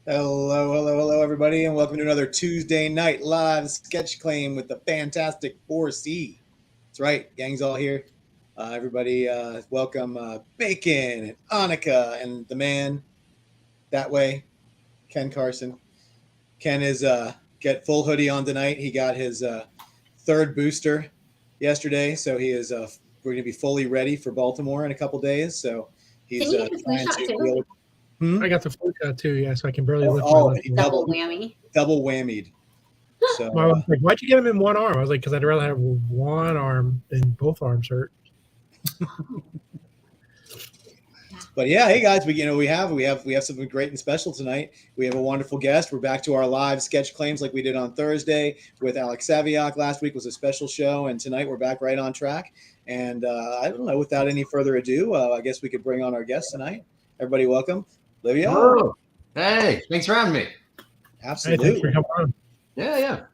Hello, everybody, and welcome to another Tuesday night live sketch claim with the fantastic 4C. That's right, gang's all here. Everybody, welcome Bacon and Annika and the man that way, Ken Carson. Ken is get full hoodie on tonight. He got his third booster yesterday, so he is we're going to be fully ready for Baltimore in a couple days. So he's Didn't you get the flu trying shot to. too? Hmm? I got the flu shot too, yeah, so I can barely lift my All of left it. arm. Double whammy. Double whammied. So My wife was like, "Why'd you get him in one arm?" I was like, "Because I'd rather have one arm than both arms hurt." But yeah, hey guys, we have something great and special tonight. We have a wonderful guest. We're back to our live sketch claims like we did on Thursday with Alex Saviak. Last week was a special show, and tonight we're back right on track. And I don't know, without any further ado, I guess we could bring on our guest tonight. Everybody, welcome, Livio. Hello. Hey, thanks for having me. Hey, Absolutely. thanks for coming on. Yeah.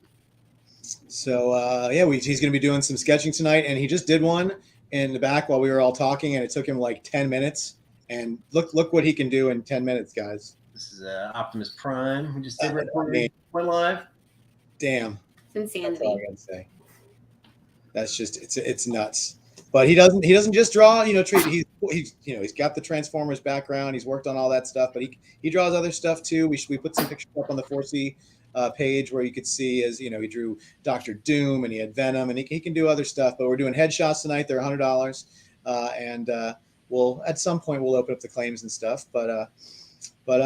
So he's going to be doing some sketching tonight, and he just did one in the back while we were all talking, and it took him like 10 minutes. And look what he can do in 10 minutes, guys. This is Optimus Prime. We just did went live. Damn. It's That's all insanity. I gotta say. That's just it's nuts. But he doesn't just draw. He's got the Transformers background. He's worked on all that stuff. But he draws other stuff too. We put some pictures up on the 4C page where you could see he drew Doctor Doom and he had Venom and he can do other stuff. But we're doing headshots tonight. They're $100, and we'll at some point we'll open up the claims and stuff. But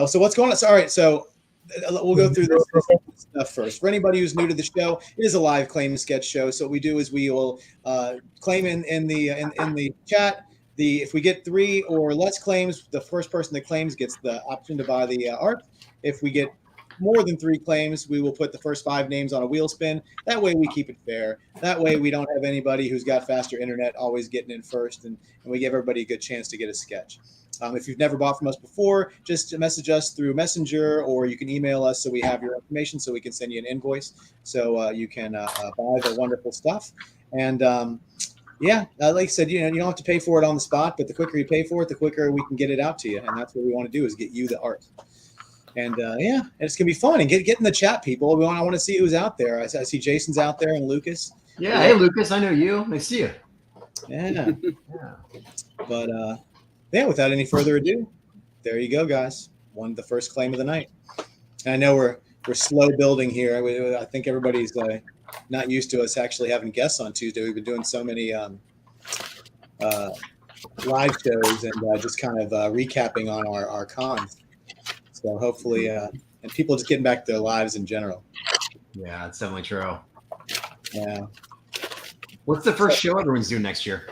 so what's going on? All right, so we'll go through this stuff first. For anybody who's new to the show, it is a live claim sketch show. So what we do is we will claim in the chat. If we get 3 or less claims, the first person that claims gets the option to buy the art. If we get more than 3 claims, we will put the first 5 names on a wheel spin. That way we keep it fair. That way we don't have anybody who's got faster internet always getting in first, and we give everybody a good chance to get a sketch. If you've never bought from us before, just message us through Messenger, or you can email us so we have your information so we can send you an invoice so you can buy the wonderful stuff. And like I said, you don't have to pay for it on the spot, but the quicker you pay for it, the quicker we can get it out to you. And that's what we want to do, is get you the art. And and it's gonna be fun. And get in the chat, people. I want to see who's out there. I see Jason's out there and Lucas. Yeah. Hey, Lucas, I know you. Nice to see you. Yeah. But without any further ado, there you go, guys. The first claim of the night. And I know we're slow building here. I think everybody's not used to us actually having guests on Tuesday. We've been doing so many live shows and just kind of recapping on our cons. So hopefully, and people just getting back to their lives in general. Yeah, it's definitely true. Yeah. What's the first show everyone's doing next year?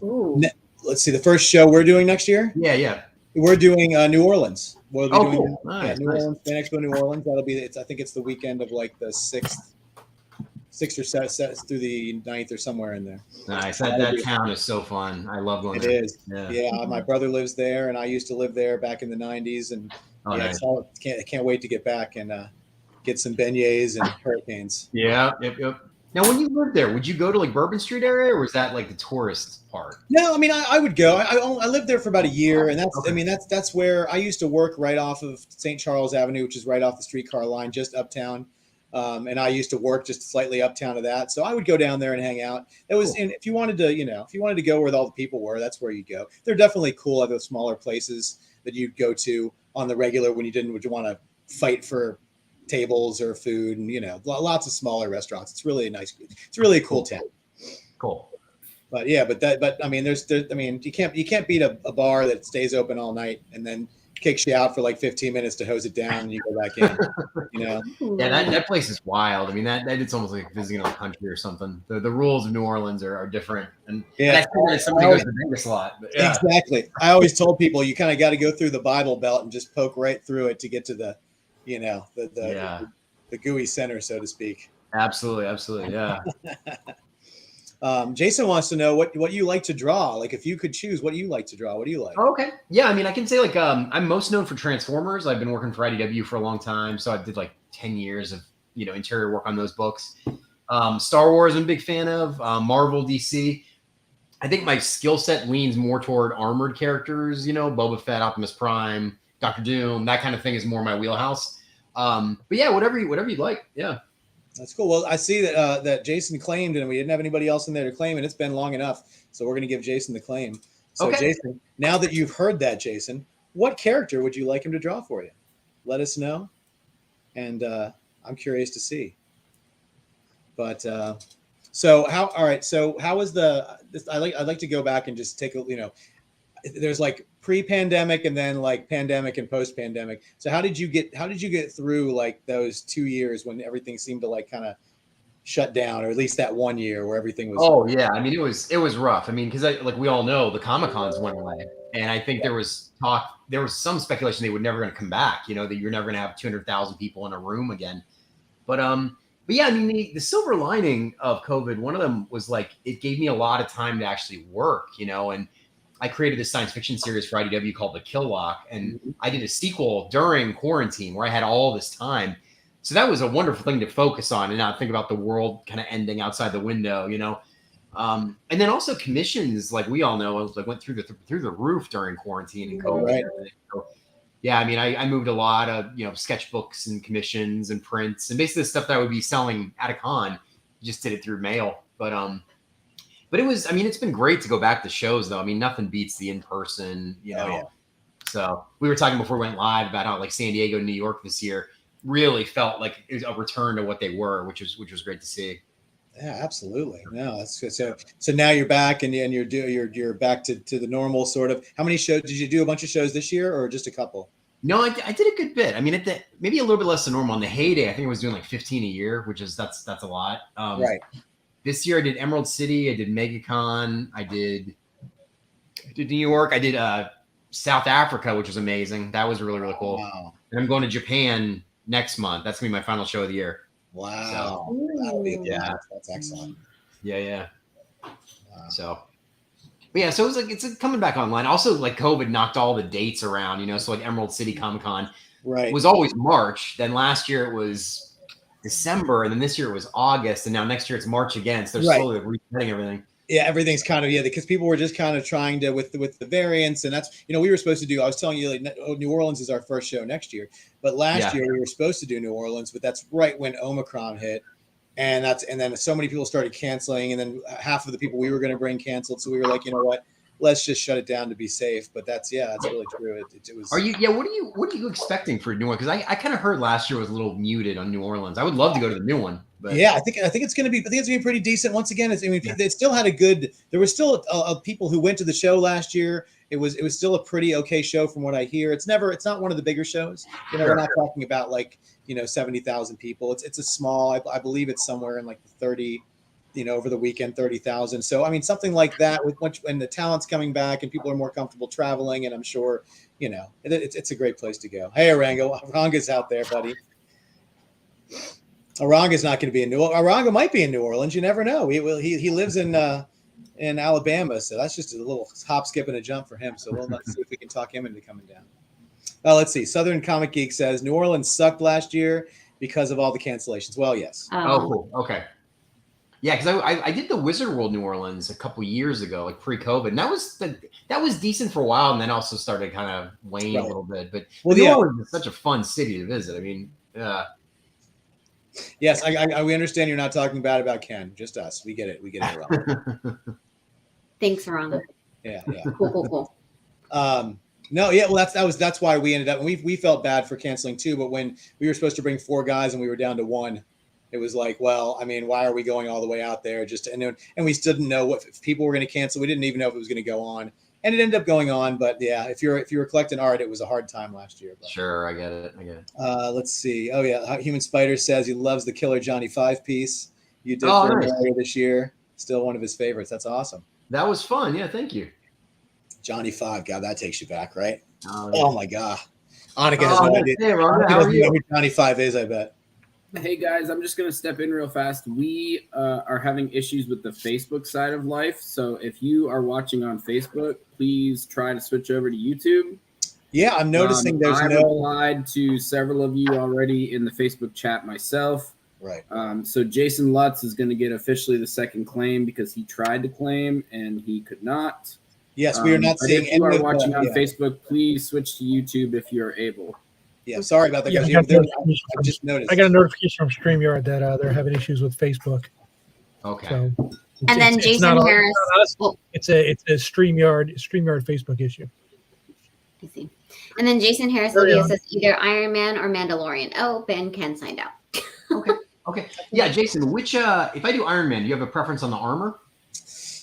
Ooh. Let's see. The first show we're doing next year. Yeah. We're doing New Orleans. We'll be doing cool. Nice, New Orleans, Fan Expo, New Orleans. That'll be. I think it's the weekend of like the 6th or 7th through the 9th or somewhere in there. Nice. That town is so fun. I love going there. It is. Yeah. My brother lives there, and I used to live there back in the 90s. And nice. I can't wait to get back and get some beignets and hurricanes. Yeah. Yep. Now, when you lived there, would you go to like Bourbon Street area, or was that like the tourist part? No, I mean I would go. I lived there for about a year, and that's where I used to work, right off of St. Charles Avenue, which is right off the streetcar line, just uptown. And I used to work just slightly uptown of that, so I would go down there and hang out. It was, and if you wanted to go where all the people were, that's where you go. They're definitely cool other smaller places that you'd go to on the regular when would you want to fight for tables or food, and lots of smaller restaurants. It's really it's really a cool town. Cool. But I mean, you can't beat a bar that stays open all night and then kicks you out for like 15 minutes to hose it down and you go back in. Yeah, that place is wild. I mean, that it's almost like visiting a country or something. The rules of New Orleans are different, and somebody goes to Vegas a lot. But yeah. Exactly. I always told people you kind of got to go through the Bible Belt and just poke right through it to get to the gooey center, so to speak. Absolutely, yeah. Jason wants to know what you like to draw. Like, if you could choose, what do you like to draw? What do you like? Oh, okay. Yeah, I mean, I can say like I'm most known for Transformers. I've been working for IDW for a long time, so I did like 10 years of interior work on those books. Star Wars, I'm a big fan of. Marvel, DC. I think my skill set leans more toward armored characters. Boba Fett, Optimus Prime, Doctor Doom, that kind of thing is more my wheelhouse. But yeah, whatever you'd like. Yeah. That's cool. Well, I see that that Jason claimed, and we didn't have anybody else in there to claim, and it's been long enough. So we're going to give Jason the claim. So, Okay. Jason, now that you've heard that, Jason, what character would you like him to draw for you? Let us know, and I'm curious to see. But so how? All right. So how was the? I'd like to go back and just take a there's like pre-pandemic and then like pandemic and post-pandemic. So how did you get through like those 2 years when everything seemed to like kind of shut down, or at least that 1 year where everything was? Oh yeah, I mean it was rough. I mean, because like we all know, the Comic Cons went away, and I think there was some speculation they were never going to come back. That you're never going to have 200,000 people in a room again. But yeah, I mean the silver lining of COVID, one of them was like it gave me a lot of time to actually work. And I created this science fiction series for IDW called The Kill Lock, and I did a sequel during quarantine where I had all this time. So that was a wonderful thing to focus on and not think about the world kind of ending outside the window, And then also commissions, like we all know, like went through the roof during quarantine and COVID. Right. So, yeah, I mean, I moved a lot of sketchbooks and commissions and prints and basically the stuff that I would be selling at a con. Just did it through mail, but it was, I mean, it's been great to go back to shows though. I mean, nothing beats the in-person, Oh, yeah. So we were talking before we went live about how like San Diego, New York this year really felt like it was a return to what they were, which was great to see. Yeah, absolutely. No, that's good. So now you're back and you're back to the normal sort of. How many shows did you do? A bunch of shows this year or just a couple? No, I did a good bit. I mean, maybe a little bit less than normal. On the heyday, I think I was doing like 15 a year, which is that's a lot. Right. This year I did Emerald City, I did MegaCon, I did New York, I did South Africa, which was amazing. That was really, really cool. Wow. And I'm going to Japan next month. That's gonna be my final show of the year. Wow. So, That'll be yeah. That's excellent. Yeah. Wow. So but yeah, so it's coming back online. Also, like COVID knocked all the dates around, So like Emerald City Comic Con Right. was always March. Then last year it was December, and then this year it was August, and now next year it's March again. So they're slowly resetting everything. Yeah, everything's kind of because people were just kind of trying to with the variants, and that's we were supposed to do. I was telling you, like New Orleans is our first show next year, but last year we were supposed to do New Orleans, but that's right when Omicron hit, and then so many people started canceling, and then half of the people we were going to bring canceled. So we were like, you know what? Let's just shut it down to be safe. But that's really true. It was. Are you? Yeah. What are you expecting for a new one? Because I kind of heard last year was a little muted on New Orleans. I would love to go to the new one. But yeah, I think it's going to be pretty decent. Once again, they still had there was still people who went to the show last year. It was still a pretty okay show from what I hear. It's not one of the bigger shows. We're not talking about like 70,000 people. It's a small. I believe it's somewhere in like the 30. Over the weekend, 30,000. So, I mean, something like that when the talent's coming back and people are more comfortable traveling. And I'm sure, it's a great place to go. Hey, Aranga's out there, buddy. Aranga's not going to be in Aranga might be in New Orleans. You never know. He lives in Alabama. So that's just a little hop, skip, and a jump for him. So let's see if we can talk him into coming down. Let's see. Southern Comic Geek says New Orleans sucked last year because of all the cancellations. Well, yes. Oh, cool. Okay. Yeah, because I did the Wizard World New Orleans a couple years ago, like pre-COVID, and that was decent for a while, and then also started kind of wane a little bit. But New Orleans is such a fun city to visit. I mean, yes, we understand you're not talking bad about Ken, just us. We get it. We get it wrong. Thanks, Rhonda. Yeah. Cool. No, yeah, well, that's why we ended up. We felt bad for canceling too, but when we were supposed to bring 4 guys and we were down to 1. It was like, well, I mean, why are we going all the way out there? And we still didn't know if people were going to cancel. We didn't even know if it was going to go on, and it ended up going on. But yeah, if you were collecting art, it was a hard time last year. But, sure, I get it. Let's see. Oh yeah, Human Spider says he loves the Killer Johnny 5 piece you did earlier this year. Still one of his favorites. That's awesome. That was fun. Yeah, thank you. Johnny 5. God, that takes you back, right? Oh, oh my God. Annika has no idea. Hey, Ron, how are you? Know who Johnny 5 is, I bet. Hey guys, I'm just going to step in real fast. We are having issues with the Facebook side of life. So if you are watching on Facebook, please try to switch over to YouTube. Yeah, I'm noticing I've replied to several of you already in the Facebook chat myself. Right. So Jason Lutz is going to get officially the second claim because he tried to claim and he could not. Yes, we are not But seeing if you any are of watching on yeah. Facebook, please switch to YouTube if you're able. Yeah, sorry about that, Yeah, guys. I got I just noticed. I got a notification from StreamYard that they're having issues with Facebook. Okay. So And then it's Jason not Harris. us. Oh, It's a StreamYard Facebook issue. I see. And then Jason Harris Carry Livio on. says either Iron Man or Mandalorian. Oh, Ben can signed out. Okay. Yeah, Jason, which if I do Iron Man, do you have a preference on the armor?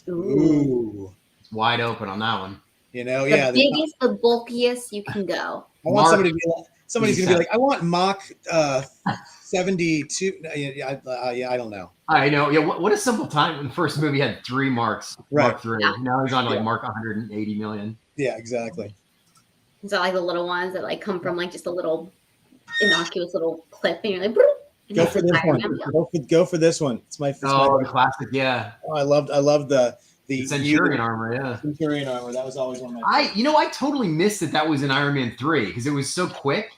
Ooh. It's wide open on that one. You know, The yeah. biggest, the bulkiest you can go. I want Mark somebody to be like, somebody's going to be 87. like, I want Mach 72. Yeah, I don't know. I know. Yeah, what a simple time when the first movie had 3 marks. Right. Mark 3. Yeah. Now he's on to like Yeah. Mark 180 million. Yeah, exactly. So like the little ones that like come from like just a little innocuous little clip, and you're like, "Broom," and Go it's for just this Iron one. Man. Go for this one. It's my. Oh, the classic, yeah. I loved the Centurion armor, yeah. Centurion armor. That was always one of my. I totally missed that was in Iron Man 3 because it was so quick.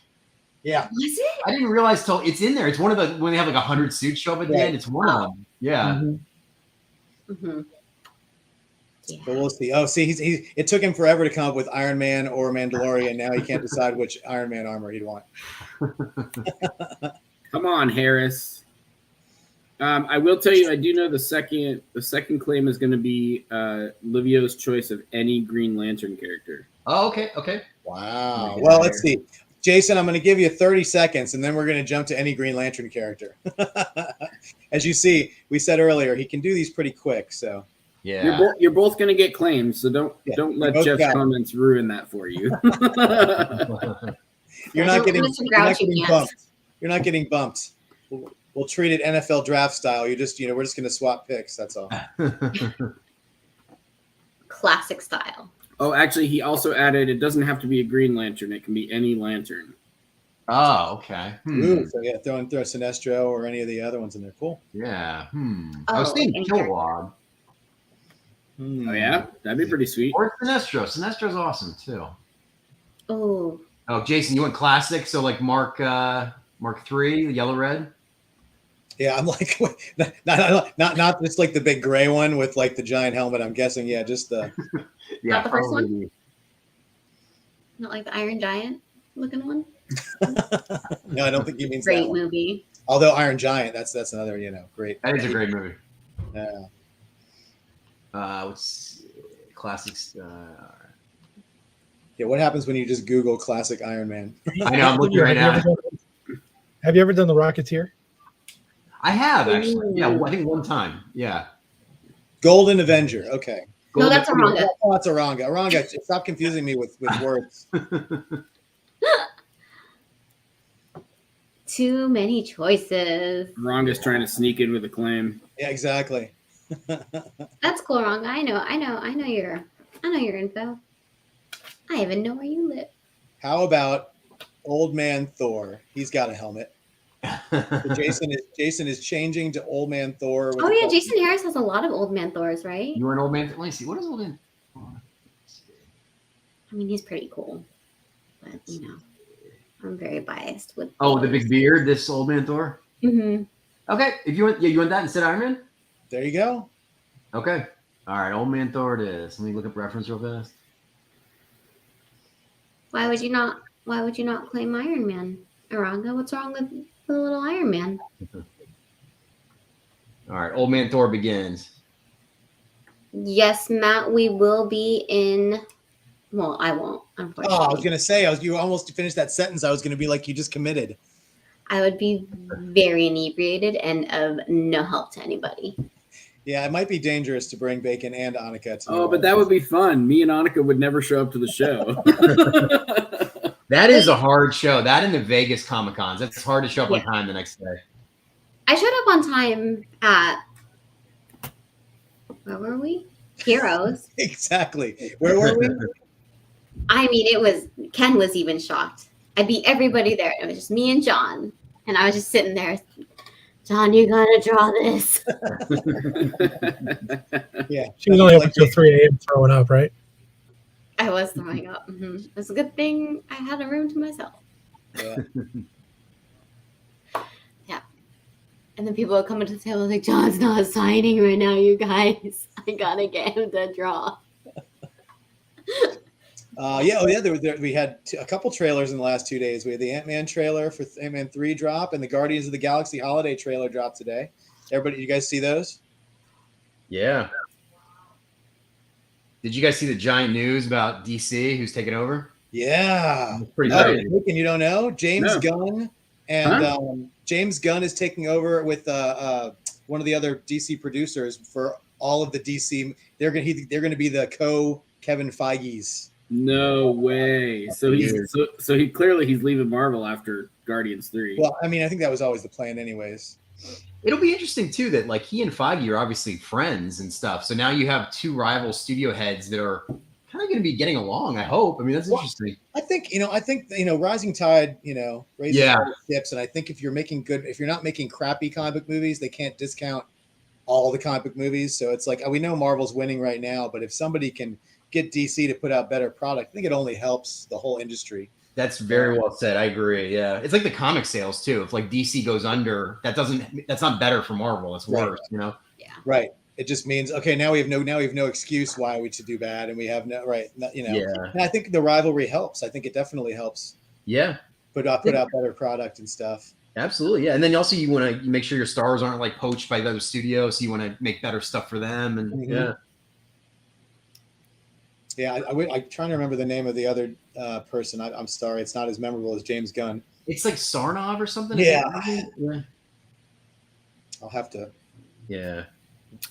Yeah. Was it? I didn't realize till it's in there. It's one of the when they have like 100 suits show up at the Right. end. It's one of them. Yeah. Mm-hmm. Mm-hmm. Yeah. But we'll see. Oh, see, it took him forever to come up with Iron Man or Mandalorian. Now he can't decide which Iron Man armor he'd want. Come on, Harris. I will tell you, I do know the second claim is going to be Livio's choice of any Green Lantern character. Oh, okay. Okay. Wow. Okay, Well, there. let's see. Jason, I'm going to give you 30 seconds, and then we're going to jump to any Green Lantern character. As you see, we said earlier, he can do these pretty quick. So Yeah. You're both going to get claims, so don't let both Jeff's got it. comments ruin that for you. you're not getting Mr. Grouchy pants. bumped. You're not getting bumped. We'll treat it NFL draft style. We're just going to swap picks. That's all. Classic style. Oh, actually, he also added it doesn't have to be a Green Lantern; it can be any lantern. Oh, okay. Ooh, so yeah, throw Sinestro or any of the other ones in there. Cool. Yeah. I was Oh, thinking and Kilowog. Oh yeah, that'd be pretty sweet. Or Sinestro. Sinestro's awesome too. Oh, Oh, Jason, you went classic, so like Mark 3, the yellow red. Yeah, I'm like, not just like the big gray one with like the giant helmet. I'm guessing, yeah, just the. Yeah, Not the first one? probably. not like the Iron Giant looking one. No, I don't think he means that Great one. movie. Although Iron Giant, that's another great. That is a great movie. Yeah. What's classics? Yeah. What happens when you just Google classic Iron Man? I know. I'm looking right now. Have you ever done the Rocketeer? I have actually. Yeah, Ooh. I think one time. Yeah. Golden Avenger. Okay. No, that's Golden- Aranga. Oh, that's Aranga. Aranga, stop confusing me with words. Too many choices. Ronga's trying to sneak in with a claim. Yeah, exactly. That's cool, Ranga. I know your info. I even know where you live. How about Old Man Thor? He's got a helmet. So Jason is changing to Old Man Thor. With Oh a yeah, couple- Jason Harris has a lot of old man Thors, right? You were an old man. Let me see. What is old man? I mean, he's pretty cool, but I'm very biased with. Oh, the big beard. This old man Thor. Mm-hmm. Okay. If you want, you want that instead of Iron Man. There you go. Okay. All right. Old man Thor. It is. Let me look up reference real fast. Why would you not claim Iron Man, Aranga? What's wrong with the little Iron Man? All right. Old man Thor begins. Yes, Matt, we will be in. Well, I won't, unfortunately. Oh, I was gonna say, you almost finished that sentence. I was gonna be like, you just committed. I would be very inebriated and of no help to anybody. Yeah, it might be dangerous to bring Bacon and Annika to. Oh, but that would be fun. Me and Annika would never show up to the show. That is a hard show. That in the Vegas Comic Cons. It's hard to show up on time the next day. I showed up on time at. Where were we? Heroes. Exactly. Where were we? I mean, Ken was even shocked. I beat everybody there. It was just me and John. And I was just sitting there. John, you gotta draw this. Yeah. She was only up until 3 a.m. throwing up, right? I was throwing up. It was a good thing I had a room to myself. Yeah. Yeah. And then people would come into the table like, John's not signing right now, you guys. I gotta get him to draw. Yeah, we had a couple trailers in the last 2 days. We had the Ant-Man trailer for Ant-Man 3 drop, and the Guardians of the Galaxy holiday trailer drop today. Everybody, you guys see those? Yeah. Did you guys see the giant news about DC who's taking over? Yeah. It's pretty Oh, crazy. and you don't know? James No. Gunn and Huh? James Gunn is taking over with one of the other DC producers for all of the DC. They're gonna be the Kevin Feige's. No way. So Weird. he's clearly leaving Marvel after Guardians 3. Well, I mean, I think that was always the plan, anyways. It'll be interesting too that like he and Feige are obviously friends and stuff. So now you have two rival studio heads that are kind of going to be getting along. I hope. I mean, that's interesting. I think rising tide, raises Yeah. all the ships, and I think if you're not making crappy comic book movies, they can't discount all the comic book movies. So it's like we know Marvel's winning right now, but if somebody can get DC to put out better product, I think it only helps the whole industry. That's very well said. I agree. Yeah, it's like the comic sales too. If like DC goes under, that's not better for Marvel. It's worse. Right. Right. It just means now we have no excuse why we should do bad, and we have no right. Yeah. And I think the rivalry helps. I think it definitely helps. Yeah. Put out better product and stuff. Absolutely. Yeah. And then also you want to make sure your stars aren't like poached by the other studios. So you want to make better stuff for them. And Mm-hmm. Yeah, I'm trying to remember the name of the other person. I'm sorry, it's not as memorable as James Gunn. It's like Sarnov or something. Yeah. Yeah. I'll have to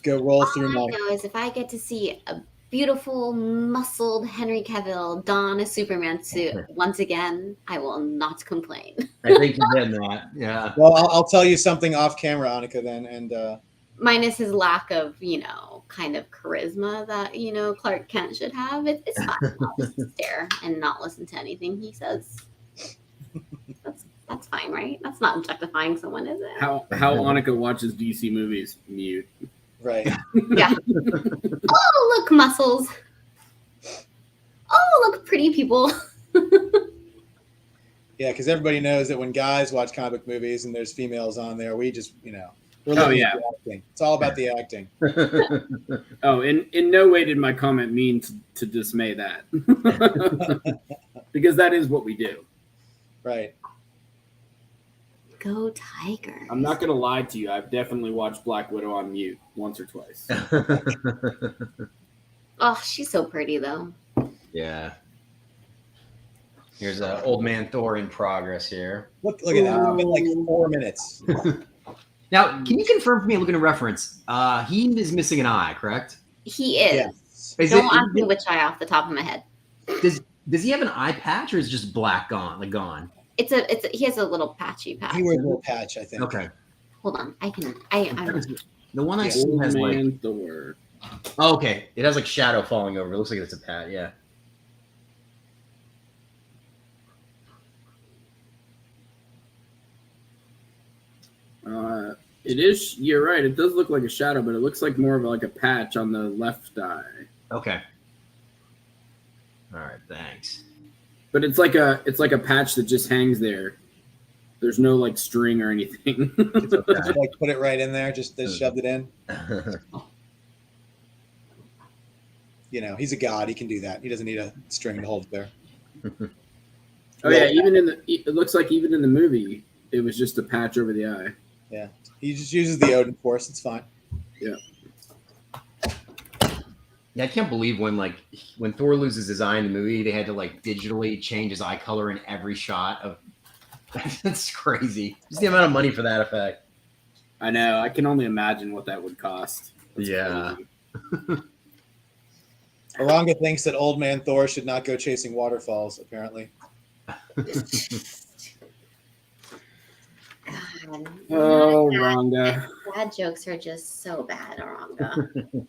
go roll All through I my. know is if I get to see a beautiful, muscled Henry Cavill don a Superman suit once again, I will not complain. I think you're getting that. Yeah. Well, I'll tell you something off camera, Annika, then, and Minus his lack of, kind of charisma that, Clark Kent should have. It's fine. I'll just stare and not listen to anything he says. That's fine, right? That's not objectifying someone, is it? How Annika watches DC movies? Mute. right. Yeah. Oh, look, muscles. Oh, look, pretty people. Yeah, because everybody knows that when guys watch comic book movies and there's females on there, we just we're Oh, looking yeah. at the acting. It's all about the acting. Oh, in no way did my comment mean to dismay that. Because that is what we do. Right. Go Tigers. I'm not going to lie to you. I've definitely watched Black Widow on mute once or twice. Oh, she's so pretty, though. Yeah. Here's Old Man Thor in progress here. Look at that. It's been like 4 minutes. Now, can you confirm for me, looking at reference, he is missing an eye, correct? He is. Yes. Don't ask me which eye off the top of my head. Does he have an eye patch or is it just black gone? He has a little patchy patch. He wears a little patch, I think. Okay. Hold on. I'm The one I see Old has like Man Thor. oh, okay. It has like shadow falling over. It looks like it's a pat, yeah. It is. You're right. It does look like a shadow, but it looks like more of like a patch on the left eye. Okay. All right, thanks. But it's like a patch that just hangs there. There's no like string or anything. Just like put it right in there. Just shoved it in. He's a god. He can do that. He doesn't need a string to hold it there. Oh yeah, it looks like even in the movie, it was just a patch over the eye. Yeah, he just uses the Odin Force. It's fine. Yeah. Yeah, I can't believe when Thor loses his eye in the movie, they had to like digitally change his eye color in every shot of. That's crazy. Just the amount of money for that effect. I know. I can only imagine what that would cost. That's Yeah. crazy. Aranga thinks that Old Man Thor should not go chasing waterfalls. Apparently. God. Oh, Rhonda. Bad jokes are just so bad, Aranga.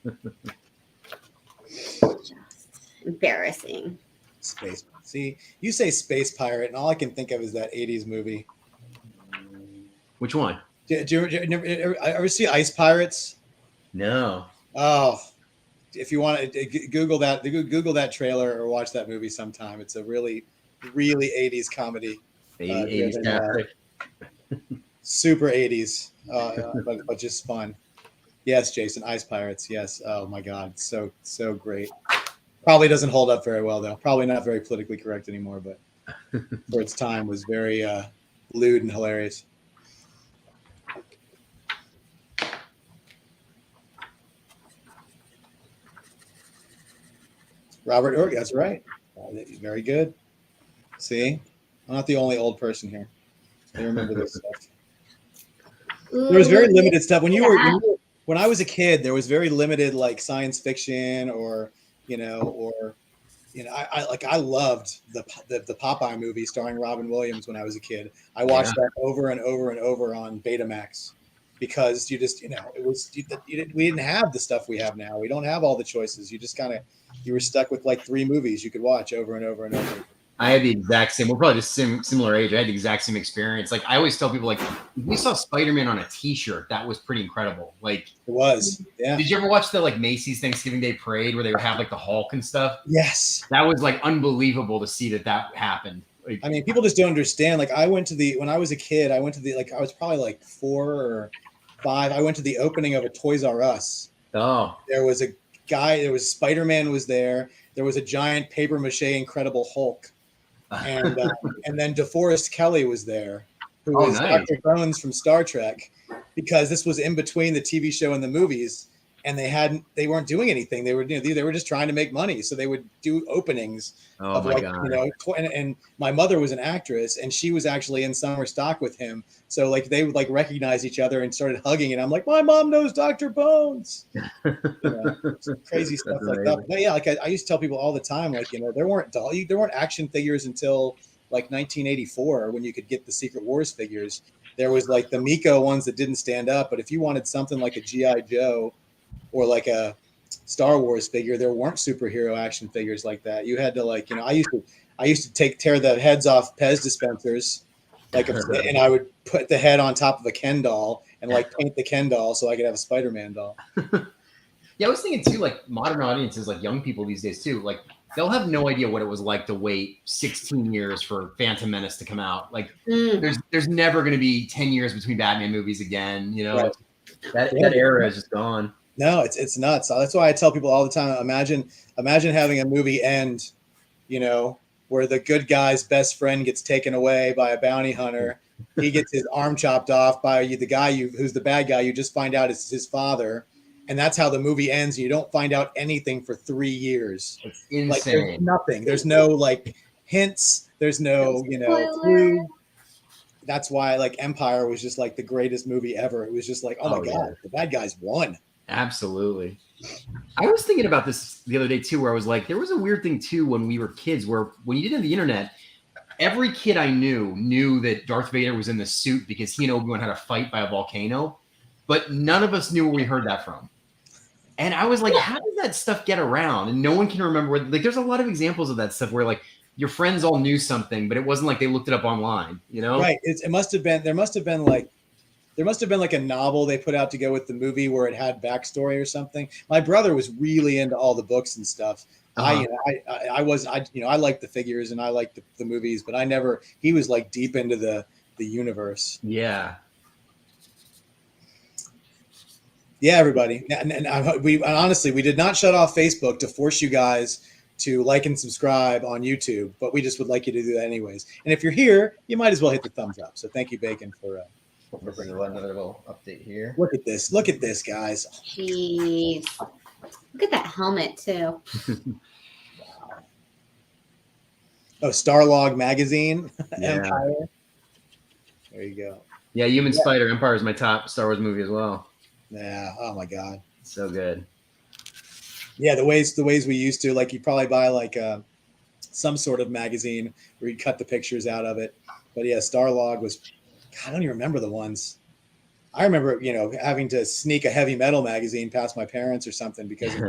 Just embarrassing. Space. See, you say space pirate, and all I can think of is that '80s movie. Which one? Did you ever see Ice Pirates? No. Oh, if you want to Google that trailer or watch that movie sometime. It's a really, really '80s comedy. 80s classic. Super '80s, but just fun. Yes, Jason, Ice Pirates. Yes. Oh my God, so great. Probably doesn't hold up very well though. Probably not very politically correct anymore, but for its time was very lewd and hilarious. Robert Urg, that's right. Very good. See, I'm not the only old person here. I remember this stuff. There was very limited stuff when I was a kid. There was very limited like science fiction or I loved the Popeye movie starring Robin Williams when I was a kid. I watched that over and over and over on Betamax because we didn't have the stuff we have now. We don't have all the choices. You were stuck with like 3 movies you could watch over and over and over. I had the exact same. We're probably just similar age. I had the exact same experience. Like I always tell people, like if we saw Spider-Man on a T-shirt, that was pretty incredible. Like it was. Yeah. Did you ever watch the like Macy's Thanksgiving Day Parade where they would have like the Hulk and stuff? Yes. That was like unbelievable to see that happened. Like, I mean, people just don't understand. Like when I was a kid, I was probably like 4 or 5. I went to the opening of a Toys R Us. Oh. There was a guy. There was Spider-Man was there. There was a giant paper mache Incredible Hulk. And then DeForest Kelley was there, who was Dr. Bones from Star Trek, because this was in between the TV show and the movies, and they weren't doing anything. They were just trying to make money, so they would do openings of like and my mother was an actress, and she was actually in summer stock with him, so like they would like recognize each other and started hugging, and I'm like, my mom knows Dr. Bones. Crazy stuff like that. But yeah, like I used to tell people all the time, like there weren't action figures until like 1984 when you could get the Secret Wars figures. There was like the Miko ones that didn't stand up, but if you wanted something like a G.I. Joe or like a Star Wars figure, there weren't superhero action figures like that. You had to like, I used to tear the heads off Pez dispensers, and I would put the head on top of a Ken doll and like paint the Ken doll so I could have a Spider-Man doll. Yeah, I was thinking too, like modern audiences, like young people these days too, like they'll have no idea what it was like to wait 16 years for Phantom Menace to come out. Like there's never going to be 10 years between Batman movies again. Right. That era is just gone. No, it's nuts. That's why I tell people all the time, imagine having a movie end, where the good guy's best friend gets taken away by a bounty hunter. He gets his arm chopped off by the guy who's the bad guy. You just find out it's his father. And that's how the movie ends. You don't find out anything for 3 years. It's insane. Like there's nothing. There's no like hints. There's no, clue. That's why like Empire was just like the greatest movie ever. It was just like, oh my God, the bad guys won. Absolutely. I was thinking about this the other day too, where I was like, there was a weird thing too when we were kids, where when you didn't have the internet, every kid I knew that Darth Vader was in the suit because he and Obi-Wan had a fight by a volcano, but none of us knew where we heard that from. And I was like, how does that stuff get around? And no one can remember. Like, there's a lot of examples of that stuff where like your friends all knew something, but it wasn't like they looked it up online, Right. There must have been like a novel they put out to go with the movie where it had backstory or something. My brother was really into all the books and stuff. I liked the figures and I liked the movies, but he was like deep into the universe. Yeah. Yeah, everybody. And honestly, we did not shut off Facebook to force you guys to like and subscribe on YouTube, but we just would like you to do that anyways. And if you're here, you might as well hit the thumbs up. So thank you, Bacon, for bringing another little update here. Look at this, guys. Jeez. Look at that helmet, too. Wow. Oh, Starlog Magazine. Yeah. Empire. There you go. Yeah, Human Spider. Empire is my top Star Wars movie as well. Yeah. Oh my God. So good. Yeah, the ways we used to, like, you probably buy like some sort of magazine where you cut the pictures out of it. But yeah, Starlog was. I don't even remember the ones. I remember, having to sneak a heavy metal magazine past my parents or something because of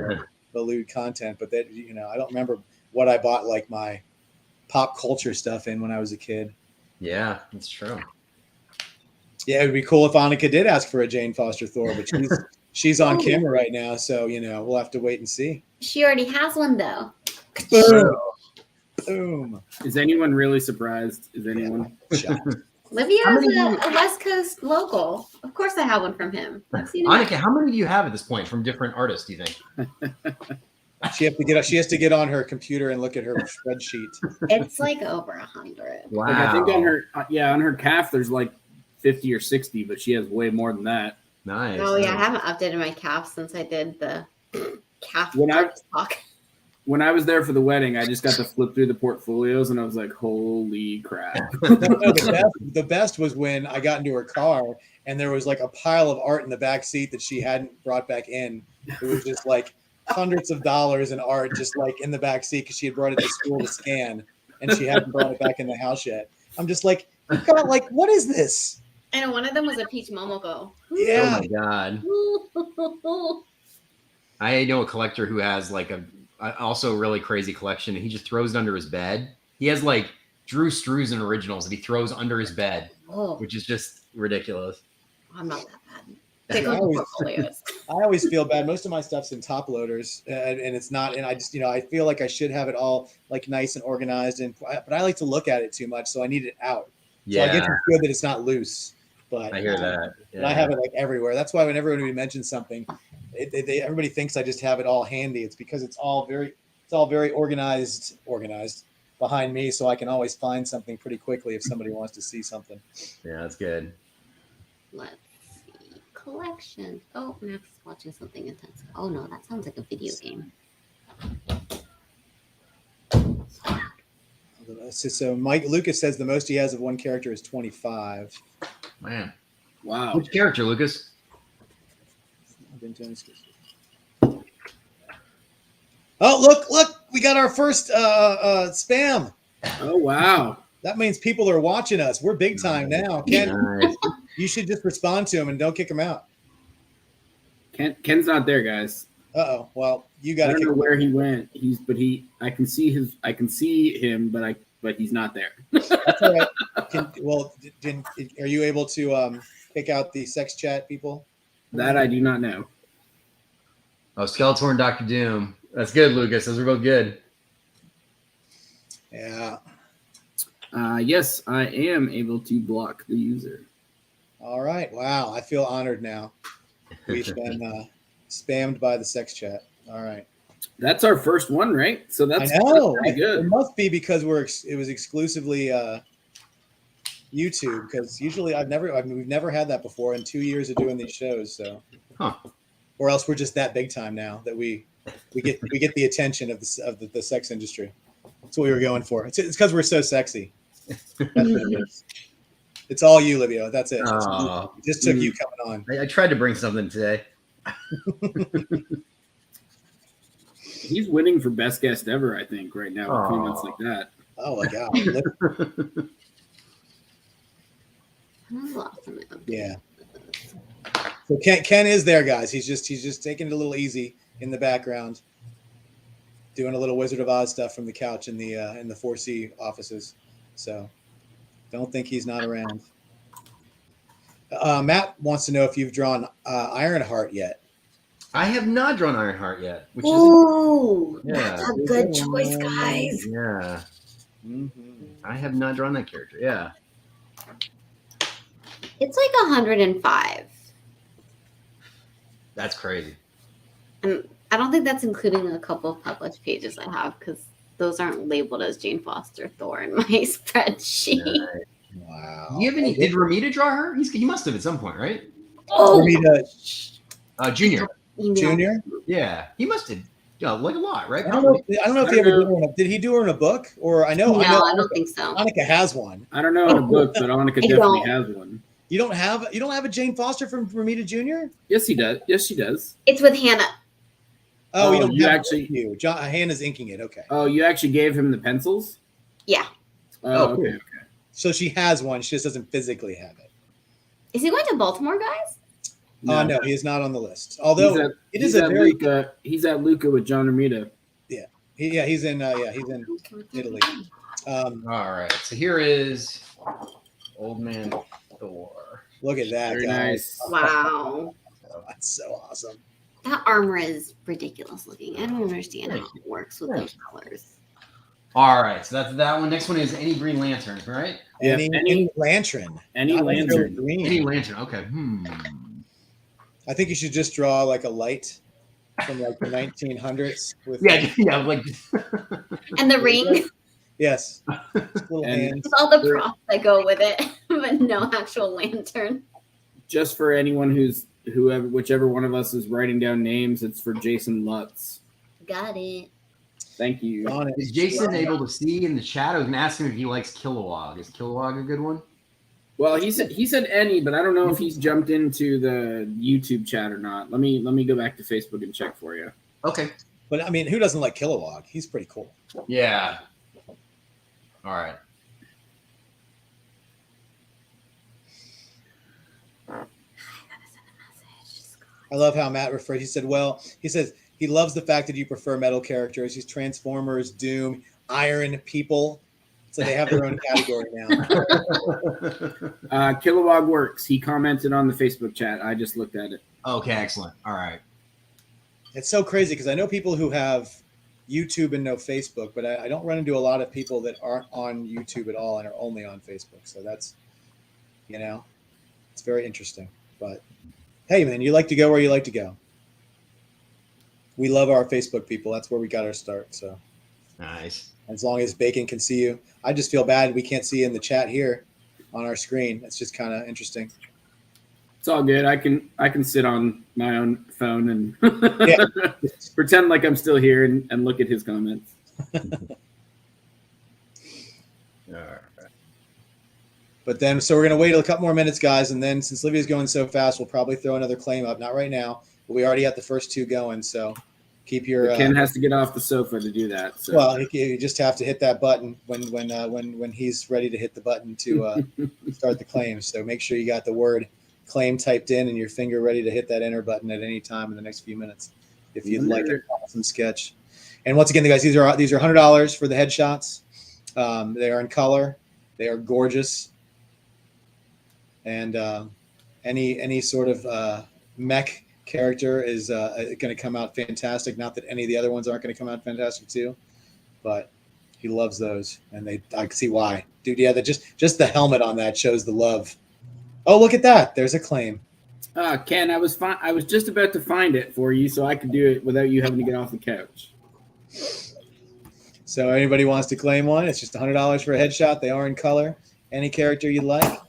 the lewd content. But that, I don't remember what I bought like my pop culture stuff in when I was a kid. Yeah, that's true. Yeah, it would be cool if Annika did ask for a Jane Foster Thor, but she's on camera right now, so we'll have to wait and see. She already has one though. Boom. Boom. Is anyone really surprised? Is anyone? Livio is a West Coast local. Of course I have one from him. I've seen it. Annika, how many do you have at this point from different artists, do you think? She has to get on her computer and look at her spreadsheet. It's like over 100. Wow. Like I think on her calf there's like 50 or 60, but she has way more than that. Nice. Oh yeah, I nice. haven't updated my calf since I did the calf When I- talk. When I was there for the wedding, I just got to flip through the portfolios, and I was like, "Holy crap!" No, the best was when I got into her car and there was like a pile of art in the back seat that she hadn't brought back in. It was just like hundreds of dollars in art just like in the back seat because she had brought it to school to scan and she hadn't brought it back in the house yet. I'm just like, you've got like, what is this? And one of them was a Peach Momoko. Yeah. Oh my god. I know a collector who has like a also really crazy collection, and he just throws it under his bed. He has like Drew Struzan originals that he throws under his bed, Oh, which is just ridiculous. I'm not that bad. Take I a look always- at portfolios. I always feel bad. Most of my stuff's in top loaders, and it's not. And I just, I feel like I should have it all like nice and organized. But I like to look at it too much, so I need it out. So I Yeah, get to feel that it's not loose. But I hear that. And I have it like everywhere. That's why whenever we mention something, everybody thinks I just have it all handy. It's because it's all very organized behind me, so I can always find something pretty quickly if somebody wants to see something. Yeah, that's good. Let's see. Collection. Oh, Max is watching something intense. Oh no, that sounds like a video game. So Mike Lucas says the most he has of one character is 25. Man, Wow. which character, Lucas? Oh, look, we got our first spam. Oh wow. That means people are watching us. We're big time now. Ken, Nice. you should just respond to him and don't kick him out. Ken's not there, guys. Uh-oh. Well, you I got to don't kick know him where he went. I can see him, but he's not there. That's all right. Are you able to pick out the sex chat people? That I do not know. Oh, Skeletor and Dr. Doom. That's good, Lucas. Those are both good. Yeah. Yes, I am able to block the user. All right. Wow. I feel honored now. We've been spammed by the sex chat. All right. That's our first one, right? So that's I know. pretty good. It must be because it was exclusively YouTube, because usually we've never had that before in 2 years of doing these shows. So, or else we're just that big time now that we get the attention of the sex industry. That's what we were going for. It's because we're so sexy. That's what it is. It's all you, Livio. That's it. Oh. It just took you coming on. I tried to bring something today. He's winning for best guest ever, I think, right now with comments like that. Oh my god. I lost him. Yeah. So Ken is there, guys. He's just taking it a little easy in the background, doing a little Wizard of Oz stuff from the couch in the 4C offices. So don't think he's not around. Matt wants to know if you've drawn Ironheart yet. I have not drawn Ironheart yet, which Ooh, Yeah. that's a good choice, guys. is yeah. Mm-hmm. I have not drawn that character. Yeah. It's like 105. That's crazy. And I don't think that's including a couple of published pages I have, because those aren't labeled as Jane Foster Thor in my spreadsheet. Nice. Wow. You have any? Did Ramita draw her? He must have at some point, right? Oh, Junior. Junior? Yeah, he must have. Yeah, like a lot, right? I don't know if he ever did one. Did he do her in a book? Or I know I don't think so. Annika has one. I don't know in a book, but Annika definitely has one. You don't have a Jane Foster from Ramita Jr.? Yes, he does. Yes, she does. It's with Hannah. Oh, you don't you have actually- it with you. Hannah's inking it. Okay. Oh, you actually gave him the pencils? Yeah. Oh, cool. okay. So she has one. She just doesn't physically have it. Is he going to Baltimore, guys? No, he is not on the list. Although he's at Luca with John Romita. he's in Italy. All right. So here is Old Man Thor. Look at that, Very guys. nice. Wow. Oh, that's so awesome. That armor is ridiculous looking. I don't understand how it works with those colors. All right. So that's that one. Next one is Any Green Lantern, right? Yeah, Any lantern. Any Not necessarily lantern. green. Any Lantern. Okay. I think you should just draw like a light. from like the 1900s with yeah, like And the ring yes, little And- hands. with all the props that go with it, but no actual lantern. Just for anyone whichever one of us is writing down names, it's for Jason Lutz. Got it. Thank you. On it. is Jason able to see in the chat? I was gonna ask him if he likes Kilowog. Is Kilowog a good one? Well, he said any, but I don't know if he's jumped into the YouTube chat or not. Let me go back to Facebook and check for you. Okay. But I mean, who doesn't like Kilowog? He's pretty cool. Yeah. All right. I love how Matt referred. He said, "Well, he says he loves the fact that you prefer metal characters. He's Transformers, Doom, Iron People. So they have their own category now." Kilowog works. He commented on the Facebook chat. I just looked at it. Okay, excellent. All right. It's so crazy because I know people who have YouTube and no Facebook, but I don't run into a lot of people that aren't on YouTube at all and are only on Facebook. So that's, it's very interesting. But hey, man, you like to go where you like to go. We love our Facebook people. That's where we got our start. So Nice. as long as Bacon can see you, I just feel bad we can't see you in the chat here on our screen. It's just kind of interesting. It's all good. I can sit on my own phone and Yeah. pretend like I'm still here and look at his comments. All right. But then, so we're going to wait a couple more minutes, guys. And then since Livio's going so fast, we'll probably throw another claim up. Not right now, but we already got the first two going. So keep your. Ken has to get off the sofa to do that. So. Well, you just have to hit that button when he's ready to hit the button to start the claim. So make sure you got the word claim typed in and your finger ready to hit that enter button at any time in the next few minutes if you'd like an awesome sketch. And once again, guys, these are $100 for the headshots. They are in color. They are gorgeous. And any sort of mech character is going to come out fantastic. Not that any of the other ones aren't going to come out fantastic too, but he loves those, and I can see why, dude. Yeah, that just the helmet on that shows the love. Oh, look at that! There's a claim. Ken, I was just about to find it for you, so I could do it without you having to get off the couch. So anybody wants to claim one? It's just $100 for a headshot. They are in color. Any character you like.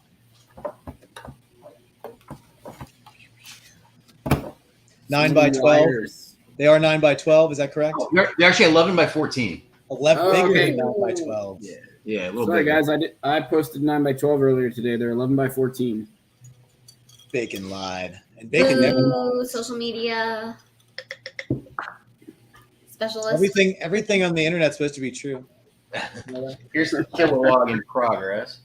9x12. They are 9x12. Is that correct? Oh, they're actually 11 by 14. 11 Oh, bigger okay. than 9x12. Yeah, a little Sorry, bit. guys. I posted 9x12 earlier today. They're 11 by 14. Bacon lied, and Bacon never. Boo, social media specialist. Everything on the internet's supposed to be true. Here's the Kilowog in progress.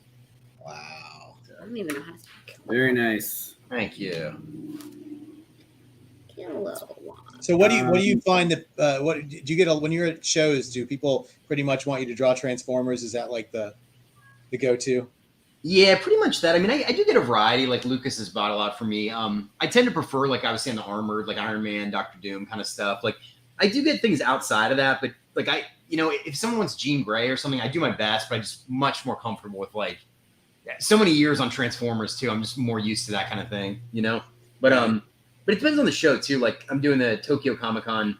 Wow. I don't even know how to speak. Very nice. Thank you. So what do you find that what do you get when you're at shows? Do people pretty much want you to draw Transformers? Is that like the go-to? Yeah, pretty much that. I mean, I do get a variety. Like Lucas has bought a lot for me. I tend to prefer, like I was saying, the armored, like Iron Man, Doctor Doom kind of stuff. Like I do get things outside of that, but like if someone wants Jean Grey or something, I do my best, but I'm just much more comfortable with so many years on Transformers too. I'm just more used to that kind of thing, But it depends on the show too. Like I'm doing the Tokyo Comic-Con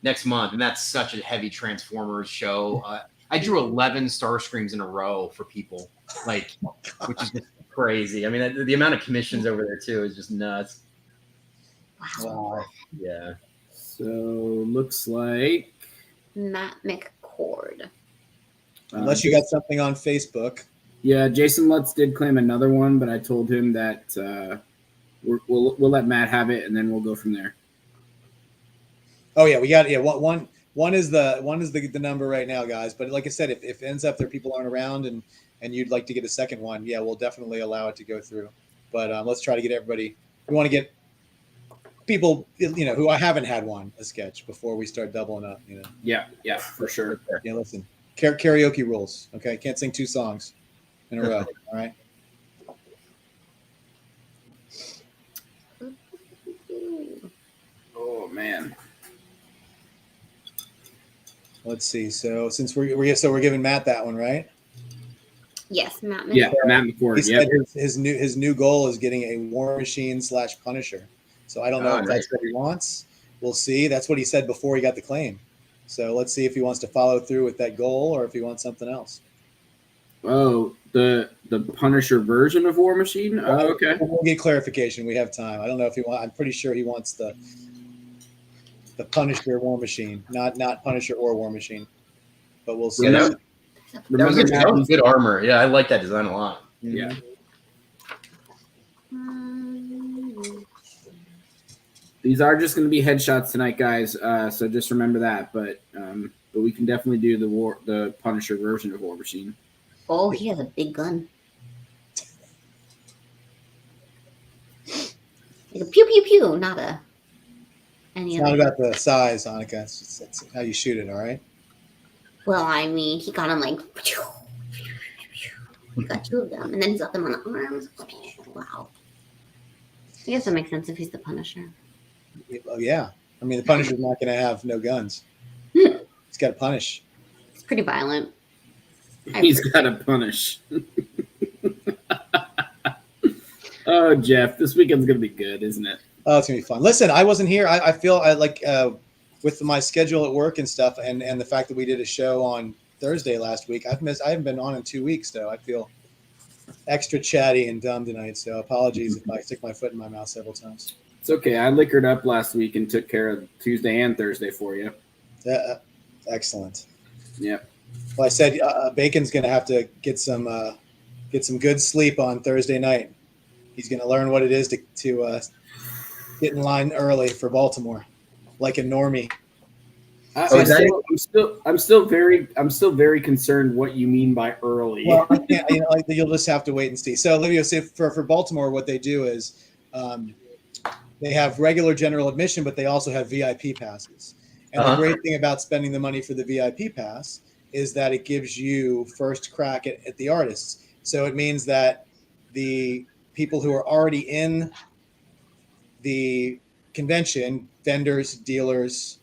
next month, and that's such a heavy Transformers show. I drew 11 Starscreams in a row for people, which is just crazy. I mean, the amount of commissions over there too is just nuts. Wow. Yeah. So looks like Matt McCord. Unless you got something on Facebook. Yeah, Jason Lutz did claim another one, but I told him that we'll let Matt have it, and then we'll go from there. Oh yeah, we got one is the number right now, guys. But like I said, if it ends up there people aren't around and you'd like to get a second one, yeah, we'll definitely allow it to go through. But let's try to get everybody. We want to get people who I haven't had a sketch before we start doubling up. Yeah, for sure. Yeah, listen, karaoke rules. Okay, can't sing 2 songs in a row. All right. Oh man. Let's see. So since we're giving Matt that one, right? Yes, Matt McCord. Yeah, Matt McCord. He said his new goal is getting a War Machine / Punisher. So I don't know if that's what he wants, we'll see. That's what he said before he got the claim. So let's see if he wants to follow through with that goal or if he wants something else. Oh, the Punisher version of War Machine. Oh, okay. We'll get clarification. We have time. I don't know if he wants. I'm pretty sure he wants the Punisher War Machine, not Punisher or War Machine. But we'll see. Yeah, that was good armor. Yeah, I like that design a lot. Yeah. These are just going to be headshots tonight, guys. So just remember that. But we can definitely do the Punisher version of War Machine. Oh, he has a big gun. Like a pew pew pew, not a. It's not about the size, Annika. It's how you shoot it. All right. Well, I mean, he got him like. He got two of them, and then he's got them on the arms. Wow. I guess that makes sense if he's the Punisher. Oh yeah. I mean, the Punisher's not going to have no guns. He's got to punish. It's pretty violent. He's got to punish. Oh, Jeff, this weekend's going to be good, isn't it? Oh, it's going to be fun. Listen, I wasn't here. I feel like with my schedule at work and stuff and the fact that we did a show on Thursday last week, I haven't been on in 2 weeks, though. I feel extra chatty and dumb tonight, so apologies if I stick my foot in my mouth several times. It's okay. I liquored up last week and took care of Tuesday and Thursday for you. Excellent. Yeah. Well, I said Bacon's going to have to get some good sleep on Thursday night. He's going to learn what it is to get in line early for Baltimore, like a normie. I'm still very concerned what you mean by early. Well, I can't, you'll just have to wait and see. So, Livio, for Baltimore, what they do is they have regular general admission, but they also have VIP passes. And the great thing about spending the money for the VIP pass is that it gives you first crack at the artists. So it means that the people who are already in the convention, vendors, dealers,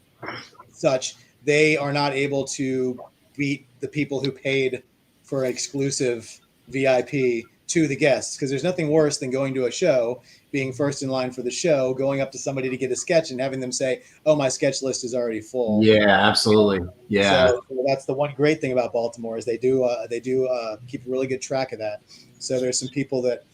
such, they are not able to beat the people who paid for exclusive VIP to the guests, because there's nothing worse than going to a show, being first in line for the show, going up to somebody to get a sketch and having them say, oh, my sketch list is already full. Yeah, absolutely. Yeah. So that's the one great thing about Baltimore is they do keep a really good track of that. So there's some people that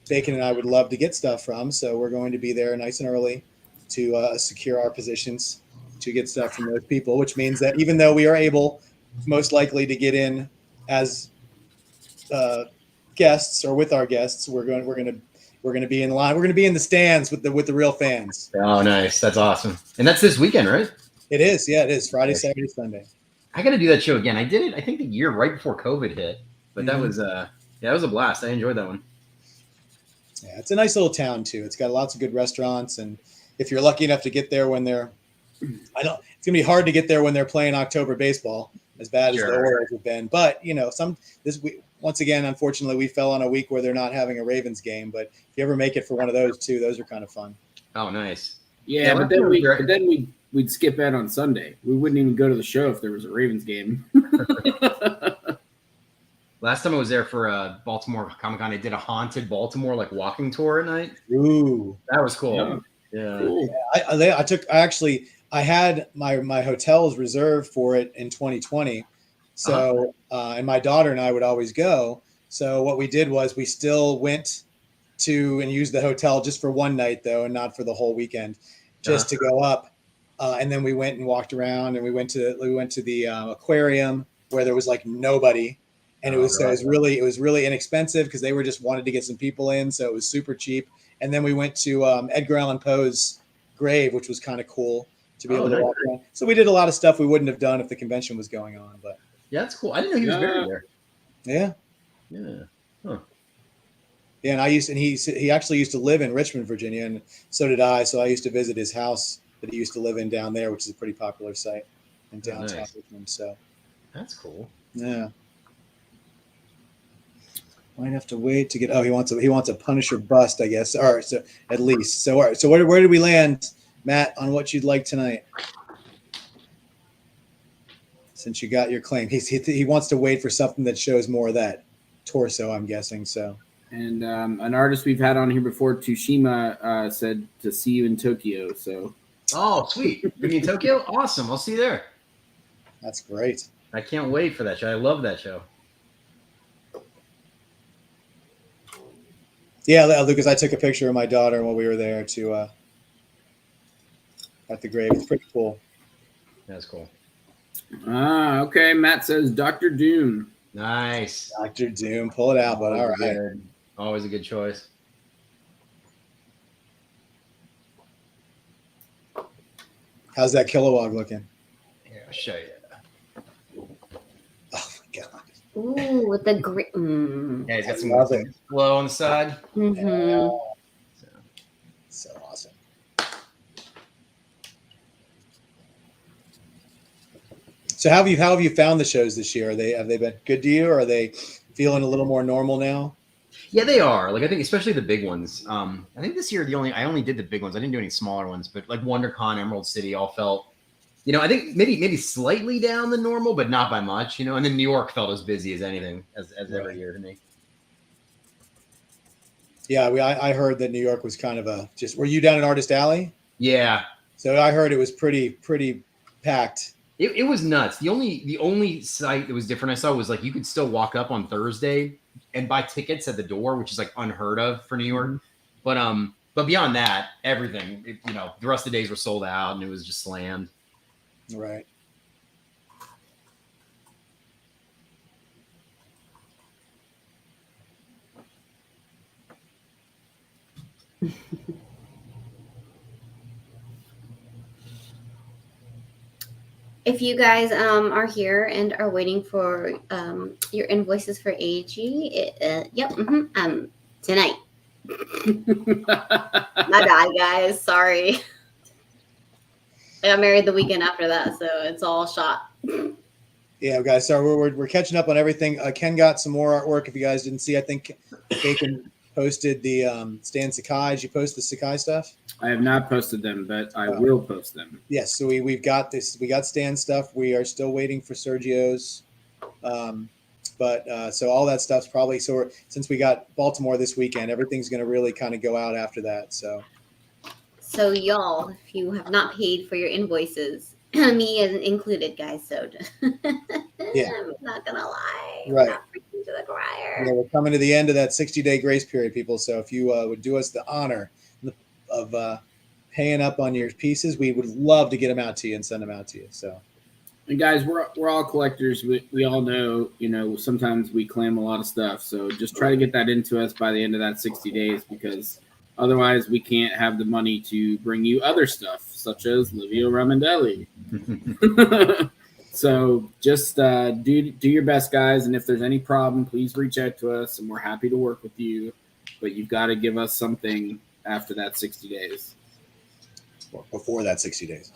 Bacon and I would love to get stuff from. So we're going to be there nice and early to secure our positions to get stuff from those people, which means that even though we are able most likely to get in as guests or with our guests, we're going to be in line. We're going to be in the stands with the real fans. Oh, nice. That's awesome. And that's this weekend, right? It is. Yeah, it is. Friday, Saturday, Sunday. I got to do that show again. I did it, I think, the year right before COVID hit, but that was that was a blast. I enjoyed that one. Yeah, it's a nice little town too. It's got lots of good restaurants, and if you're lucky enough to get there when they're, it's gonna be hard to get there when they're playing October baseball, as bad as the Orioles have been. But this week, once again, unfortunately, we fell on a week where they're not having a Ravens game. But if you ever make it for one of those two, those are kind of fun. Oh, nice. Yeah, but then we'd skip out on Sunday. We wouldn't even go to the show if there was a Ravens game. Last time I was there for Baltimore Comic-Con, I did a haunted Baltimore walking tour at night. Ooh, that was cool. Yeah. Cool. I had my hotels reserved for it in 2020. So, and my daughter and I would always go. So what we did was we still went to and used the hotel just for one night though, and not for the whole weekend, just to go up. And then we went and walked around, and we went to the aquarium where there was nobody. And it was really inexpensive because they were just wanted to get some people in. So it was super cheap. And then we went to Edgar Allan Poe's grave, which was kind of cool to be able to walk around. So we did a lot of stuff we wouldn't have done if the convention was going on. But yeah, that's cool. I didn't know he was buried there. Yeah. Yeah. Huh. Yeah, and he actually used to live in Richmond, Virginia, and so did I. So I used to visit his house that he used to live in down there, which is a pretty popular site in downtown Richmond. So that's cool. Yeah. Might have to wait to get. Oh, he wants a Punisher bust, I guess. All right, so at least. So all right. So where did we land, Matt, on what you'd like tonight? Since you got your claim, he wants to wait for something that shows more of that torso, I'm guessing. So. And an artist we've had on here before, Tushima, said to see you in Tokyo. So. Oh, sweet. You're in Tokyo? Awesome. I'll see you there. That's great. I can't wait for that show. I love that show. Yeah, Lucas, I took a picture of my daughter when we were there to at the grave. It's pretty cool. That's cool. Okay. Matt says Dr. Doom. Nice. Dr. Doom, pull it out, but all right. Good. Always a good choice. How's that Kilowog looking? Here, I'll show you. Oh my god. Ooh, with the great. Yeah, he's got some Love it. glow on the side. Mm-hmm. So awesome. So how have you found the shows this year? Have they been good to you, or are they feeling a little more normal now? Yeah, they are. Like I think especially the big ones. I think this year I only did the big ones. I didn't do any smaller ones, but like WonderCon, Emerald City all felt, I think maybe slightly down than normal, but not by much, and then New York felt as busy as anything as every year to me. Yeah, I heard that New York was kind of were you down at Artist Alley? Yeah. So I heard it was pretty packed. It was nuts. The only site that was different I saw was like you could still walk up on Thursday and buy tickets at the door, which is like unheard of for New York. Mm-hmm. But beyond that, everything, the rest of the days were sold out and it was just slammed. Right. If you guys are here and are waiting for your invoices for AG, tonight. My bad, guys. Sorry. I got married the weekend after that, so it's all shot. Yeah, guys. So we're catching up on everything. Ken got some more artwork. If you guys didn't see, I think Bacon posted the Stan Sakai. Did you post the Sakai stuff? I have not posted them, but I will post them. Yes. So we've got this. We got Stan's stuff. We are still waiting for Sergio's. So all that stuff's probably since we got Baltimore this weekend, everything's going to really kind of go out after that. So y'all, if you have not paid for your invoices, me isn't included, guys. So yeah, I'm not gonna lie. Right. I'm not preaching to the choir. Yeah, we're coming to the end of that 60-day grace period, people. So if you would do us the honor of paying up on your pieces, we would love to get them out to you and send them out to you. So. And guys, we're all collectors. We all know, sometimes we claim a lot of stuff. So just try to get that into us by the end of that 60 days, because otherwise we can't have the money to bring you other stuff, such as Livio Ramondelli. So just do your best, guys. And if there's any problem, please reach out to us, and we're happy to work with you. But you've got to give us something after that 60 days. Or before that 60 days.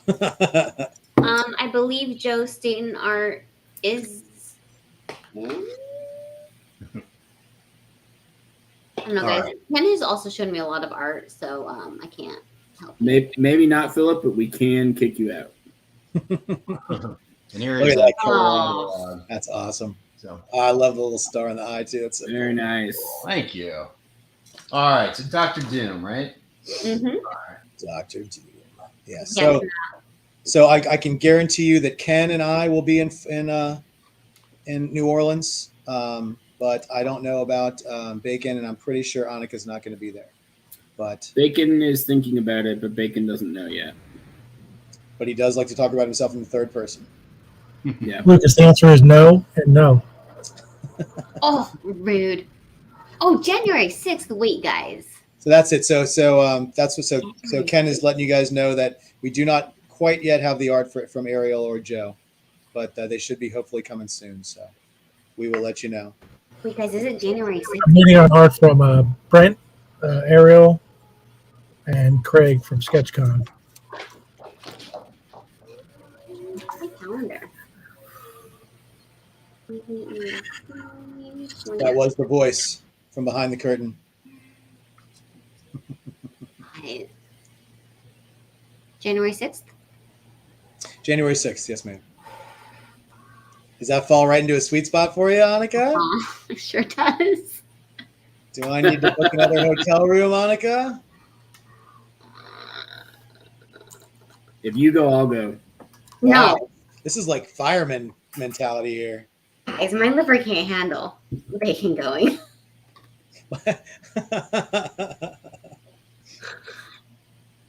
I believe Joe Staten art is. I don't know, guys. Right. Ken has also shown me a lot of art, so I can't help you. Maybe not, Philip, but we can kick you out. And here Look is at that. Oh. That's awesome. So I love the little star in the eye too. It's Very nice. thank you. All right, so Dr. Doom, right? Mm-hmm. Dr. Doom. Yeah. Yes. So I can guarantee you that Ken and I will be in New Orleans, but I don't know about Bacon, and I'm pretty sure Annika's not going to be there. But Bacon is thinking about it, but Bacon doesn't know yet. But he does like to talk about himself in the third person. Yeah. Lucas, the answer is no and no. Oh, rude. Oh, January 6th. Wait, guys. So that's it. So Ken is letting you guys know that we do not quite yet have the art from Ariel or Joe, but they should be hopefully coming soon. So we will let you know. Wait, guys, is it January 6th? I'm waiting on art from Brent, Ariel, and Craig from SketchCon. My calendar. That was the voice from behind the curtain. January 6th? January 6th. Yes, ma'am. Does that fall right into a sweet spot for you, Annika? It sure does. Do I need to book another hotel room, Annika? If you go, I'll go. Wow. No, This is like fireman mentality here. guys, my liver can't handle bacon going.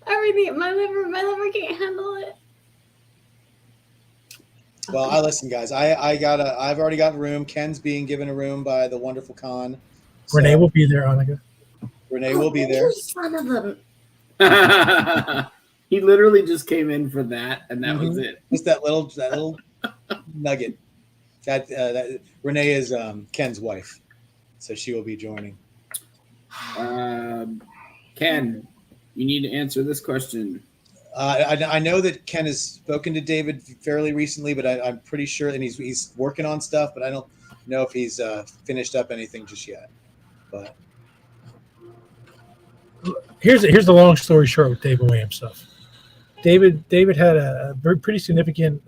Everything, my liver can't handle it. Well, I listen, guys. I've already got a room. Ken's being given a room by the wonderful Con. So Renee will be there, Annika. Renee will be there. You son of a. He literally just came in for that, and that was it. Just that little nugget. That Renee is Ken's wife, so she will be joining. Ken, you need to answer this question. I know that Ken has spoken to David fairly recently, but I'm pretty sure, and he's working on stuff, but I don't know if he's finished up anything just yet. But Here's the long story short with David Williams stuff. David had a pretty significant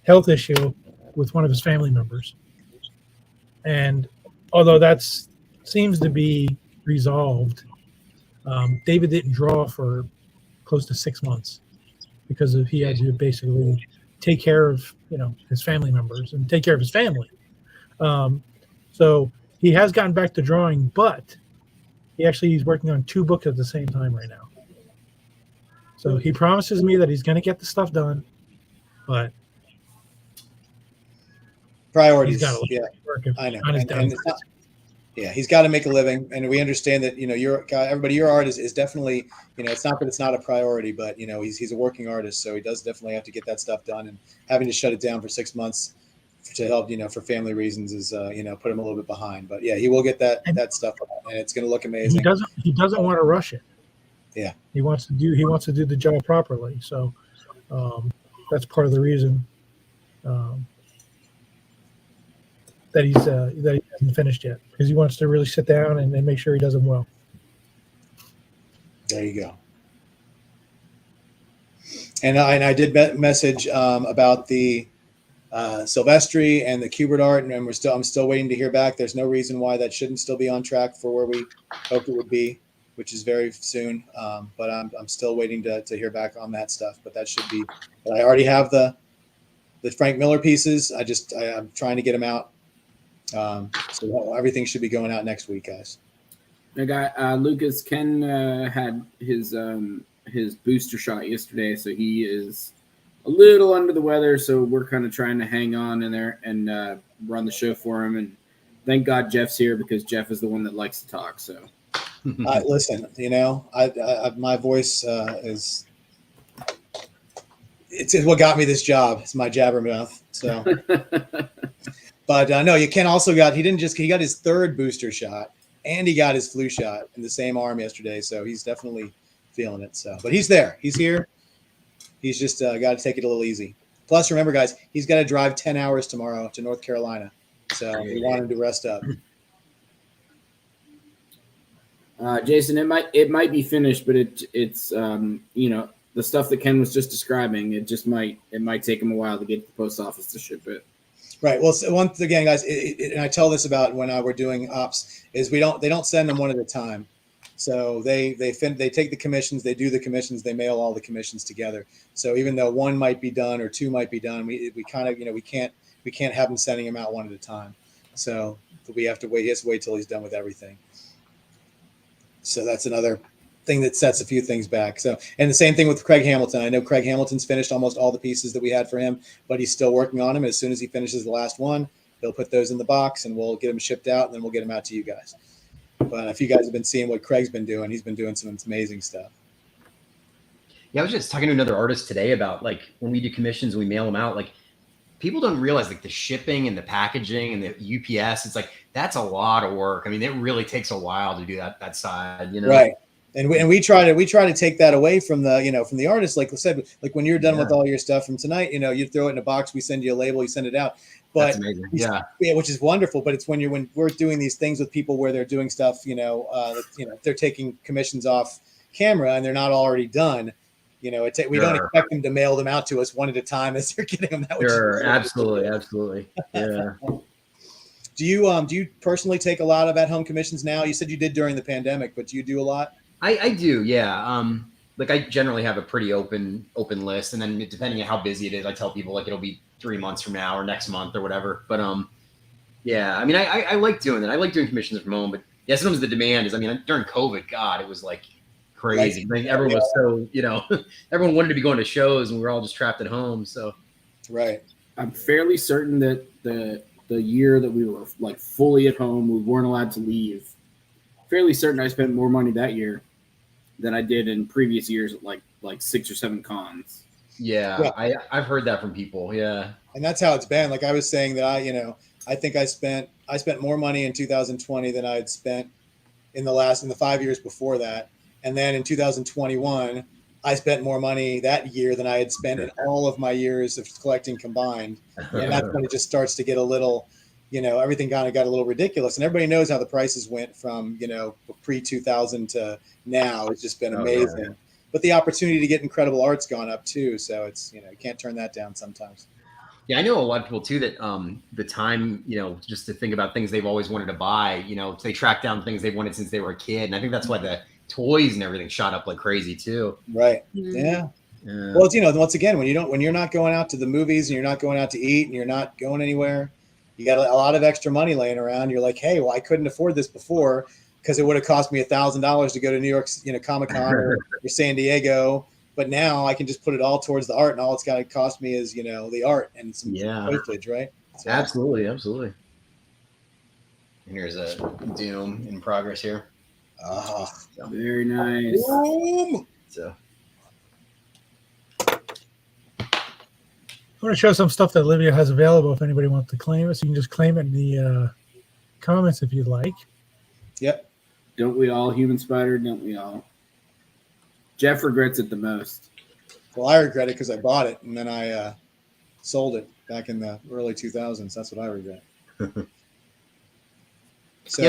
health issue with one of his family members, and although that seems to be resolved, David didn't draw for close to 6 months because he had to basically take care of his family members and take care of his family. So he has gotten back to drawing, but he's working on 2 books at the same time right now. So he promises me that he's going to get the stuff done, but priorities, he's got to work I know. on his And it's not, he's got to make a living, and we understand that your art is definitely it's not that it's not a priority, but he's a working artist, so he does definitely have to get that stuff done, and having to shut it down for 6 months to help for family reasons is put him a little bit behind. But he will get that stuff, and it's going to look amazing. He doesn't want to rush it. Yeah, he wants to do the job properly. So that's part of the reason that he hasn't finished yet, because he wants to really sit down and make sure he does them well. There you go. And I did message about the Silvestri and the Kubert art, and I'm still waiting to hear back. There's no reason why that shouldn't still be on track for where we hoped it would be, which is very soon. But I'm still waiting to hear back on that stuff. But that should be. I already have the Frank Miller pieces. I'm trying to get them out. So everything should be going out next week, guys. I got Lucas. Ken had his booster shot yesterday, so he is a little under the weather. So we're kind of trying to hang on in there and run the show for him. And thank God Jeff's here, because Jeff is the one that likes to talk. So listen, my voice is it's what got me this job. It's my jabbermouth. So. But no, Ken also got he got his 3rd booster shot, and he got his flu shot in the same arm yesterday. So he's definitely feeling it. So, but he's there. He's here. He's just got to take it a little easy. Plus, remember, guys, he's got to drive 10 hours tomorrow to North Carolina. So we want him to rest up. Jason, it might be finished, but it's the stuff that Ken was just describing. It might take him a while to get to the post office to ship it. Right. Well, so once again, guys, and I tell this about when we're doing ops, is they don't send them one at a time. So they take the commissions, they do the commissions, they mail all the commissions together. So even though 1 might be done or 2 might be done, we kind of we can't have them sending them out one at a time. So we have to wait. He has to wait till he's done with everything. So that's another thing that sets a few things back. So, and the same thing with Craig Hamilton. I know Craig Hamilton's finished almost all the pieces that we had for him, but he's still working on them. As soon as he finishes the last one, he'll put those in the box and we'll get them shipped out, and then we'll get them out to you guys. But if you guys have been seeing what Craig's been doing, he's been doing some amazing stuff. Yeah, I was just talking to another artist today about when we do commissions and we mail them out, people don't realize the shipping and the packaging and the UPS. It's that's a lot of work. I mean, it really takes a while to do that side, Right. And we try to take that away from the from the artist. Like I said, when you're done with all your stuff from tonight, you throw it in a box, we send you a label, you send it out. But that's amazing. Yeah, which is wonderful. But it's when we're doing these things with people where they're doing stuff, they're taking commissions off camera and they're not already done. We don't expect them to mail them out to us one at a time as they're getting them out. Sure, absolutely. Yeah. Do you personally take a lot of at-home commissions now? You said you did during the pandemic, but do you do a lot? I do, yeah. like I generally have a pretty open list, and then depending on how busy it is, I tell people like it'll be 3 months from now or next month or whatever. But yeah, I mean, I like doing that. I like doing commissions from home, but yeah, sometimes the demand is. I mean, during COVID, God, it was like crazy. Like, everyone was so everyone wanted to be going to shows, and we were all just trapped at home. So Right. I'm fairly certain that the year that we were like fully at home, we weren't allowed to leave. Fairly certain I spent more money that year than I did in previous years at like 6 or 7 cons. Yeah. I've heard that from people. Yeah. And that's how it's been. Like I was saying that I think I spent more money in 2020 than I had spent in the 5 years before that. And then in 2021, I spent more money that year than I had spent in all of my years of collecting combined. And that's when it just starts to get a little, everything kind of got a little ridiculous. And everybody knows how the prices went from, pre-2000 to now. It's just been amazing. Yeah. But the opportunity to get incredible art's gone up too. So it's, you can't turn that down sometimes. Yeah, I know a lot of people too that the time, just to think about things they've always wanted to buy, they track down things they've wanted since they were a kid. And I think that's why the toys and everything shot up like crazy too. Right. Yeah. Well, it's, once again, when you're not going out to the movies and you're not going out to eat and you're not going anywhere, you got a lot of extra money laying around. You're like, hey, well, I couldn't afford this before because it would have cost me $1,000 to go to New York, Comic-Con or San Diego. But now I can just put it all towards the art, and all it's got to cost me is, the art and some postage, right? So, absolutely. And here's a Doom in progress here. Very nice. Boom. So I want to show some stuff that Livio has available if anybody wants to claim it. So you can just claim it in the comments if you'd like. Yep. Don't we all, Human Spider? Don't we all? Jeff regrets it the most. Well, I regret it because I bought it and then I sold it back in the early 2000s. That's what I regret. So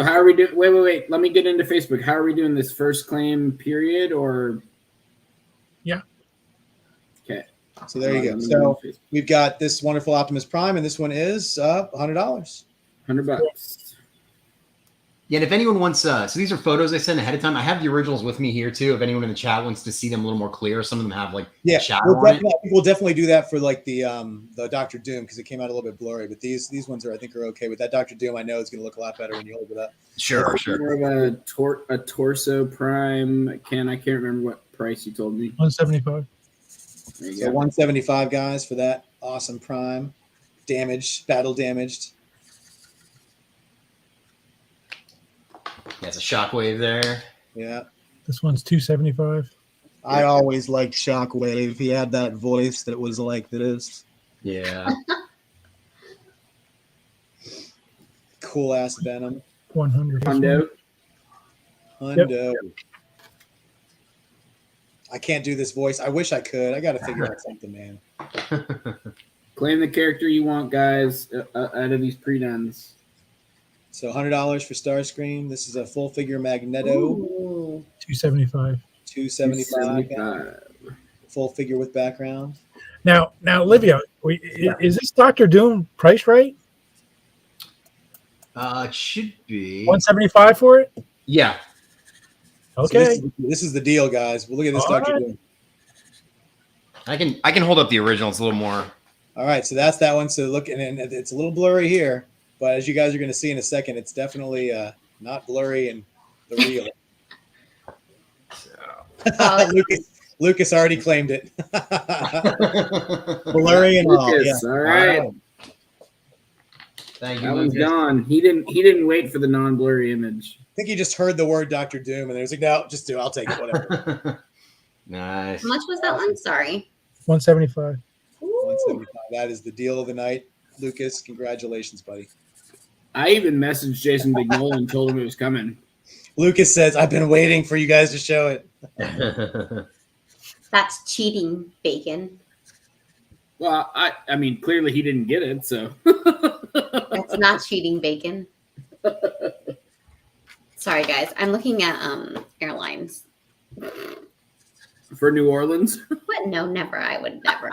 how are we doing? Wait. Let me get into Facebook. How are we doing this first claim period or? Yeah. Okay. So there you go. So we've got this wonderful Optimus Prime, and this one is $100. $100. Yeah, and if anyone wants, so these are photos I sent ahead of time. I have the originals with me here too. If anyone in the chat wants to see them a little more clear, some of them have shadow on it. We'll definitely do that for like the Dr. Doom because it came out a little bit blurry. But these ones are okay. With that Dr. Doom, I know is going to look a lot better when you hold it up. Sure. More of a torso Prime. I can't remember what price you told me. $175. So $175, guys, for that awesome Prime, battle damaged. Yeah, it's a Shockwave there. Yeah. This one's $275. I always liked Shockwave. He had that voice that was like this. Yeah. Cool ass Venom. 100. Hundo. Yep. I can't do this voice. I wish I could. I got to figure out something, man. Claim the character you want, guys, out of these pre-duns. So $100 for Starscream. This is a full figure Magneto. Ooh. $275. $275. Full figure with background. Now, Livio, is this Dr. Doom price right? It should be $175 for it. Yeah. Okay. So this is the deal, guys. Well, look at this, All Dr. right. Doom. I can hold up the original. It's a little more. All right, so that's that one. So look, and it's a little blurry here, but as you guys are going to see in a second, it's definitely not blurry and the real. Lucas already claimed it. Blurry and all. Yeah. All right. Thank you. That one's gone. He didn't wait for the non-blurry image. I think he just heard the word Dr. Doom and he was like, no, just do. I'll take it. Whatever. Nice. How much was that one? Sorry. $175. 175. That is the deal of the night. Lucas, congratulations, buddy. I even messaged Jason Bignol and told him it was coming. Lucas says, I've been waiting for you guys to show it. That's cheating, Bacon. Well, I mean, clearly he didn't get it, so. That's not cheating, Bacon. Sorry, guys. I'm looking at airlines. For New Orleans? What? No, never. I would never.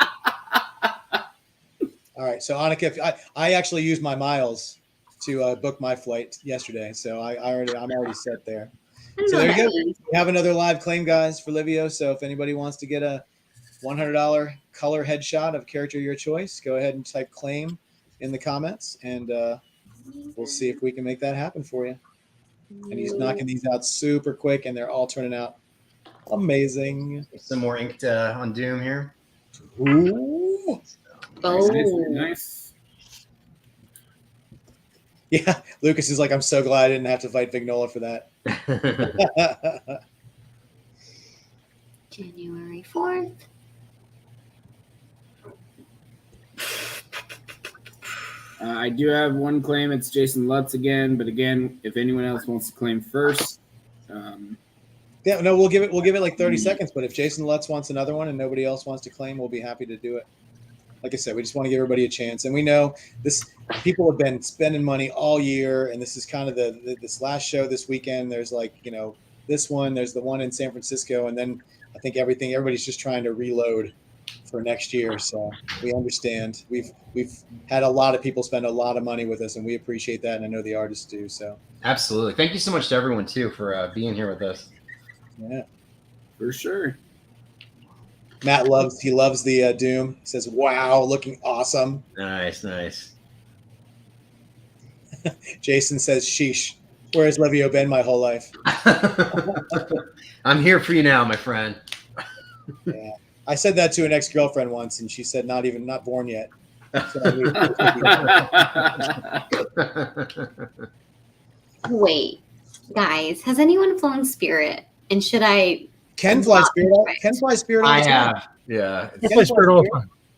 All right. So, Annika, I actually used my miles to book my flight yesterday. So I'm already set there. I don't So know there what you that go. means. We have another live claim, guys, for Livio. So if anybody wants to get a $100 color headshot of a character of your choice, go ahead and type claim in the comments, and we'll see if we can make that happen for you. And he's knocking these out super quick, and they're all turning out amazing. Some more ink on Doom here. Ooh. Oh, Nice. Yeah, Lucas is like, I'm so glad I didn't have to fight Vignola for that. January 4th. I do have one claim. It's Jason Lutz again, but again, if anyone else wants to claim first, Yeah, no, we'll give it like 30 seconds. But if Jason Lutz wants another one and nobody else wants to claim, we'll be happy to do it. Like I said, we just want to give everybody a chance, and we know this. People have been spending money all year, and this is kind of this last show this weekend. There's like this one. There's the one in San Francisco, and then I think everybody's just trying to reload for next year. So we understand. We've had a lot of people spend a lot of money with us, and we appreciate that, and I know the artists do. So Absolutely. Thank you so much to everyone too for being here with us. yeah. for sure. Matt loves the Doom. He says, "Wow, looking awesome." Nice. Jason says, "Sheesh, where has Livio been my whole life?" I'm here for you now, my friend. Yeah, I said that to an ex-girlfriend once, and she said, "Not born yet." So Wait, guys, has anyone flown Spirit? And should I? Ken flies Spirit. Ken flies Spirit all I the time. have. Yeah. I play Spirit all the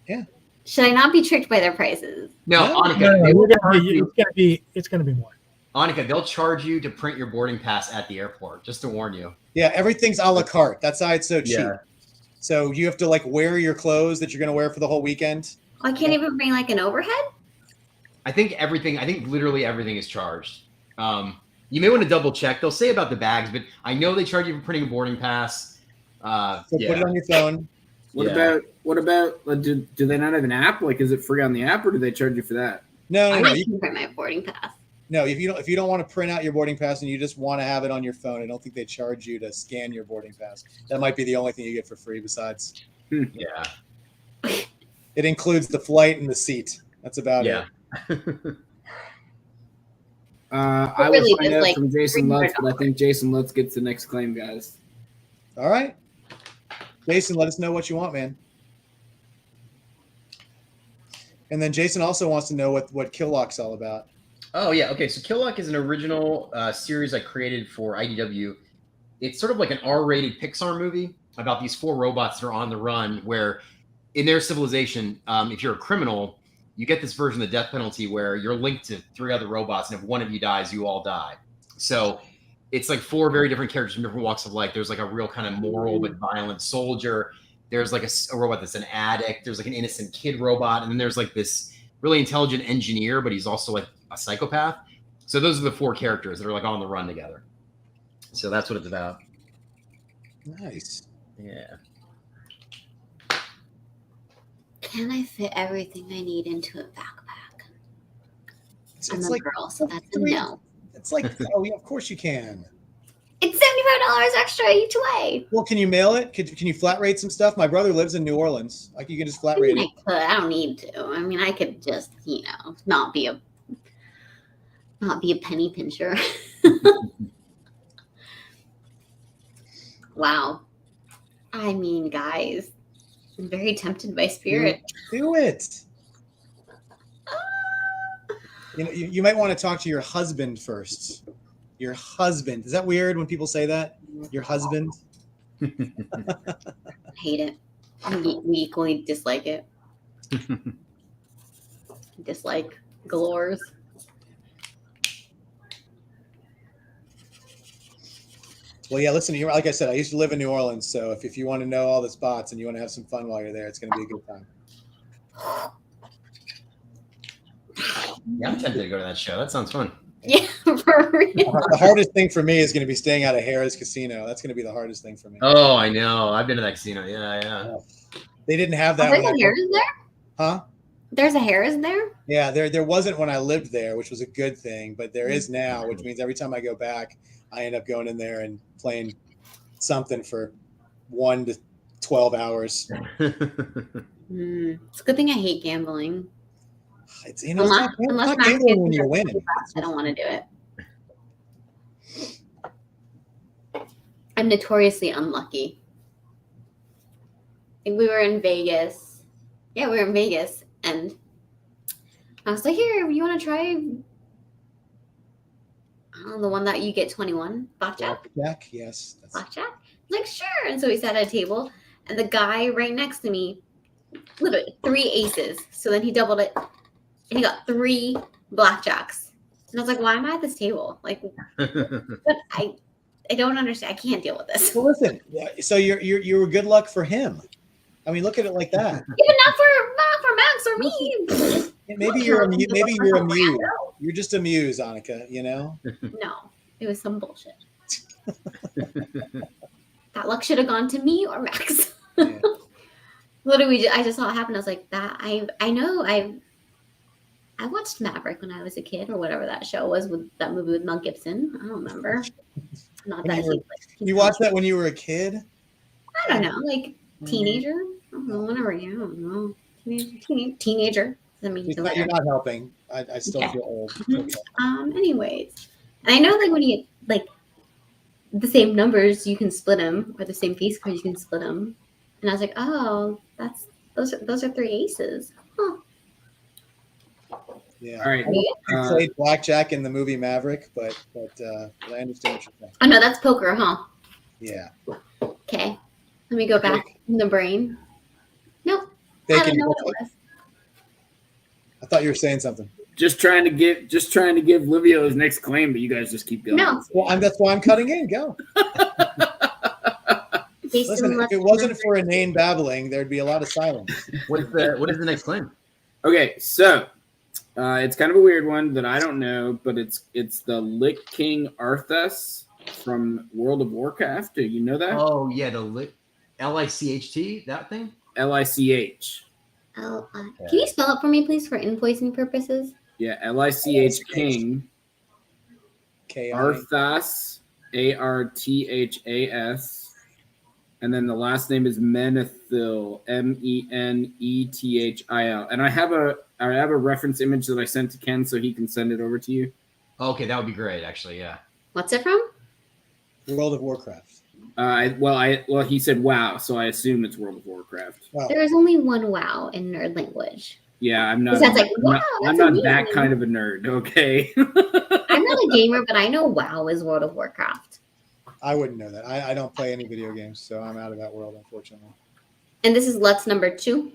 time. Should I not be tricked by their prices? No, No. Annika, No, they will you're charge you. it's gonna be more. Annika, they'll charge you to print your boarding pass at the airport, just to warn you. Yeah, everything's a la carte. That's why it's so cheap. Yeah. So you have to like wear your clothes that you're going to wear for the whole weekend. I can't even bring like an overhead. I think literally everything is charged. You may want to double check. They'll say about the bags, but I know they charge you for printing a boarding pass. So put it on your phone. What about do they not have an app? Like, is it free on the app, or do they charge you for that? No. I can print my boarding pass. No, if you don't want to print out your boarding pass and you just want to have it on your phone, I don't think they charge you to scan your boarding pass. That might be the only thing you get for free besides. Yeah. It includes the flight and the seat. That's about it. I really will find just, out like, from Jason Lutz, $300. but I think Jason Lutz gets the next claim, guys. All right. Jason, let us know what you want, man. And then Jason also wants to know what Kill Lock's all about. Oh, yeah. Okay. So Kill Lock is an original series I created for IDW. It's sort of like an R-rated Pixar movie about these 4 robots that are on the run where in their civilization, if you're a criminal, you get this version of the death penalty where you're linked to 3 other robots, and if one of you dies, you all die. So it's like 4 very different characters from different walks of life. There's like a real kind of moral but violent soldier. There's like a robot that's an addict. There's like an innocent kid robot. And then there's like this really intelligent engineer, but he's also like a psychopath. So those are the 4 characters that are like on the run together. So that's what it's about. Nice. Yeah. Can I fit everything I need into a backpack? It's I'm a like girl, so that's a no. It's like, oh yeah, of course you can. It's $75 extra each way. Well, can you mail it? Can you flat rate some stuff? My brother lives in New Orleans. Like you can just flat I rate mean, it. I could. I don't need to. I mean, I could just, not be a penny pincher. Wow. I mean, guys, I'm very tempted by Spirit. Do it. You might want to talk to your husband first. Your husband. Is that weird when people say that? Your husband? Hate it. We equally dislike it. Dislike galores. Well, yeah, listen, like I said, I used to live in New Orleans. So if you want to know all the spots and you want to have some fun while you're there, it's going to be a good time. Yeah, I'm tempted to go to that show. That sounds fun. Yeah, for real. The hardest thing for me is going to be staying out of Harrah's Casino. That's going to be the hardest thing for me. Oh, I know. I've been to that casino. Yeah. They didn't have that. Are there when I- Harrah's there? Huh? There's a Harris there? Yeah, there wasn't when I lived there, which was a good thing, but there is now, which means every time I go back, I end up going in there and playing something for 1 to 12 hours. It's a good thing I hate gambling. It's it's not Max gambling when gives you me win. $50, I don't want to do it. I'm notoriously unlucky. I think we were in Vegas. Yeah, we were in Vegas, and I was like, "Here, you want to try? I don't know, the one that you get 21 blackjack." Blackjack, yes. Blackjack? I'm like, sure. And so we sat at a table, and the guy right next to me, literally 3 aces. So then he doubled it, and he got 3 blackjacks. And I was like, why am I at this table? Like, but I don't understand. I can't deal with this. Well, listen. So you were good luck for him. I mean, look at it like that. Even not for Max or me. Maybe you're amused. You're just amused, Annika. You know. No, it was some bullshit. That luck should have gone to me or Max. Yeah. Literally, I just saw it happen. I was like, that I know I watched Maverick when I was a kid, or whatever that show was, with that movie with Mel Gibson. I don't remember. Not that you watched that when you were a kid? I don't know, like teenager. I don't know, whenever. Yeah, I don't know. Teenager. I mean, You're not helping. I still feel old. Okay. Anyways, and I know, like, when you like the same numbers, you can split them, or the same face cards, you can split them. And I was like, oh, those are 3 aces. Huh. Yeah. All right. I played blackjack in the movie Maverick, but I understand what you're saying. Oh no, that's poker, huh? Yeah. Okay. Let me go back in the brain. Nope. I Bacon, don't know what it was. I thought you were saying something. Just trying to give Livio his next claim, but you guys just keep going. No. Well, that's why I'm cutting in. Go. Listen, if it wasn't for inane babbling, there'd be a lot of silence. What is the next claim? Okay, so it's kind of a weird one that I don't know, but it's the Lich King Arthas from World of Warcraft. Do you know that? Oh yeah, the LICHT, that thing. LICH. Can you spell it for me, please, for invoicing purposes? Yeah, LICH King K-I. Arthas, ARTHAS. And then the last name is Menethil, MENETHIL. And I have a reference image that I sent to Ken, so he can send it over to you. Okay, that would be great, actually. Yeah. What's it from? World of Warcraft. He said WoW, so I assume it's World of Warcraft. Wow. There is only one WoW in nerd language. Yeah, I'm not. It sounds like, wow, I'm that's not that amazing. kind of a nerd. Okay. I'm not a gamer, but I know WoW is World of Warcraft. I wouldn't know that. I don't play any video games, so I'm out of that world, unfortunately. And this is Lutz number 2.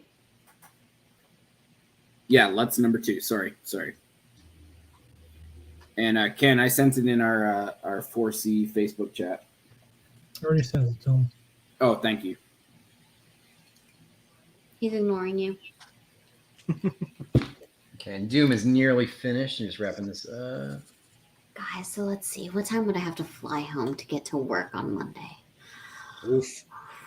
Yeah, Lutz number 2. Sorry. And Ken, I sent it in our 4C Facebook chat. Already sent it to him. Oh, thank you. He's ignoring you. Okay, and Doom is nearly finished. I'm just wrapping this up. Guys, so let's see. What time would I have to fly home to get to work on Monday? Oof.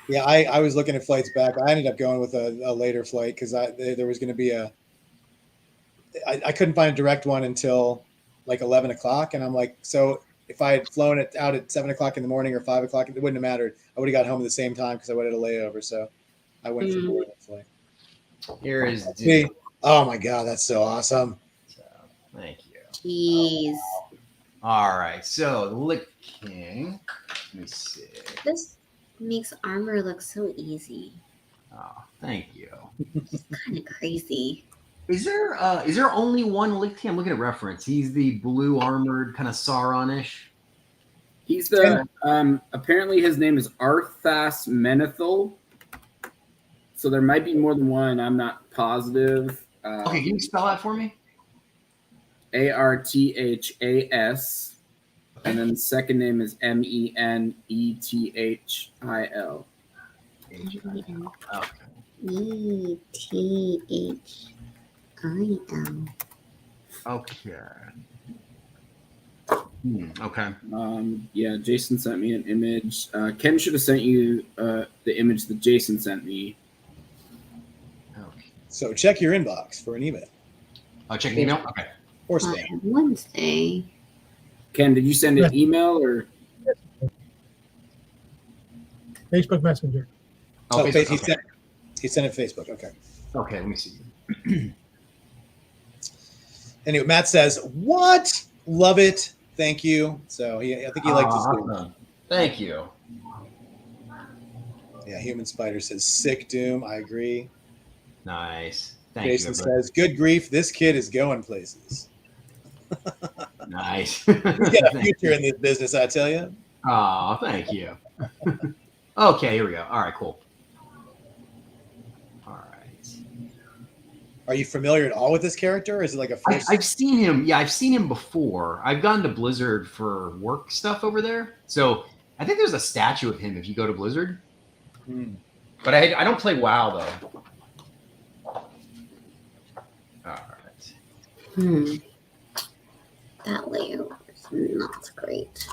Yeah, I was looking at flights back. I ended up going with a later flight because there was going to be I couldn't find a direct one until like 11 o'clock. And I'm like, so if I had flown it out at 7 o'clock in the morning or 5 o'clock, it wouldn't have mattered. I would have got home at the same time because I would have had a layover. So I went for boarding flight. Here is See? Doom. Oh my God, that's so awesome. So, thank you. Jeez. All right, so the Lich King. Let me see. This makes armor look so easy. Oh, thank you. Kind of crazy. Is there only one Lich King? I'm looking at reference. He's the blue armored kind of Sauron-ish. He's the apparently his name is Arthas Menethil. So there might be more than one. I'm not positive. Okay, can you spell that for me? ARTHAS, and then the second name is MENETHIL. ETHIL. Okay. Okay. Yeah, Jason sent me an image. Ken should have sent you the image that Jason sent me. Okay. So check your inbox for an email Check the email. Okay. or spam. Wednesday. Ken, did you send an email or? Facebook Messenger. Oh, Facebook, he sent it Facebook. Okay. Okay, let me see. Anyway, Matt says, "What? Love it. Thank you." So I think he liked his Doom. Awesome. Thank you. Yeah, Human Spider says, "Sick Doom." I agree. Nice. Thank Jason you. Everybody. says, "Good grief, this kid is going places. Nice. He's got a future in this business, I tell you." Oh, thank you. Okay, here we go. All right, cool. All right. Are you familiar at all with this character? Or is it like a first? I've seen him. Yeah, I've seen him before. I've gone to Blizzard for work stuff over there. So I think there's a statue of him if you go to Blizzard. But I don't play WoW, though. All right. That layout is not great.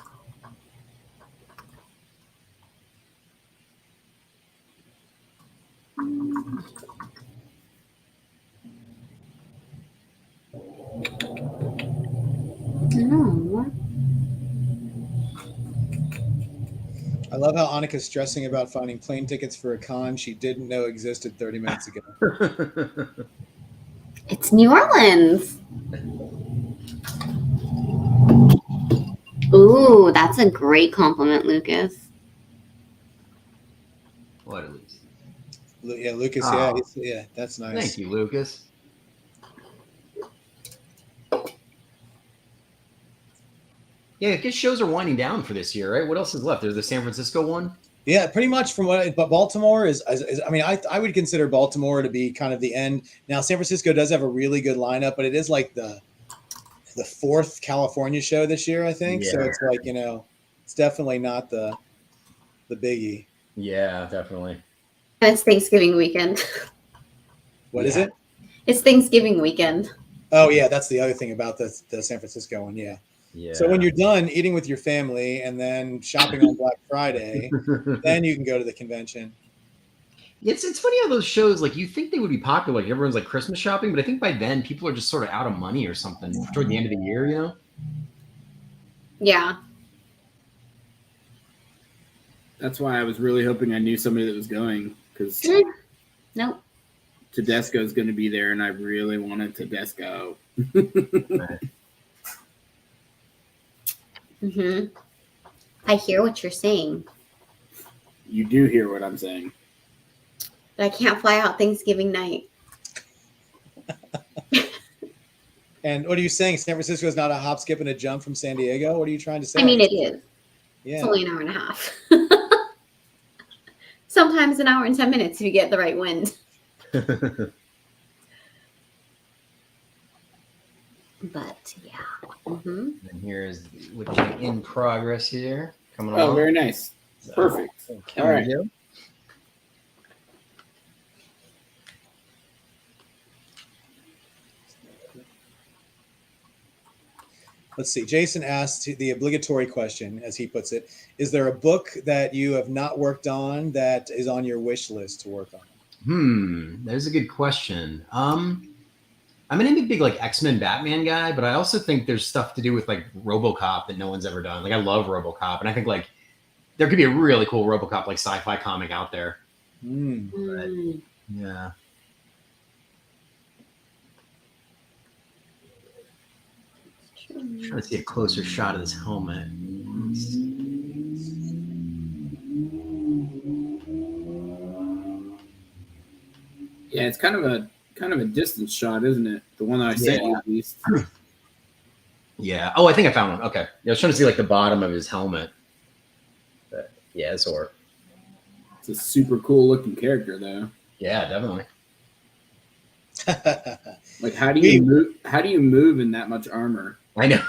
No. I love how Annika's stressing about finding plane tickets for a con she didn't know existed 30 minutes ago. It's New Orleans. Ooh, that's a great compliment, Lucas. What at least? Yeah, Lucas. Oh. Yeah, that's nice. Thank you, Lucas. Yeah, I guess shows are winding down for this year, right? What else is left? There's the San Francisco one. Yeah, pretty much from but Baltimore is I mean, I would consider Baltimore to be kind of the end. Now, San Francisco does have a really good lineup, but it is like the fourth California show this year, I think. So Yeah. it's like, it's definitely not the biggie. Yeah, definitely. And it's Thanksgiving weekend. What is it? It's Thanksgiving weekend. Oh, yeah, that's the other thing about the San Francisco one, yeah. Yeah. So when you're done eating with your family and then shopping on Black Friday, then you can go to the convention. It's funny how those shows, like, you think they would be popular, like everyone's like Christmas shopping, but I think by then people are just sort of out of money or something toward the end of the year, you know? Yeah. That's why I was really hoping I knew somebody that was going, because Nope. Tedesco is going to be there, and I really wanted Tedesco. I hear what you're saying, You do hear what I'm saying. but I can't fly out Thanksgiving night. And what are you saying? San Francisco is not a hop, skip, and a jump from San Diego? What are you trying to say? I mean, it is. Yeah. It's only an hour and a half. Sometimes an hour and 10 minutes if you get the right wind. But yeah. And here's what's in progress here. Coming along. Oh, very nice. Perfect. All right. Let's see. Jason asked the obligatory question, as he puts it. Is there a book that you have not worked on that is on your wish list to work on? There's a good question. I'm an big like X-Men Batman guy, but I also think there's stuff to do with like RoboCop that no one's ever done. Like I love RoboCop, and I think like there could be a really cool RoboCop like sci-fi comic out there. But, yeah. I'm trying to see a closer shot of this helmet. Yeah, it's kind of a distance shot, isn't it? The one that I sent you, at least. Yeah. Oh, I think I found one. Okay. Yeah, I was trying to see like the bottom of his helmet. But yeah, it's or. It's a super cool looking character, though. Yeah, definitely. Like, how do you move? How do you move in that much armor? I know.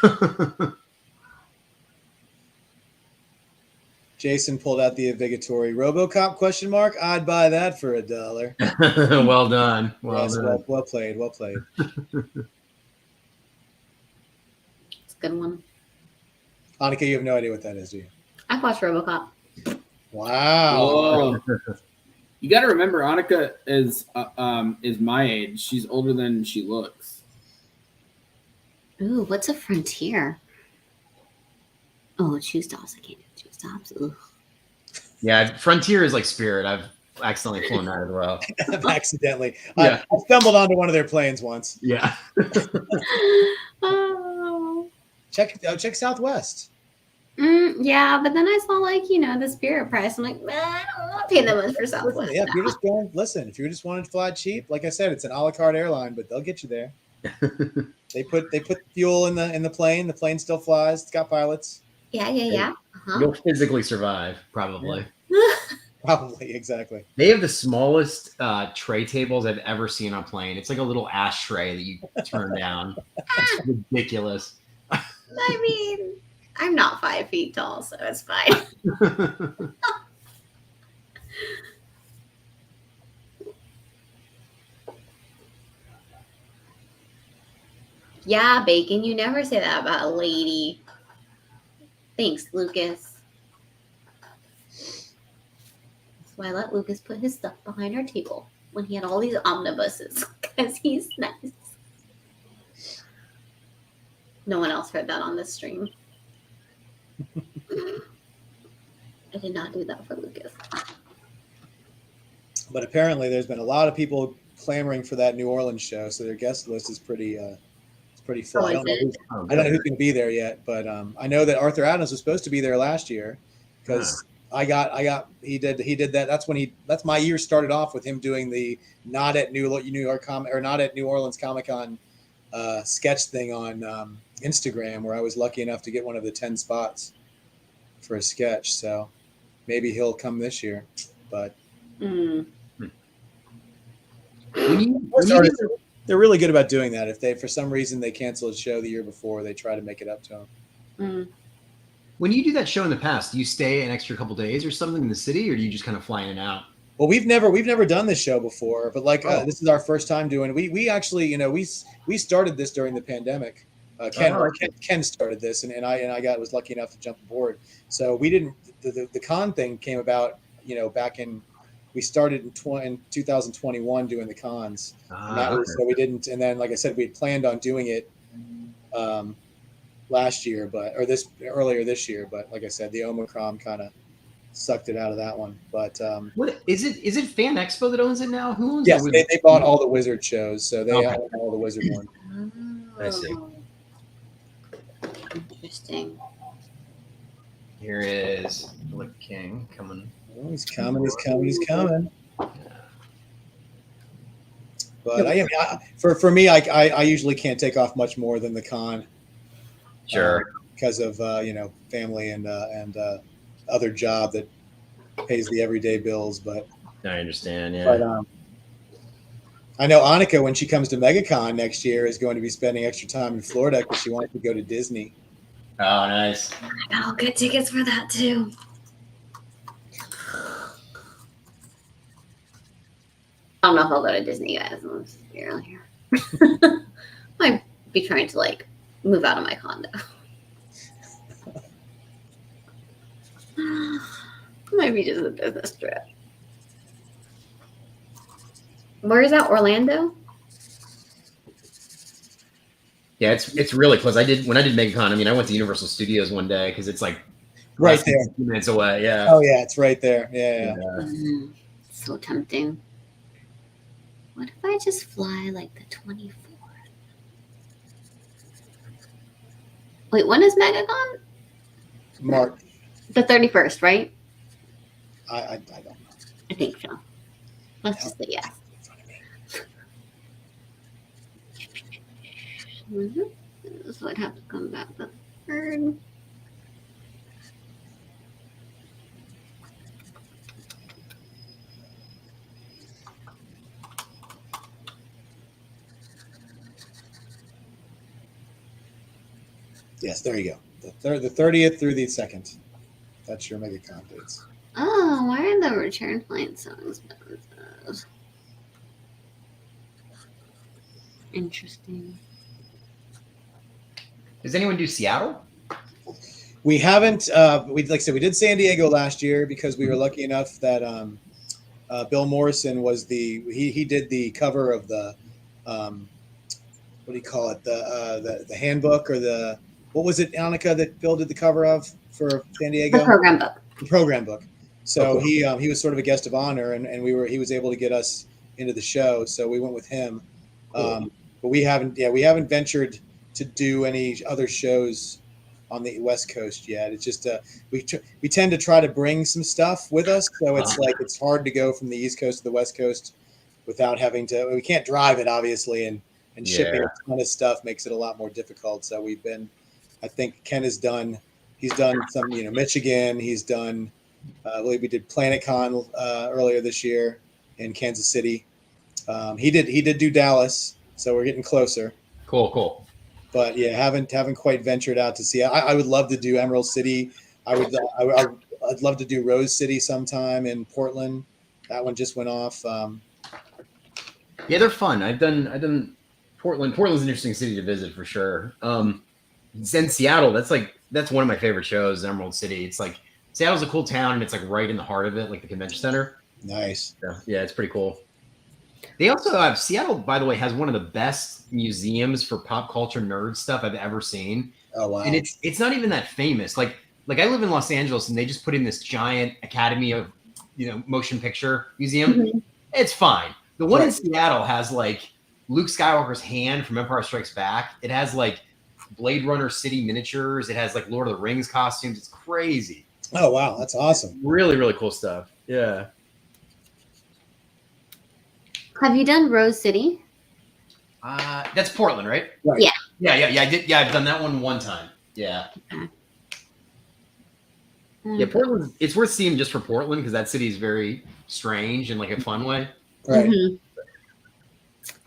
Jason pulled out the obligatory RoboCop question mark. I'd buy that for $1. Well done. Yes, Done. well played. Well played. It's a good one. Annika, you have no idea what that is, do you? I've watched RoboCop. Wow. Oh, You got to remember, Annika is my age. She's older than she looks. Ooh, what's a frontier? Oh, choose stops. I can't do choose stops. Ooh. Yeah, Frontier is like Spirit. I've accidentally flown that as well. Accidentally. Yeah. I stumbled onto one of their planes once. Yeah. Oh. Check Southwest. Yeah, but then I saw the Spirit price. I'm like, man, I don't want to pay that much for Southwest. Listen, yeah, if you're just going, listen, if you just wanted to fly cheap, like I said, it's an a la carte airline, but they'll get you there. They put fuel in the plane. The plane still flies. It's got pilots. Yeah. Uh-huh. You'll physically survive, probably. Probably, exactly. They have the smallest tray tables I've ever seen on a plane. It's like a little ashtray that you turn down. It's ridiculous. I mean, I'm not 5 feet tall, so it's fine. Yeah, Bacon, you never say that about a lady. Thanks, Lucas. That's why I let Lucas put his stuff behind our table when he had all these omnibuses, because he's nice. No one else heard that on this stream. I did not do that for Lucas. But apparently, there's been a lot of people clamoring for that New Orleans show, so their guest list is pretty full. Oh, I don't know is who's going to be there yet, but I know that Arthur Adams was supposed to be there last year because he did that. That's my year started off with him doing the not at New Orleans Comic Con sketch thing on Instagram, where I was lucky enough to get one of the 10 spots for a sketch. So maybe he'll come this year, but. They're really good about doing that. If they, for some reason, they cancel a show the year before, they try to make it up to them. When you do that show in the past, do you stay an extra couple days or something in the city, or do you just kind of fly in and out? Well, we've never done this show before, but this is our first time doing it. We actually, we started this during the pandemic. Ken started this, and I was lucky enough to jump aboard. So we didn't. The con thing came about, back in. We started in 2021 doing the cons. So we didn't. And then, like I said, we had planned on doing it last year, earlier this year. But like I said, the Omicron kind of sucked it out of that one. But what is it? Is it Fan Expo that owns it now? Who owns it? Yes, they bought all the Wizard shows, so they own all the Wizard ones. I see. Interesting. Here is Philip King coming. Oh, he's coming. But for me, I usually can't take off much more than the con. Sure. Because of family and other job that pays the everyday bills. But I understand. Yeah. But I know Annika, when she comes to MegaCon next year, is going to be spending extra time in Florida because she wants to go to Disney. Oh, nice. I'll get tickets for that too. I don't know if I'll go to Disney, guys. Let's be earlier. Might be trying to move out of my condo. Might be just a business trip. Where is that? Orlando? Yeah, it's really close. When I did MegaCon, I went to Universal Studios one day because it's like right there, 2 minutes away. Yeah. Oh yeah, it's right there. Yeah. So tempting. What if I just fly the 24th? Wait, when is MegaCon? March. The 31st, right? I don't know. I think so. Let's just say yes. So I'd have to come back the 3rd. Yes, there you go. The 30th through the 2nd. That's your MegaCon dates. Oh, why are the return flights so expensive? Interesting. Does anyone do Seattle? We haven't. Like I said, we did San Diego last year because we were lucky enough that Bill Morrison was he did the cover of the what do you call it, the handbook, or the, what was it, Annika, that Bill did the cover of for San The Diego? program book. The program book. So Oh, cool. he was sort of a guest of honor, and he was able to get us into the show, so we went with him. Cool. But we haven't ventured to do any other shows on the West Coast yet. It's just we tend to try to bring some stuff with us, so it's like it's hard to go from the East Coast to the West Coast without having to. We can't drive it, obviously, and shipping Yeah. a ton of stuff makes it a lot more difficult. So we've been, I think Ken has done. He's done some, Michigan. He's done. I believe we did PlanetCon earlier this year in Kansas City. He did do Dallas, so we're getting closer. Cool. But yeah, haven't quite ventured out to see. I would love to do Emerald City. I'd love to do Rose City sometime in Portland. That one just went off. Yeah, they're fun. I've done Portland. Portland's an interesting city to visit for sure. Then Seattle, that's one of my favorite shows, Emerald City. It's like Seattle's a cool town, and it's like right in the heart of it, like the convention center. Nice. Yeah, it's pretty cool. They also have Seattle, by the way, has one of the best museums for pop culture nerd stuff I've ever seen. Oh wow! And it's not even that famous. Like I live in Los Angeles, and they just put in this giant Academy of Motion Picture Museum. Mhm. It's fine. The one in Right. Seattle has like Luke Skywalker's hand from Empire Strikes Back. It has like Blade Runner city miniatures. It has like Lord of the Rings costumes. It's crazy. Oh wow, that's awesome. Really, really cool stuff. Yeah. Have you done Rose City? That's Portland, right? Right. Yeah. Yeah. I did. Yeah, I've done that one time. Yeah. Yeah, Portland. It's worth seeing just for Portland because that city is very strange in like a fun way. Right. Mhm.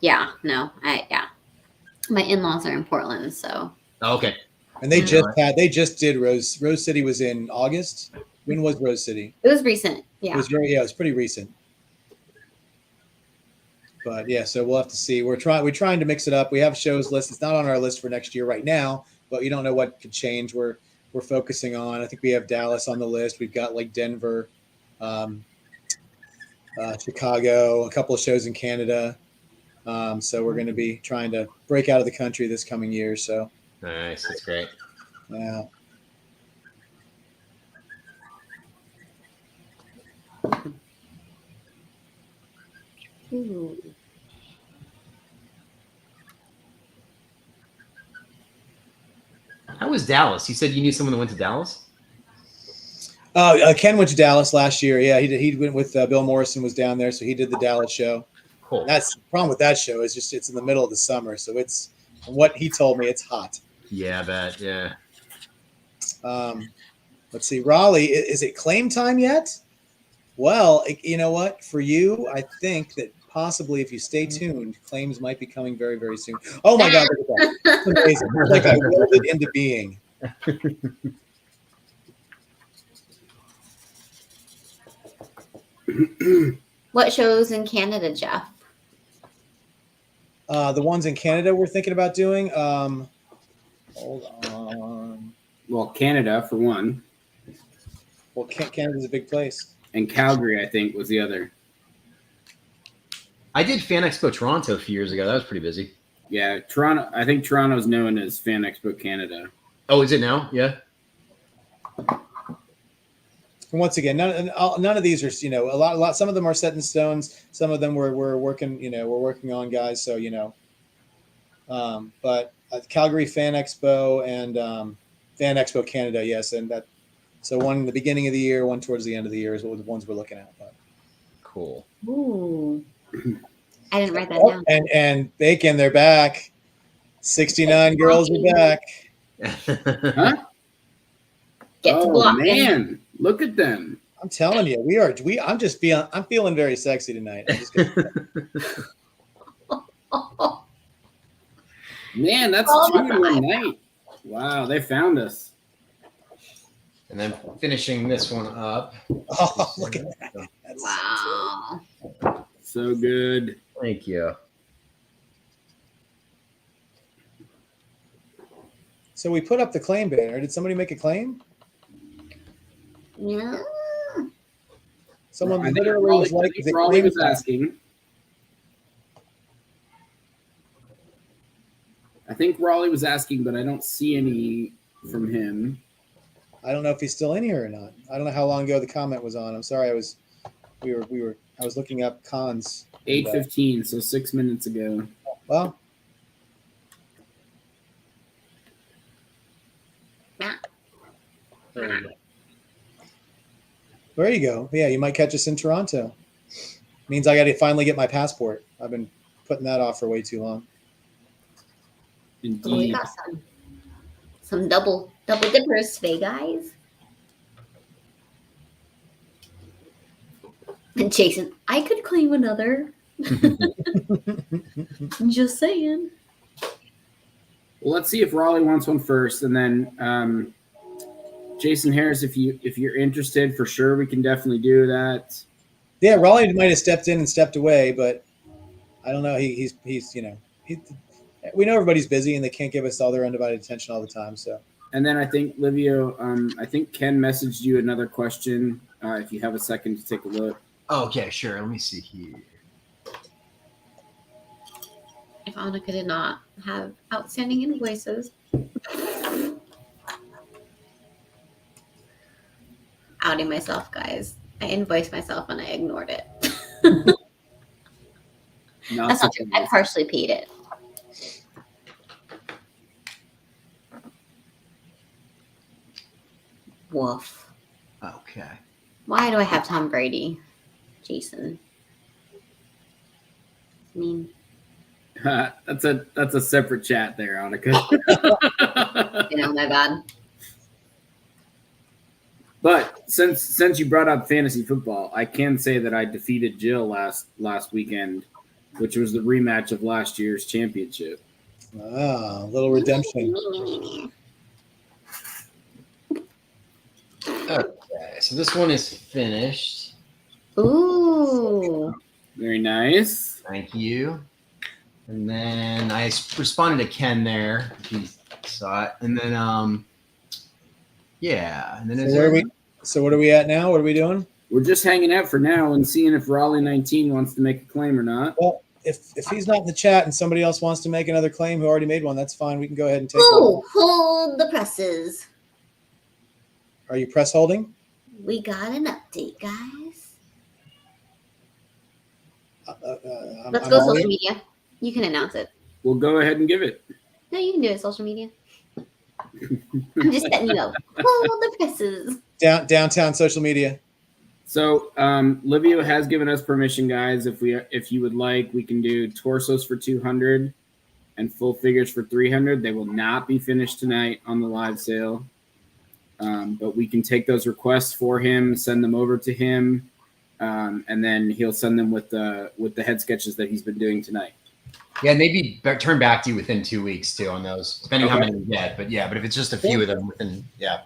Yeah. No. My in-laws are in Portland, so. Oh, okay. And they just did Rose City was in August. When was Rose City? It was recent. It Yeah. was it was pretty recent. But yeah, so we'll have to see. We're trying to mix it up. We have a shows list. It's not on our list for next year right now, but you don't know what could change. We're focusing on. I think we have Dallas on the list. We've got like Denver, Chicago, a couple of shows in Canada. So we're going to be trying to break out of the country this coming year. So Nice. That's great. yeah. Ooh. How was Dallas? You said you knew someone that went to Dallas? Ken went to Dallas last year. Yeah, he did. He went with Bill Morrison was down there, so he did the Dallas show. Cool. And that's the problem with that show is just it's in the middle of the summer, so it's from what he told me, it's hot. Yeah, I bet. Yeah. Let's see, Raleigh. Is it claim time yet? Well, you know what? For you, I think that possibly if you stay tuned, claims might be coming very, very soon. Oh my God, look at that! It's amazing. It's like I willed it into being. What shows in Canada, Jeff? The ones in Canada we're thinking about doing. Hold on. Well, Canada for one, Well, Canada's a big place. and Calgary, I think, was the other. I did Fan Expo Toronto a few years ago. That was pretty busy. Yeah, Toronto. I think Toronto's known as Fan Expo Canada. Oh, is it now? Yeah. And once again, none of these are, a lot. Some of them are set in stones. Some of them we're working, we're working on, guys. So but Calgary Fan Expo and Fan Expo Canada, yes, and that. So one in the beginning of the year, one towards the end of the year is what the ones we're looking at. But. Cool. Ooh. I didn't write that Oh, down. and Bacon, they're back. 69 girls are back. Huh? Get to Oh block man, look at them. I'm telling you, I'm feeling very sexy tonight. I'm just gonna, Man, that's Oh, 2 in one night. Wow, they found us. And then finishing this one up. oh, look at that. That's Wow. So good. Thank you. So we put up the claim banner. Did somebody make a claim? Yeah. Someone I think literally was like, "Is it Raleigh was claim time?" asking. I think Raleigh was asking, but I don't see any from him. I don't know if he's still in here or not. I don't know how long ago the comment was on. I'm sorry. I was looking up cons. 8:15, so 6 minutes ago. Well, there you go. There you go. Yeah, you might catch us in Toronto. Means I got to finally get my passport. I've been putting that off for way too long. We Indeed. got some double dippers today, guys. And Jason, I could claim another. Just saying. Well, let's see if Raleigh wants one first, and then Jason Harris, if you're interested, for sure, we can definitely do that. Yeah, Raleigh might have stepped in and stepped away, but I don't know. He's we know everybody's busy and they can't give us all their undivided attention all the time. So. And then I think Livio, I think Ken messaged you another question. If you have a second to take a look. Okay, sure. Let me see here. If Annika did not have outstanding invoices. Outing myself, guys. I invoiced myself and I ignored it. That's not true. I partially paid it. Woof. Okay. Why do I have Tom Brady? Jason. I mean, that's a separate chat there, Annika. My bad. But since you brought up fantasy football, I can say that I defeated Jill last weekend, which was the rematch of last year's championship. Ah, a little redemption. Okay, so this one is finished. Ooh. Very nice. Thank you. And then I responded to Ken there. He saw it. And then, yeah. And then so what are we at now? What are we doing? We're just hanging out for now and seeing if Raleigh 19 wants to make a claim or not. Well, if he's not in the chat and somebody else wants to make another claim who already made one, that's fine. We can go ahead and take Ooh, hold the presses. Are you press holding? We got an update, guys. Let's go social media. You can announce it. We'll go ahead and give it. No, you can do it, social media. I'm just letting you know. Hold the presses. Downtown social media. So Livio has given us permission, guys. If you would like, we can do torsos for 200 and full figures for 300. They will not be finished tonight on the live sale, but we can take those requests for him, send them over to him, and then he'll send them with the head sketches that he's been doing tonight. Yeah, maybe turn back to you within 2 weeks too on those, depending how many we get. But yeah, but if it's just a few of them within, yeah.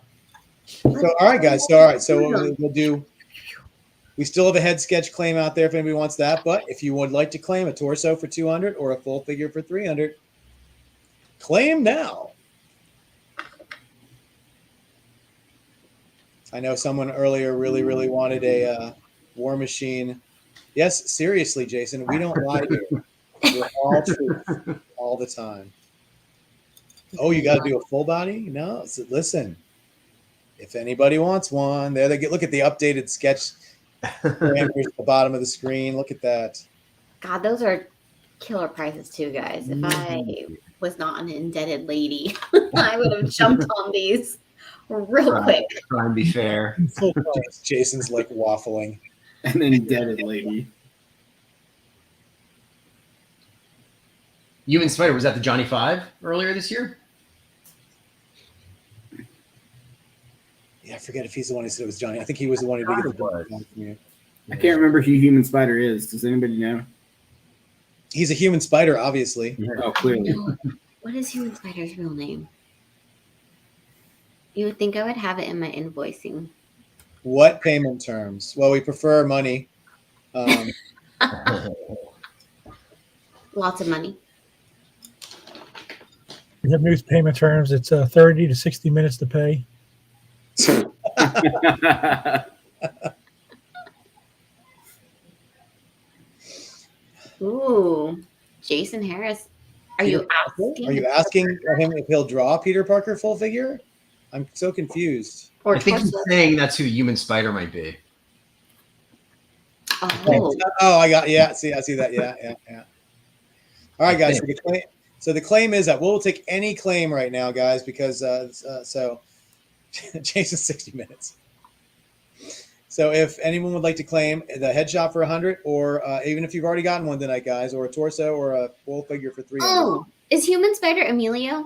So all right, guys. So we'll do. We still have a head sketch claim out there if anybody wants that. But if you would like to claim a torso for 200 or a full figure for 300, claim now. I know someone earlier really wanted a War Machine. Yes, seriously, Jason, we don't lie here. We're all truth all the time. Oh, you got to do a full body? No, so listen. If anybody wants one, there they get. Look at the updated sketch parameters at the bottom of the screen. Look at that. God, those are killer prices too, guys. If I was not an indebted lady, I would have jumped on these real quick. Try and be fair. Jason's like waffling. An indebted lady. You and Spider, was that the Johnny 5 earlier this year? Yeah, I forget if he's the one who said it was Johnny. I think he was the one who did get the. I can't remember who Human Spider is. Does anybody know? He's a human spider, obviously. Oh, clearly. What is Human Spider's real name? You would think I would have it in my invoicing. What payment terms? Well, we prefer money. Lots of money. We have new payment terms. It's 30 to 60 minutes to pay. Ooh, Jason Harris. Are you asking? Are you asking him if he'll draw Peter Parker full figure? I'm so confused. Or I think he's torso? saying that's who Human Spider might be. Oh, I got I see that. Yeah. All right, guys. So the claim is that we'll take any claim right now, guys, because so Jason's 60 minutes. So if anyone would like to claim the headshot for 100, or even if you've already gotten one tonight, guys, or a torso or a full figure for 300. oh, is Human Spider Emilio?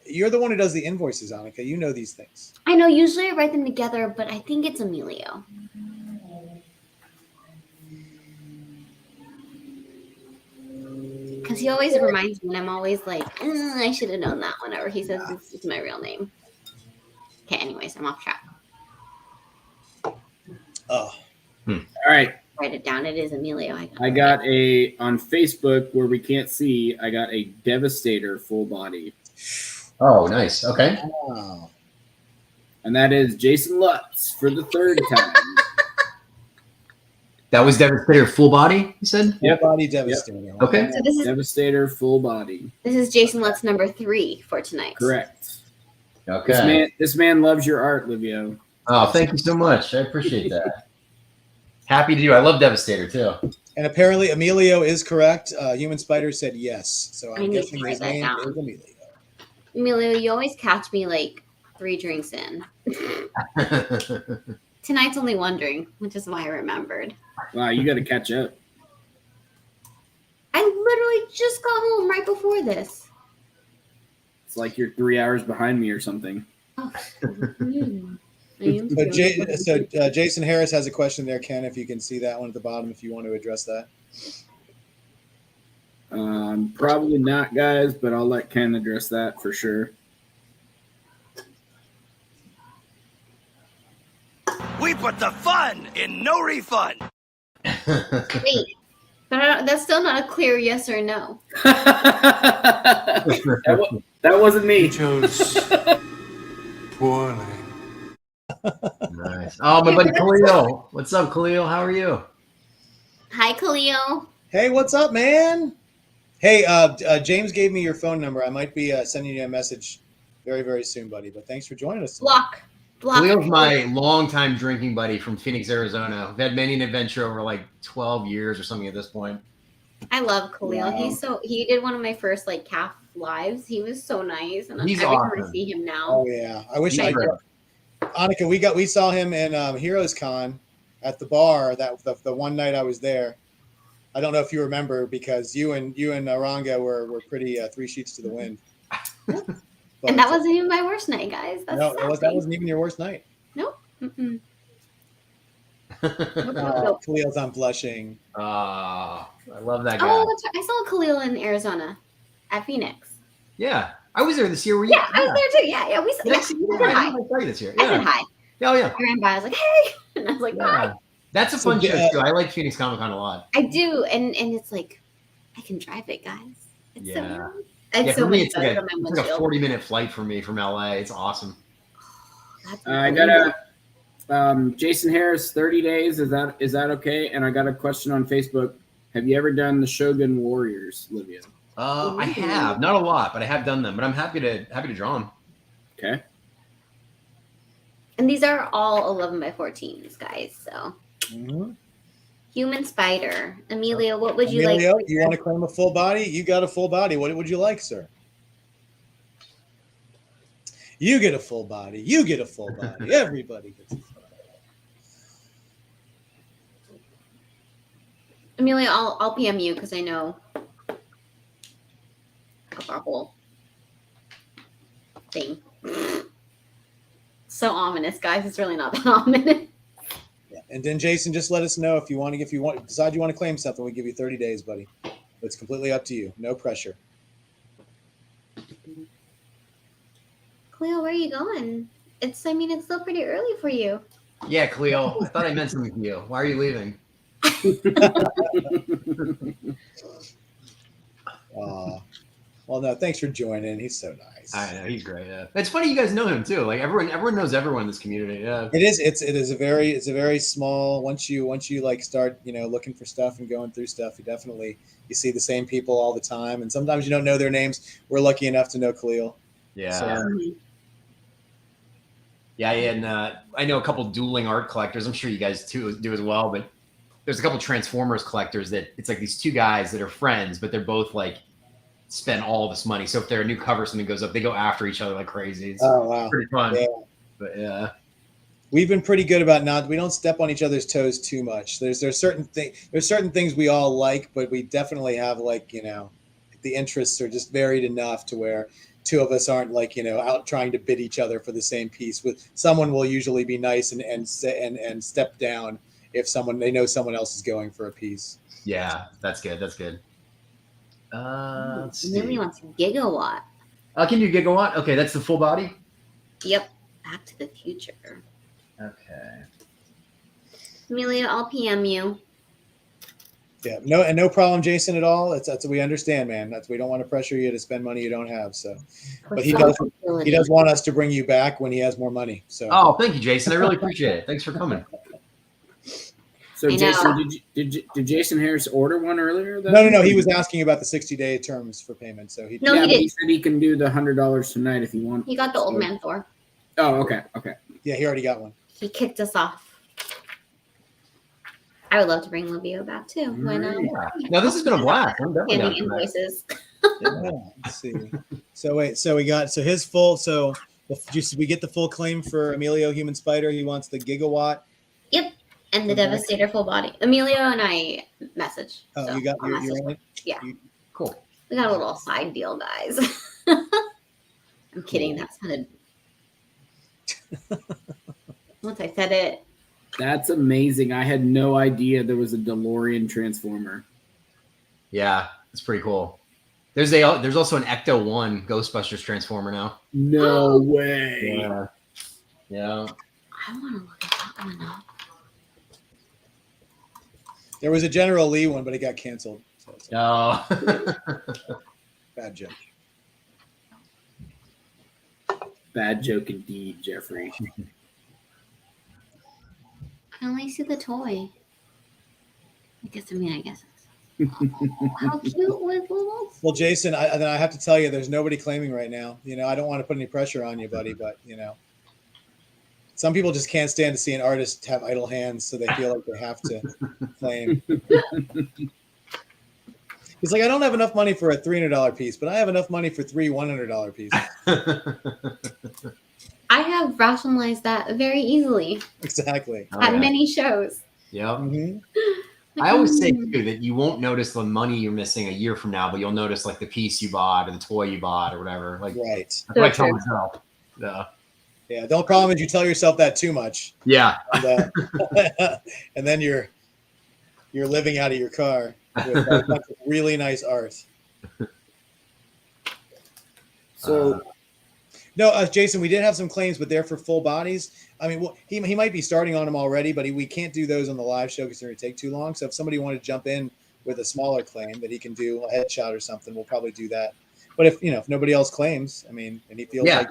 You're the one who does the invoices, Annika. You know these things. I know. Usually I write them together, but I think it's Emilio. Because he always reminds me, and I'm always like, I should have known that whenever he says this is my real name. Okay, anyways, I'm off track. Oh. All right. Write it down. It is Emilio. I got a on Facebook where we can't see. I got a Devastator full body, Oh, nice. Okay. Wow. and that is Jason Lutz for the third time. That was Devastator full body, you said? Full body Devastator. Okay. So this is Devastator full body. Jason Lutz number 3 for tonight. Correct. Okay. This man loves your art, Livio. Oh, thank you so much. I appreciate that. Happy to do. I love Devastator too. And apparently Emilio is correct. Human Spider said yes. So I I'm need to guessing write his that name down. is Emilio. Emilio, you always catch me like 3 drinks in. Tonight's only 1 drink, which is why I remembered. Wow, you got to catch up. I literally just got home right before this. It's like you're 3 hours behind me or something. Oh, I am So Jason Harris has a question there, Ken, if you can see that one at the bottom, if you want to address that. Probably not, guys, but I'll let Ken address that for sure. We put the fun in no refund. Wait, but that's still not a clear yes or no. That wasn't me. chose poorly. Nice. Oh, my buddy Khalil. What's up, Khalil? How are you? Hi, Khalil. Hey, what's up, man? Hey, James gave me your phone number. I might be sending you a message very, very soon, buddy. But thanks for joining us tonight. Block. Khalil's my longtime drinking buddy from Phoenix, Arizona. We've had many an adventure over like 12 years or something at this point. I love Khalil. Wow. He did one of my first like calf lives. He was so nice, and He's every time I awesome. see him now, Oh yeah, I wish I could. Annika, we saw him in Heroes Con at the bar. That the one night I was there. I don't know if you remember because you and Aranga were pretty 3 sheets to the wind. and that wasn't even my worst night, guys. That's no, sad that thing. wasn't even your worst night. Nope. Mm-mm. Khalil's on blushing. I love that guy. Oh, that's right. I saw Khalil in Arizona at Phoenix. Yeah. I was there this year. Were you? Yeah, I was there too. Yeah. We Did I see you said there? I hi. think I saw you this year. I Yeah. said hi. Oh, yeah. I ran by. I was like, hey, and I was like, bye. Yeah. That's a So, fun show, too. I like Phoenix Comic Con a lot. I do, and it's like I can drive it, guys. It's Yeah. so it's Yeah, so for me, much it's better like than my a windshield. 40-minute flight for me from LA. It's awesome. That's I got a Jason Harris 30 days. Is that okay? And I got a question on Facebook. Have you ever done the Shogun Warriors, Livio? I have not a lot, but I have done them. But I'm happy to draw them. Okay. And these are all 11 by 14s, guys. So Mhm. Human Spider, Emilio. What would you Emilio, like? you want to claim a full body? You got a full body. What would you like, sir? You get a full body. You get a full body. Everybody gets a full body. Emilio, I'll PM you because I know of our whole thing. So ominous, guys. It's really not that ominous. Yeah. And then Jason, just let us know if you decide you want to claim something. We give you 30 days, buddy. It's completely up to you. No pressure. Cleo, where are you going? It's still pretty early for you. Yeah, Khalil. I thought I meant something to you. Why are you leaving? Well, no, thanks for joining. He's so nice. I know he's great. Yeah, it's funny you guys know him too. Like everyone knows everyone in this community. Yeah, It is. It is a very small. Once you like start looking for stuff and going through stuff, you see the same people all the time, and sometimes you don't know their names. We're lucky enough to know Khalil. yeah. So, Yeah, and I know a couple dueling art collectors. I'm sure you guys too do as well. But there's a couple Transformers collectors that it's like these two guys that are friends, but they're both like spend all this money. So if they're a new cover, something goes up, they go after each other like crazy. It's oh wow, pretty fun. Yeah. But yeah, we've been pretty good about we don't step on each other's toes too much. There's certain things we all like, but we definitely have the interests are just varied enough to where two of us aren't out trying to bid each other for the same piece. With someone will usually be nice and step down if they know someone else is going for a piece. yeah, that's good. Let's see. Nobody wants Gigawatt. Can you gigawatt? Okay, that's the full body. Yep. Back to the Future. Okay. Amelia, I'll PM you. Yeah, no problem, Jason, at all. That's we understand, man. We don't want to pressure you to spend money you don't have. So, but he does want us to bring you back when he has more money. So, oh, thank you, Jason. I really appreciate it. Thanks for coming. So, Jason, did Jason Harris order one earlier? No. He was asking about the 60-day terms for payment. So he did. He said he can do the $100 tonight if you want. He got the Old Man Thor. Oh, okay. Yeah, he already got one. He kicked us off. I would love to bring Livio back too. Why not? Yeah. No, this has been a blast. I'm definitely Handing down for that. invoices. Yeah, let's see. So wait, we got his full. So we get the full claim for Emilio Human Spider. He wants the gigawatt. Yep, and the Okay. Devastator full body. Emilio and I message. Oh, so you got I'll you're message on it. Yeah. Cool. We got a little side deal, guys. I'm kidding. That sounded. Once I said it. That's amazing. I had no idea there was a DeLorean Transformer. Yeah, it's pretty cool. There's also an Ecto 1 Ghostbusters Transformer now. No way. Yeah. I want to look at that one up. There was a General Lee one, but it got canceled. So it's Oh. bad joke. Bad joke indeed, Jeffrey. I only see the toy. I guess it's. Oh, how cute with little. Well, Jason, I have to tell you, there's nobody claiming right now. I don't want to put any pressure on you, buddy, but some people just can't stand to see an artist have idle hands, so they feel like they have to claim. He's like, I don't have enough money for a $300 piece, but I have enough money for three $100 pieces. I have rationalized that very easily Exactly. at many shows. Yeah. Mm-hmm. I always say too that you won't notice the money you're missing a year from now, but you'll notice like the piece you bought or the toy you bought or whatever. Like Right. that's what I tell myself. Yeah. The only problem is you tell yourself that too much, Yeah. and, and then you're living out of your car with a bunch of really nice art. So, No, Jason, we did have some claims, but they're for full bodies. I mean, well, he might be starting on them already, but we can't do those on the live show because they're going to take too long. So if somebody wanted to jump in with a smaller claim that he can do a headshot or something, we'll probably do that. But if nobody else claims, I mean, and he feels like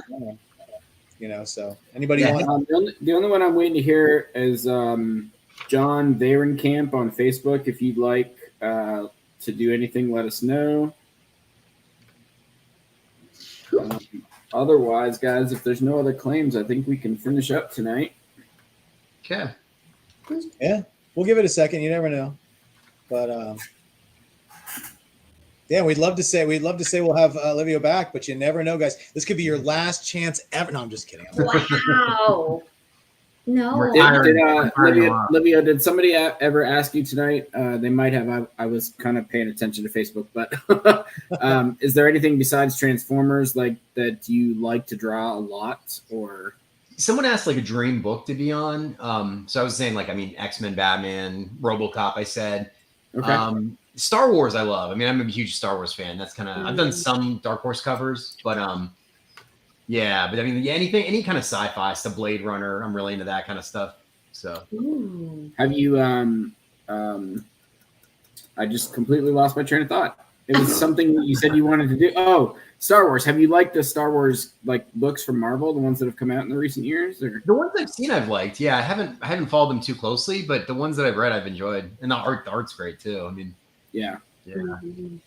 so anybody want? the only one I'm waiting to hear is John Varenkamp on Facebook. If you'd like to do anything, let us know. Otherwise, guys, if there's no other claims, I think we can finish up tonight. Okay. Yeah, we'll give it a second. You never know, but yeah, we'd love to say we'll have Livio back, but you never know, guys. This could be your last chance ever. No, I'm just kidding. Wow. No. Livio, did somebody ever ask you tonight? They might have. I was kind of paying attention to Facebook, but is there anything besides Transformers like that you like to draw a lot? Or someone asked like a dream book to be on. So I was saying X-Men, Batman, RoboCop. I said, okay. Star Wars. I love. I mean, I'm a huge Star Wars fan. That's kind of. I've done some Dark Horse covers, but yeah, but I mean, any kind of sci-fi stuff, Blade Runner, I'm really into that kind of stuff. So, have you? I just completely lost my train of thought. It was something that you said you wanted to do. Oh, Star Wars. Have you liked the Star Wars like books from Marvel, the ones that have come out in the recent years? Or The ones I've seen, I've liked. Yeah, I haven't followed them too closely, but the ones that I've read, I've enjoyed, and the art's great too. I mean, yeah, Mm-hmm.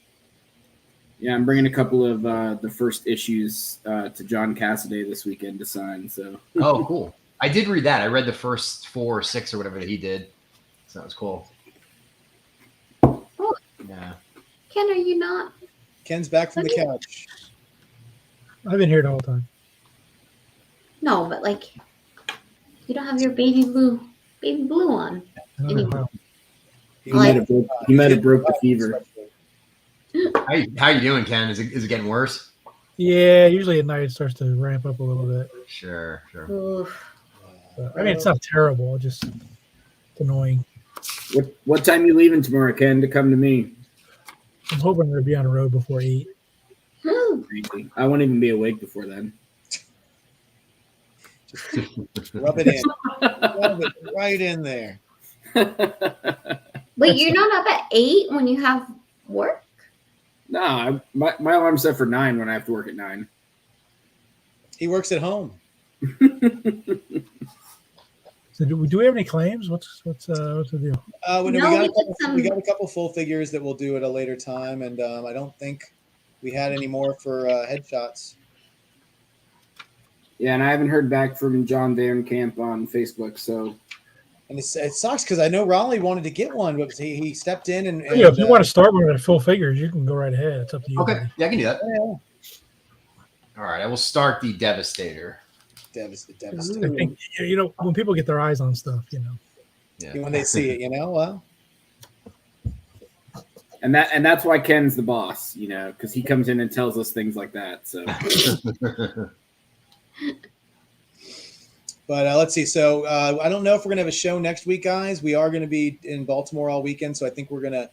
yeah. I'm bringing a couple of the first issues to John Cassaday this weekend to sign. So oh, cool. I did read that. I read the first 4 or 6 or whatever that he did. So that was cool. Oh, Yeah. Ken, are you not? Ken's back from the couch. I've been here the whole time. No, but like, you don't have your baby blue on. I don't know how. he might have broke the fever. How you doing, Ken? Is it getting worse? Yeah, usually at night it starts to ramp up a little bit. Sure. Oof. But, I mean, it's not terrible. Just it's annoying. What time you leaving tomorrow, Ken, to come to me? I'm hoping to be on the road before 8. I won't even be awake before then. Rub it in. Rub it right in there. Wait, you're not up at 8 when you have work? No, my alarm's set for 9 when I have to work at 9. He works at home. So do we have any claims? What's the deal? We got a couple full figures that we'll do at a later time, and I don't think we had any more for headshots. Yeah, and I haven't heard back from John Van Camp on Facebook, so. And it sucks because I know Raleigh wanted to get one, but he stepped in and Yeah, if you want to start one of the full figures, you can go right ahead. It's up to you. Okay, buddy. yeah, I can do that. Yeah. All right, I will start the Devastator. Devastating. I think when people get their eyes on stuff, Yeah. When they see it, well. And that's why Ken's the boss, because he comes in and tells us things like that. So. But let's see. So I don't know if we're gonna have a show next week, guys. We are gonna be in Baltimore all weekend, so I think we're gonna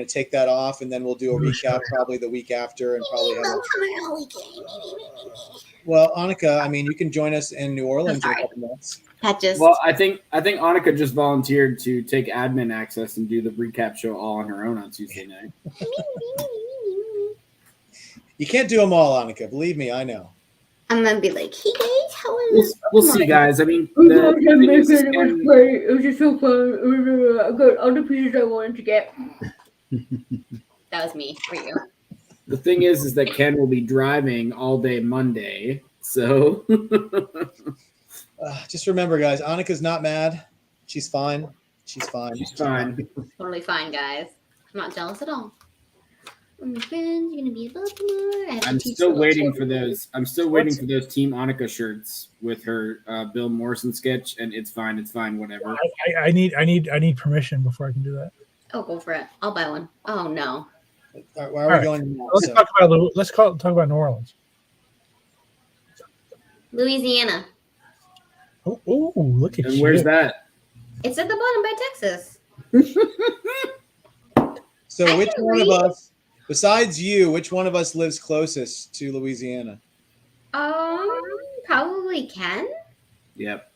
take that off, and then we'll do a recap probably the week after, and probably have. Well, Annika, I mean, you can join us in New Orleans in a couple months. Well, I think Annika just volunteered to take admin access and do the recap show all on her own on Tuesday night. You can't do them all, Annika. Believe me, I know. I'm gonna be like, hey guys, how are you? We'll see, guys. I mean, It was great. It was just so fun. I got all the pieces I wanted to get. That was me for you. The thing is that Ken will be driving all day Monday, so. Just remember, guys, Annika's not mad. She's fine. She's fine. She's fine. Totally fine, guys. I'm not jealous at all. My friends, you're gonna be in Baltimore. I'm still waiting for those. I'm still waiting for those Team Annika shirts with her Bill Morrison sketch, and it's fine, whatever. I need permission before I can do that. Oh, go for it. I'll buy one. Oh no. Where are we going now? Let's talk about New Orleans. Louisiana. Oh, look at And you. where's that? It's at the bottom by Texas. So which one of us, besides you, which one of us lives closest to Louisiana? Probably Ken. Yep.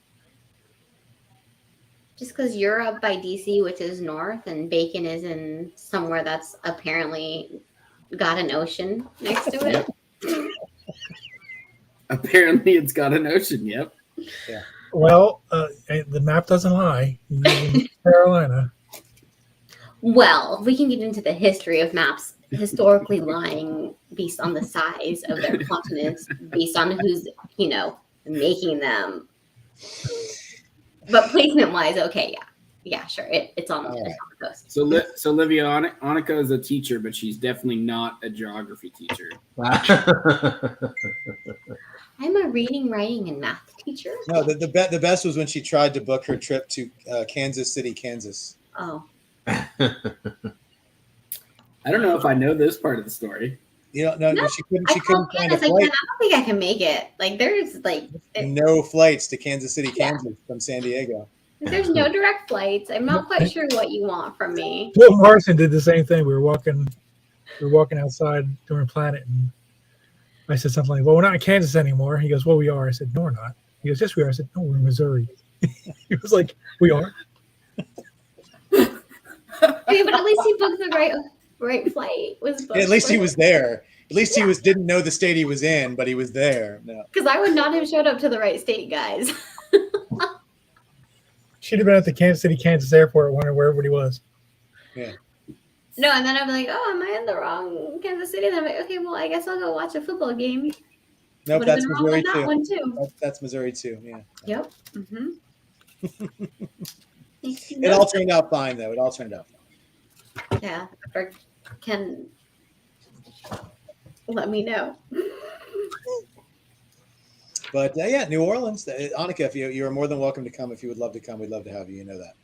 Just because you're up by DC, which is north, and Bacon is in somewhere that's apparently got an ocean next to it. Apparently, it's got an ocean. Yep. Yeah. Well, the map doesn't lie. You live in Carolina. Well, we can get into the history of maps historically lying based on the size of their continents, based on who's, making them. But placement-wise, okay, yeah, sure, it's on the coast. So Livio, Annika is a teacher, but she's definitely not a geography teacher. I'm a reading, writing, and math teacher. No, the best was when she tried to book her trip to Kansas City, Kansas. Oh. I don't know if I know this part of the story. No, she couldn't. She I couldn't find a like, flight. I don't think I can make it. Like, there's No flights to Kansas City, Kansas from San Diego. there's no direct flights. I'm not quite sure what you want from me. Bill Morrison did the same thing. We were walking outside during Planet, and I said something like, "Well, we're not in Kansas anymore." He goes, "Well, we are." I said, "No, we're not." He goes, "Yes, we are." I said, "No, we're in Missouri." He was like, "We are." Okay, but at least he booked the right. Right flight was booked. At least he was there. At least he didn't know the state he was in, but he was there. No. Because I would not have showed up to the right state, guys. She'd have been at the Kansas City, Kansas airport wondering where everybody was. Yeah. No, and then I'd be like, oh, am I in the wrong Kansas City? Then I'm like, okay, well, I guess I'll go watch a football game. Nope, Would have that's been wrong Missouri on that too. one too. That's Missouri too. Yeah. Yep. Mm-hmm. It all turned out fine, though. It all turned out fine. Yeah. Or can let me know. But yeah, New Orleans, Annika, if you're more than welcome to come. If you would love to come, we'd love to have you. You know that.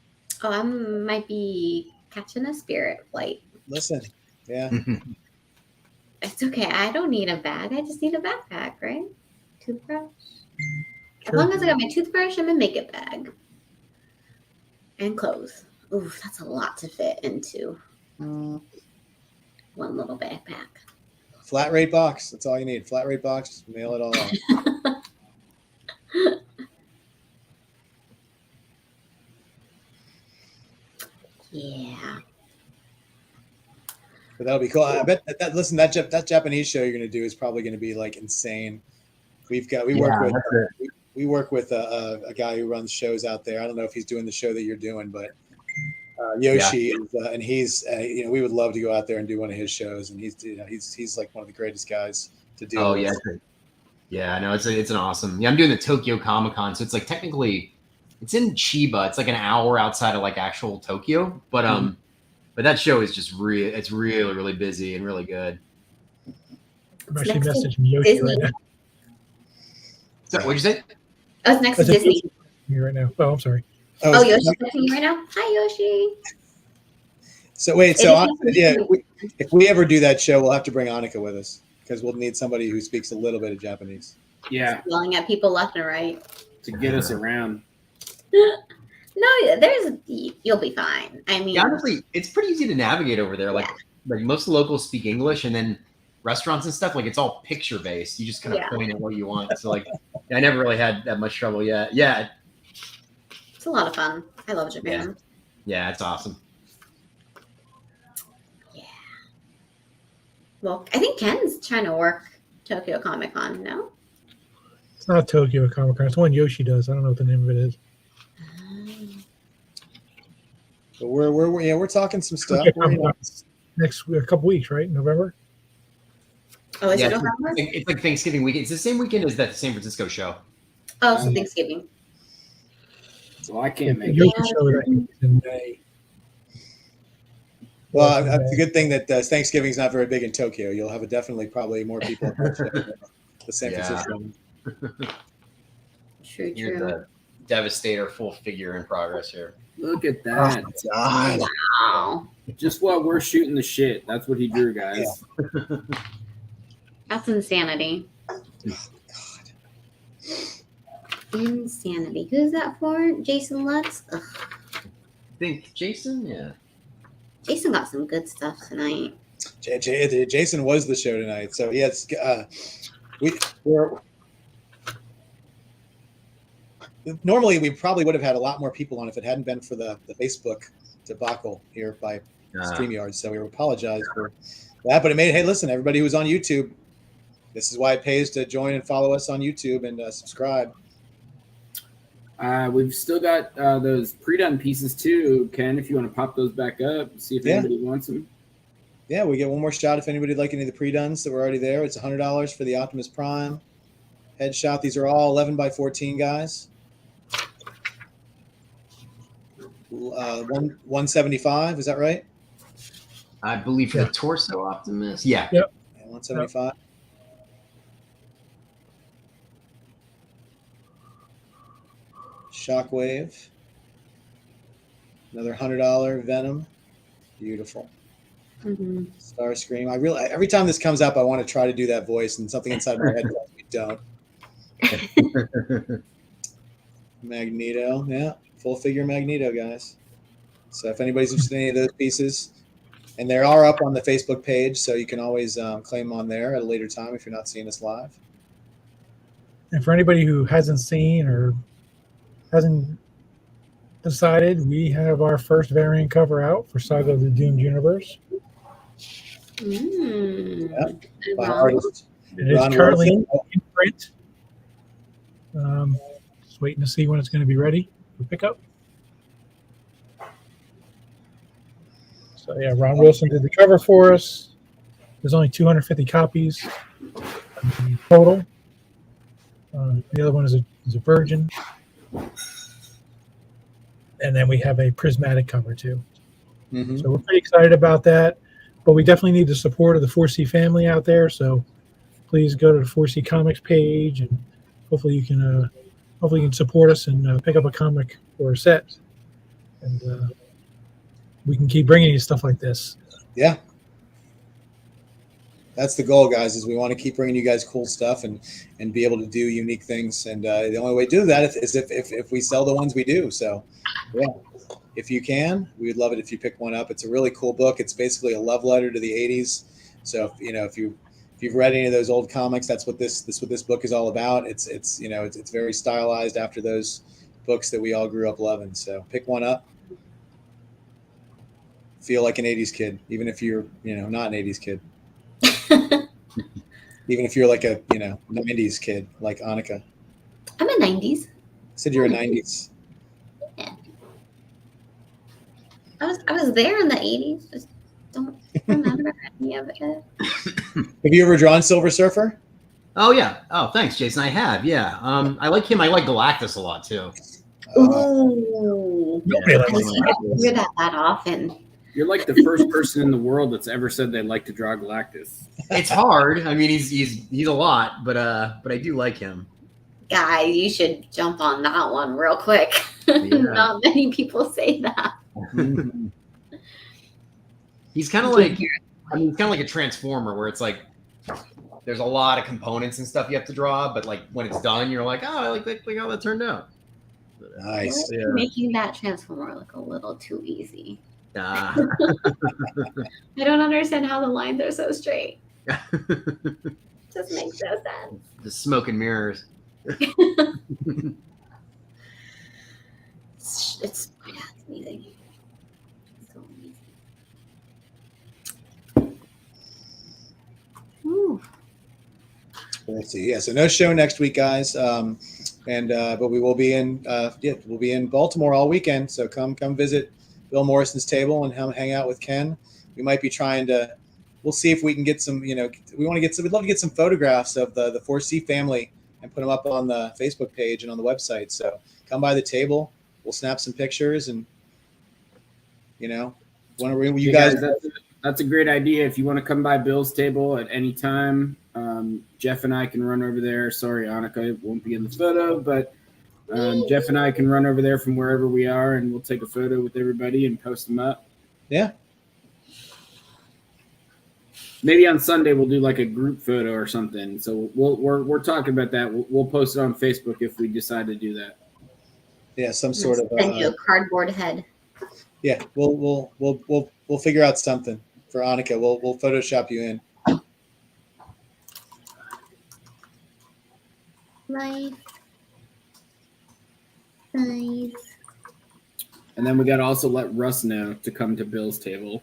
Oh, I might be catching a Spirit flight. Listen, yeah. It's okay. I don't need a bag. I just need a backpack, right? Toothbrush. As Sure. long as I got my toothbrush and my makeup bag. And clothes. Oof, that's a lot to fit into one little backpack. Flat rate box. That's all you need. Flat rate box. Just mail it all out. Yeah. But that'll be cool. I bet that Japanese show you're going to do is probably going to be like insane. We work with a guy who runs shows out there. I don't know if he's doing the show that you're doing, but Yoshi and he's we would love to go out there and do one of his shows. And he's like one of the greatest guys to do. Oh yeah, yeah. No, it's an awesome. Yeah, I'm doing the Tokyo Comic Con, so it's like technically it's in Chiba. It's like an hour outside of like actual Tokyo, but but that show is just it's really really busy and really good. I'm actually Next to messaging Yoshi Disney. right now. So, what'd you say? Oh, it's next to I said Disney. Yoshi me right now. Oh, I'm sorry. Oh, Yoshi's texting you right now? Hi, Yoshi. So wait, if we ever do that show, we'll have to bring Annika with us because we'll need somebody who speaks a little bit of Japanese. Yeah, Yelling at people left and right. to get us around. No, you'll be fine. I mean, Yeah, honestly, it's pretty easy to navigate over there. Like most locals speak English, and then restaurants and stuff, like it's all picture based. You just kind of point at what you want. So like, I never really had that much trouble yet. Yeah, it's a lot of fun. I love Japan. yeah, it's awesome. Yeah. Well, I think Ken's trying to work Tokyo Comic Con. No. It's not Tokyo Comic Con. It's one Yoshi does. I don't know what the name of it is. But we're talking some stuff. Tokyo Comic Con next a couple weeks, right? November. Oh, is Yeah, it November? it's like Thanksgiving weekend. It's the same weekend as that San Francisco show. Oh, so Thanksgiving. So I can't The make it. Yoshi show I think, is in May. Well, it's a good thing that Thanksgiving is not very big in Tokyo. You'll have definitely probably more people at that show than the San Francisco. True, You're true. the Devastator full figure in progress here. Look at that. God. Wow. Just while we're shooting the shit. That's what he drew, guys. That's insanity. Insanity. Who's that for? Jason Lutz? Ugh. I think Jason, yeah. Jason got some good stuff tonight. Jason was the show tonight, so yes, we're normally we probably would have had a lot more people on if it hadn't been for the Facebook debacle here by StreamYard. So we apologize for that, but it made. Hey, listen, everybody who's on YouTube, this is why it pays to join and follow us on YouTube and subscribe. We've still got those pre-done pieces too, Ken, if you want to pop those back up, see if anybody wants them. Yeah, we get one more shot if anybody would like any of the pre-dones that were already there. It's $100 for the Optimus Prime headshot. These are all 11x14 guys. 175, is that right? I believe for the torso Optimus. Yeah. Yep. Yeah, 175. Shockwave. Another $100 Venom. Beautiful. Mm-hmm. Starscream. Every time this comes up, I want to try to do that voice, and something inside my head tells me don't. Magneto. Yeah, full figure Magneto, guys. So if anybody's interested in any of those pieces, and they are up on the Facebook page, so you can always claim them on there at a later time if you're not seeing us live. And for anybody who hasn't seen or hasn't decided, we have our first variant cover out for Saga of the Doomed Universe. By Ron? artist It is Ron currently Wilson. in print. Just waiting to see when it's going to be ready for pickup. So yeah, Ron Wilson did the cover for us. There's only 250 copies total. The other one is a virgin. And then we have a prismatic cover too. Mhm. So we're pretty excited about that. But we definitely need the support of the 4C family out there. So please go to the 4C Comics page, and hopefully you can support us and pick up a comic or a set, and we can keep bringing you stuff like this. Yeah. That's the goal, guys, is we want to keep bringing you guys cool stuff and be able to do unique things. And the only way to do that is if we sell the ones we do. So, yeah, if you can, we would love it if you pick one up. It's a really cool book. It's basically a love letter to the 80s. So, if you've read any of those old comics, that's what this book is all about. It's very stylized after those books that we all grew up loving. So, pick one up. Feel like an 80s kid, even if you're, not an 80s kid. Even if you're like a 90s kid like Annika. I'm a 90s. Said you're a 90s. Yeah. I was there in the 80s. Just don't remember any of it. Have you ever drawn Silver Surfer? Oh yeah. Oh, thanks, Jason. I have. Yeah. I like him. I like Galactus a lot too. Ooh. Nobody likes I don't hear that often. You're like the first person in the world that's ever said they like to draw Galactus. It's hard. I mean, he's a lot, but I do like him. Guys, you should jump on that one real quick. Yeah. Not many people say that. He's kind of like, he's kind of like a transformer where it's like there's a lot of components and stuff you have to draw, but like when it's done, you're like, oh, I like how that turned out. Nice. You're making that transformer look a little too easy. I don't understand how the lines are so straight. Just makes no sense. The smoke and mirrors. It's amazing. So amazing. Ooh. Let's see. Yeah, so no show next week, guys. But we will be we'll be in Baltimore all weekend. So come visit Bill Morrison's table and hang out with Ken. We might be trying to. We'll see if we can get some. We'd love to get some photographs of the 4C family and put them up on the Facebook page and on the website. So come by the table. We'll snap some pictures and whenever you guys. That's a great idea. If you want to come by Bill's table at any time, Jeff and I can run over there. Sorry, Annika won't be in the photo, but Jeff and I can run over there from wherever we are, and we'll take a photo with everybody and post them up. Yeah. Maybe on Sunday we'll do like a group photo or something. So we're talking about that. We'll post it on Facebook if we decide to do that. Yeah, some sort of. Send you a cardboard head. Yeah, we'll figure out something for Annika. We'll Photoshop you in. Nice. And then we got to also let Russ know to come to Bill's table.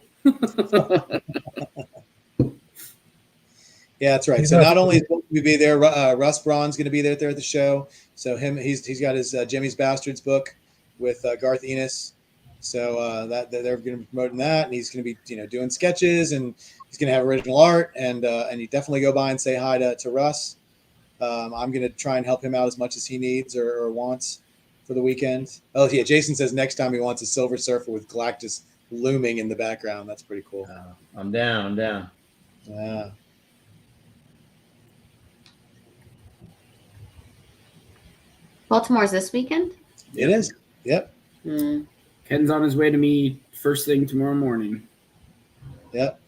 Yeah, that's right. So not only is we be there, Russ Braun's going to be there at the show. So he's got his Jimmy's Bastards book with Garth Ennis. So that they're going to be promoting that, and he's going to be doing sketches, and he's going to have original art, and you definitely go by and say hi to Russ. I'm going to try and help him out as much as he needs or wants for the weekend. Oh yeah, Jason says next time he wants a Silver Surfer with Galactus looming in the background. That's pretty cool. I'm down. Yeah. Baltimore's this weekend? It is. Yep. Ken's on his way to me first thing tomorrow morning. Yep.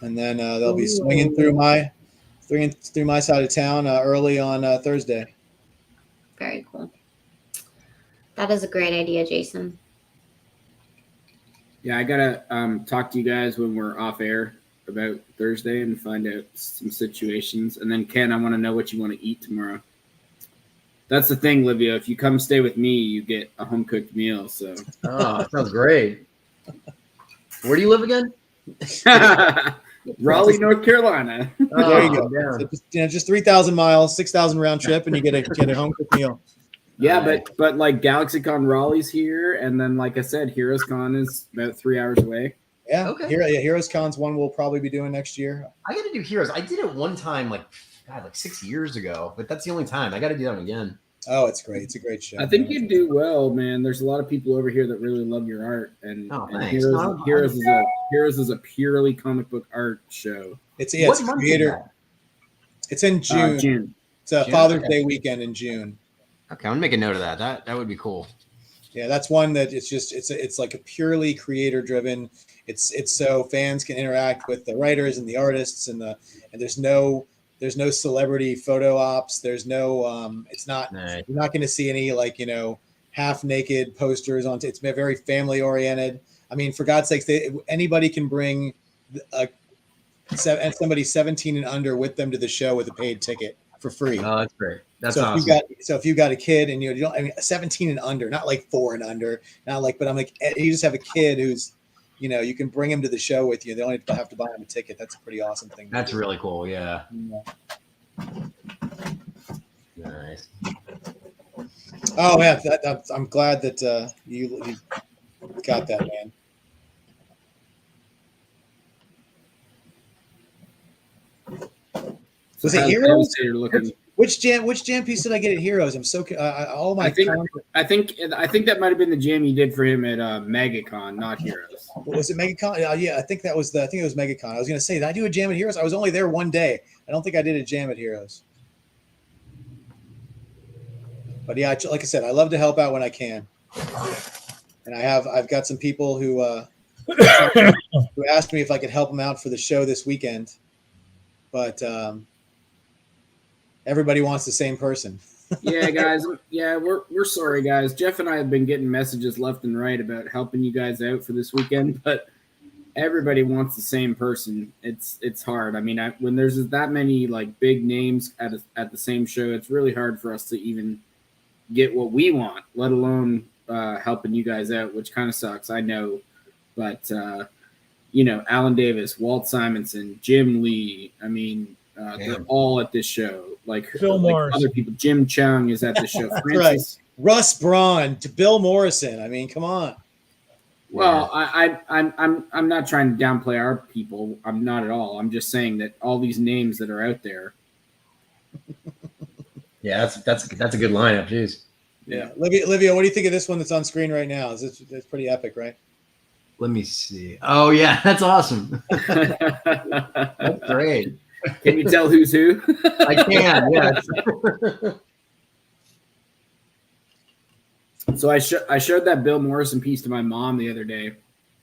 And then they'll be swinging through my side of town early on Thursday. Very cool. That is a great idea, Jason. Yeah, I gotta talk to you guys when we're off air about Thursday and find out some situations. And then Ken, I want to know what you want to eat tomorrow. That's the thing, Livio. If you come stay with me, you get a home cooked meal. So sounds great. Where do you live again? Raleigh, North Carolina. There you go. Yeah. So just 3,000 miles, 6,000 round trip, and you get a home cooked meal. Yeah, but like GalaxyCon Raleigh's here, and then like I said, Heroes Con is about 3 hours away. Yeah. Okay. Heroes Con's one we'll probably be doing next year. I got to do Heroes. I did it one time, like 6 years ago, but that's the only time. I got to do that one again. Oh, it's great. It's a great show. I think you'd do well, man. There's a lot of people over here that really love your art, and thanks. Heroes is a purely comic book art show. It's What it's month is creator. that? It's in June. June. It's a June, Father's okay. Day weekend in June. Okay, I'm gonna make a note of that. That would be cool. Yeah, that's one that it's like a purely creator driven. It's so fans can interact with the writers and the artists and there's no celebrity photo ops. There's no it's not Nice. you're not going to see any half naked posters on. It's very family oriented. I mean, for God's sakes, anybody can bring somebody 17 and under with them to the show with a paid ticket for free. Oh, that's great. That's so awesome. if you got a kid and you don't, I mean, 17 and under, not like 4 and under, but I'm like, you just have a kid who's, you can bring him to the show with you. They only have to buy him a ticket. That's a pretty awesome thing. That's really cool. Yeah. Yeah. Nice. Oh man, I'm glad that you got that, man. Was it Heroes? Which jam piece did I get at Heroes? I'm so all my. I think that might have been the jam you did for him at MegaCon, not Heroes. Was it MegaCon? Yeah, I think it was MegaCon. I was going to say, did I do a jam at Heroes? I was only there one day. I don't think I did a jam at Heroes. But yeah, like I said, I love to help out when I can, and I've got some people who asked me if I could help them out for the show this weekend, but everybody wants the same person. Yeah, guys. Yeah, we're sorry, guys. Jeff and I have been getting messages left and right about helping you guys out for this weekend, but everybody wants the same person. It's hard. I mean, when there's that many like big names at the same show, it's really hard for us to even get what we want, let alone helping you guys out, which kind of sucks, I know. But Alan Davis, Walt Simonson, Jim Lee. I mean, they're all at this show. Like Bill Morris. Other people. Jim Chung is at the show. Right. Russ Braun to Bill Morrison. I mean, come on. Well, I'm not trying to downplay our people. I'm not at all. I'm just saying that all these names that are out there. Yeah, that's a good lineup. Jeez. Yeah, Livio, what do you think of this one that's on screen right now? It's pretty epic, right? Let me see. Oh yeah, that's awesome. That's great. Can you tell who's who? I can. Yeah. So I showed that Bill Morrison piece to my mom the other day,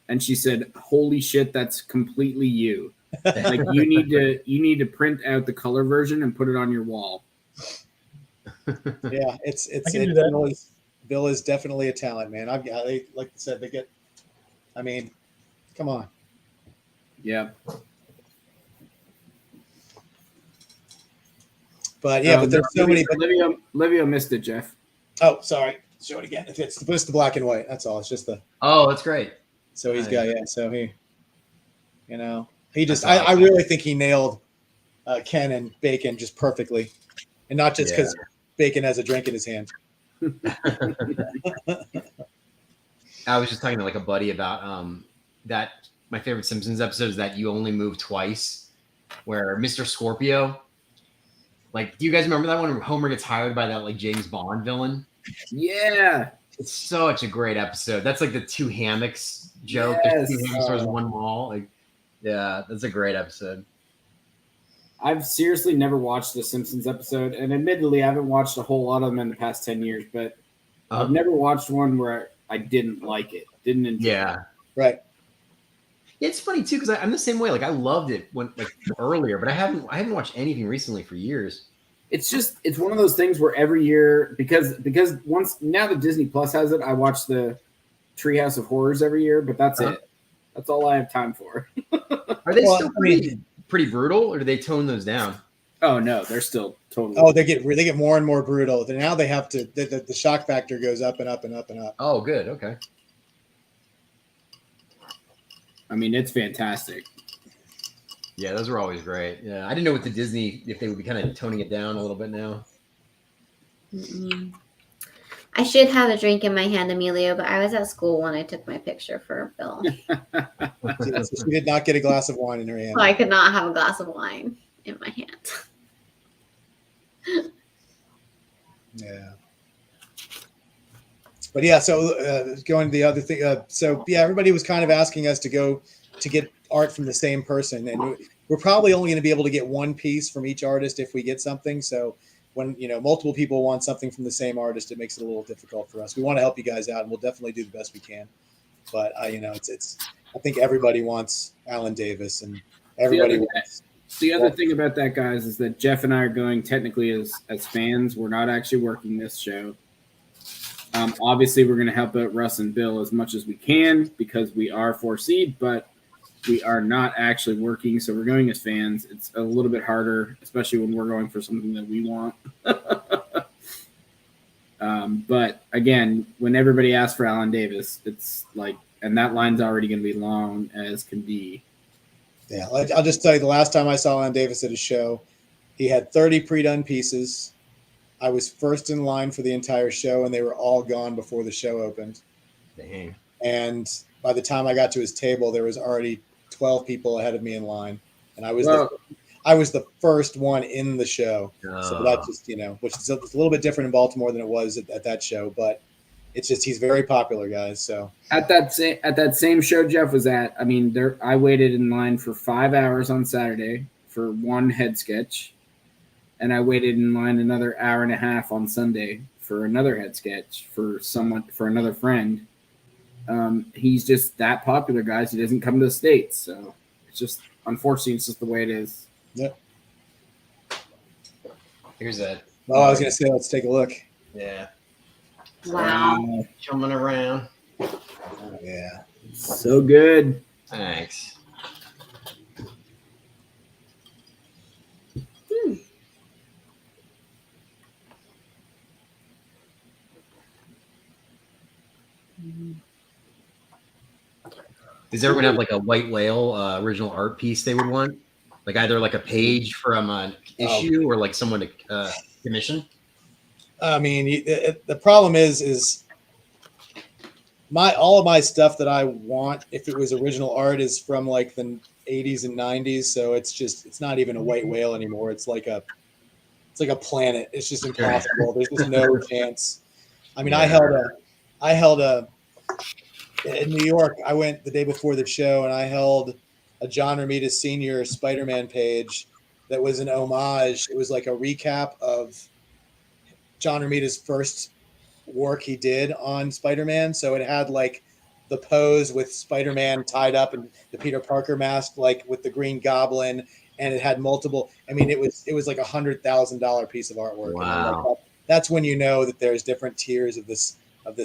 and she said, "Holy shit, that's completely you! Like you need to print out the color version and put it on your wall." Yeah, Bill is definitely a talent, man. Like I said, they get. I mean, come on. Yeah. But yeah, but there's so many. Livio missed it, Jeff. Oh, sorry. Show it again. It's the black and white. That's all. It's just the. Oh, that's great. So he's got So he just. I really think he nailed Ken and Bacon just perfectly, and not just because Bacon has a drink in his hand. I was just talking to like a buddy about that. My favorite Simpsons episode is that you only move twice, where Mr. Scorpio. Like, do you guys remember that one where Homer gets hired by that like James Bond villain? Yeah, it's such a great episode. That's like the two hammocks joke. Yes. There's two hammock stores in one mall. Like, yeah, that's a great episode. I've seriously never watched the Simpsons episode, and admittedly, I haven't watched a whole lot of them in the past 10 years. But I've never watched one where I didn't like it. Didn't enjoy it. Right. It's funny too because I'm the same way. Like I loved it when earlier, but I haven't watched anything recently for years. It's one of those things where every year because once now that Disney Plus has it, I watch the Treehouse of Horrors every year, but that's it. That's all I have time for. Are they still pretty brutal, or do they tone those down? Oh no, they're still totally. Oh, they get more and more brutal. Now they have to. The shock factor goes up and up and up and up. Oh, good. Okay. I mean, it's fantastic. Yeah, those were always great. Yeah, I didn't know with the Disney if they would be kind of toning it down a little bit now. Mm-mm. I should have a drink in my hand, Emilio, but I was at school when I took my picture for Bill. So she did not get a glass of wine in her hand. So I could not have a glass of wine in my hand. Yeah. But yeah, so going to the other thing. So yeah, everybody was kind of asking us to go to get art from the same person, and we're probably only going to be able to get one piece from each artist if we get something. So when multiple people want something from the same artist, it makes it a little difficult for us. We want to help you guys out, and we'll definitely do the best we can. But it's I think everybody wants Alan Davis, and everybody wants. The other thing about that, guys, is that Jeff and I are going technically as fans. We're not actually working this show. Obviously, we're going to help out Russ and Bill as much as we can because we are 4 seed, but we are not actually working. So we're going as fans. It's a little bit harder, especially when we're going for something that we want. But again, when everybody asks for Alan Davis, it's like, and that line's already going to be long as can be. Yeah, I'll just tell you, the last time I saw Alan Davis at a show, he had 30 pre-done pieces. I was first in line for the entire show, and they were all gone before the show opened. Dang. And by the time I got to his table, there was already 12 people ahead of me in line, and I was the first one in the show. So that just which is a little bit different in Baltimore than it was at that show, but it's just he's very popular, guys. So at that same show Jeff was at, I mean, I waited in line for 5 hours on Saturday for one head sketch. And I waited in line another hour and a half on Sunday for another head sketch for another friend. He's just that popular, guys. He doesn't come to the States. So it's just, unfortunately, it's just the way it is. Yep. Here's that. Oh, I was going to say, let's take a look. Yeah. Wow. Coming around. Oh, yeah. So good. Thanks. Does everyone have like a white whale original art piece they would want? Like either like a page from an issue or like someone to commission? I mean, the problem is all of my stuff that I want, if it was original art, is from like the 80s and 90s. So it's not even a white whale anymore. It's like a planet. It's just impossible. There's just no chance. I mean, Yeah. I held a in New York. I went the day before the show, and I held a John Romita Sr. Spider-Man page that was an homage. It was like a recap of John Romita's first work he did on Spider-Man. So it had like the pose with Spider-Man tied up in the Peter Parker mask, like with the Green Goblin, and it had multiple. I mean, it was like $100,000 piece of artwork. Wow. And that's when you know that there's different tiers of this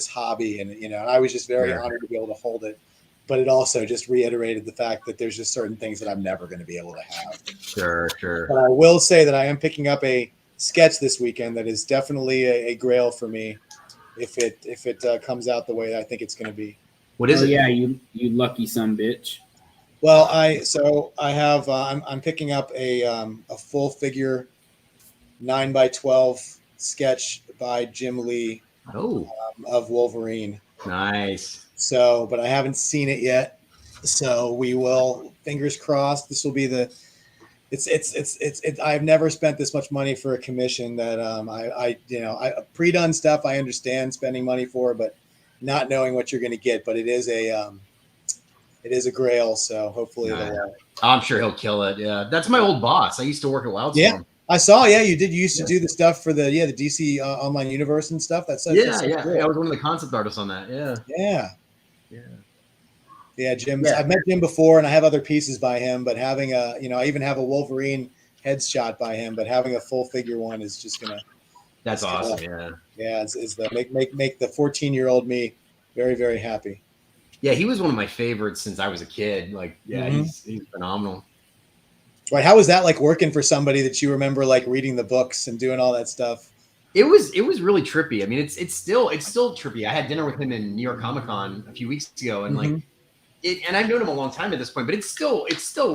hobby, and and I was just very honored to be able to hold it. But it also just reiterated the fact that there's just certain things that I'm never going to be able to have. Sure. But I will say that I am picking up a sketch this weekend that is definitely a grail for me if it comes out the way I think it's going to be. What is it? Yeah, you lucky son bitch. Well, I'm picking up a full figure 9x12 sketch by Jim Lee of Wolverine. Nice. So, but I haven't seen it yet. So we will, fingers crossed, this will be I've never spent this much money for a commission that I pre-done stuff I understand spending money for, but not knowing what you're going to get. But it is a grail. So hopefully I'm sure he'll kill it. Yeah. That's my old boss. I used to work at Wildstorm. Yeah. I saw, you did. You used to do the stuff for the DC online universe and stuff. That's cool. I was one of the concept artists on that. Yeah. Jim. I've met Jim before, and I have other pieces by him. But having I even have a Wolverine headshot by him. But having a full figure one is just gonna. That's awesome. It's the make the 14-year-old me very, very happy. Yeah, he was one of my favorites since I was a kid. Like, he's phenomenal. Right. How was that like working for somebody that you remember like reading the books and doing all that stuff? It was really trippy. I mean, it's still trippy. I had dinner with him in New York Comic Con a few weeks ago, and like and I've known him a long time at this point, but it's still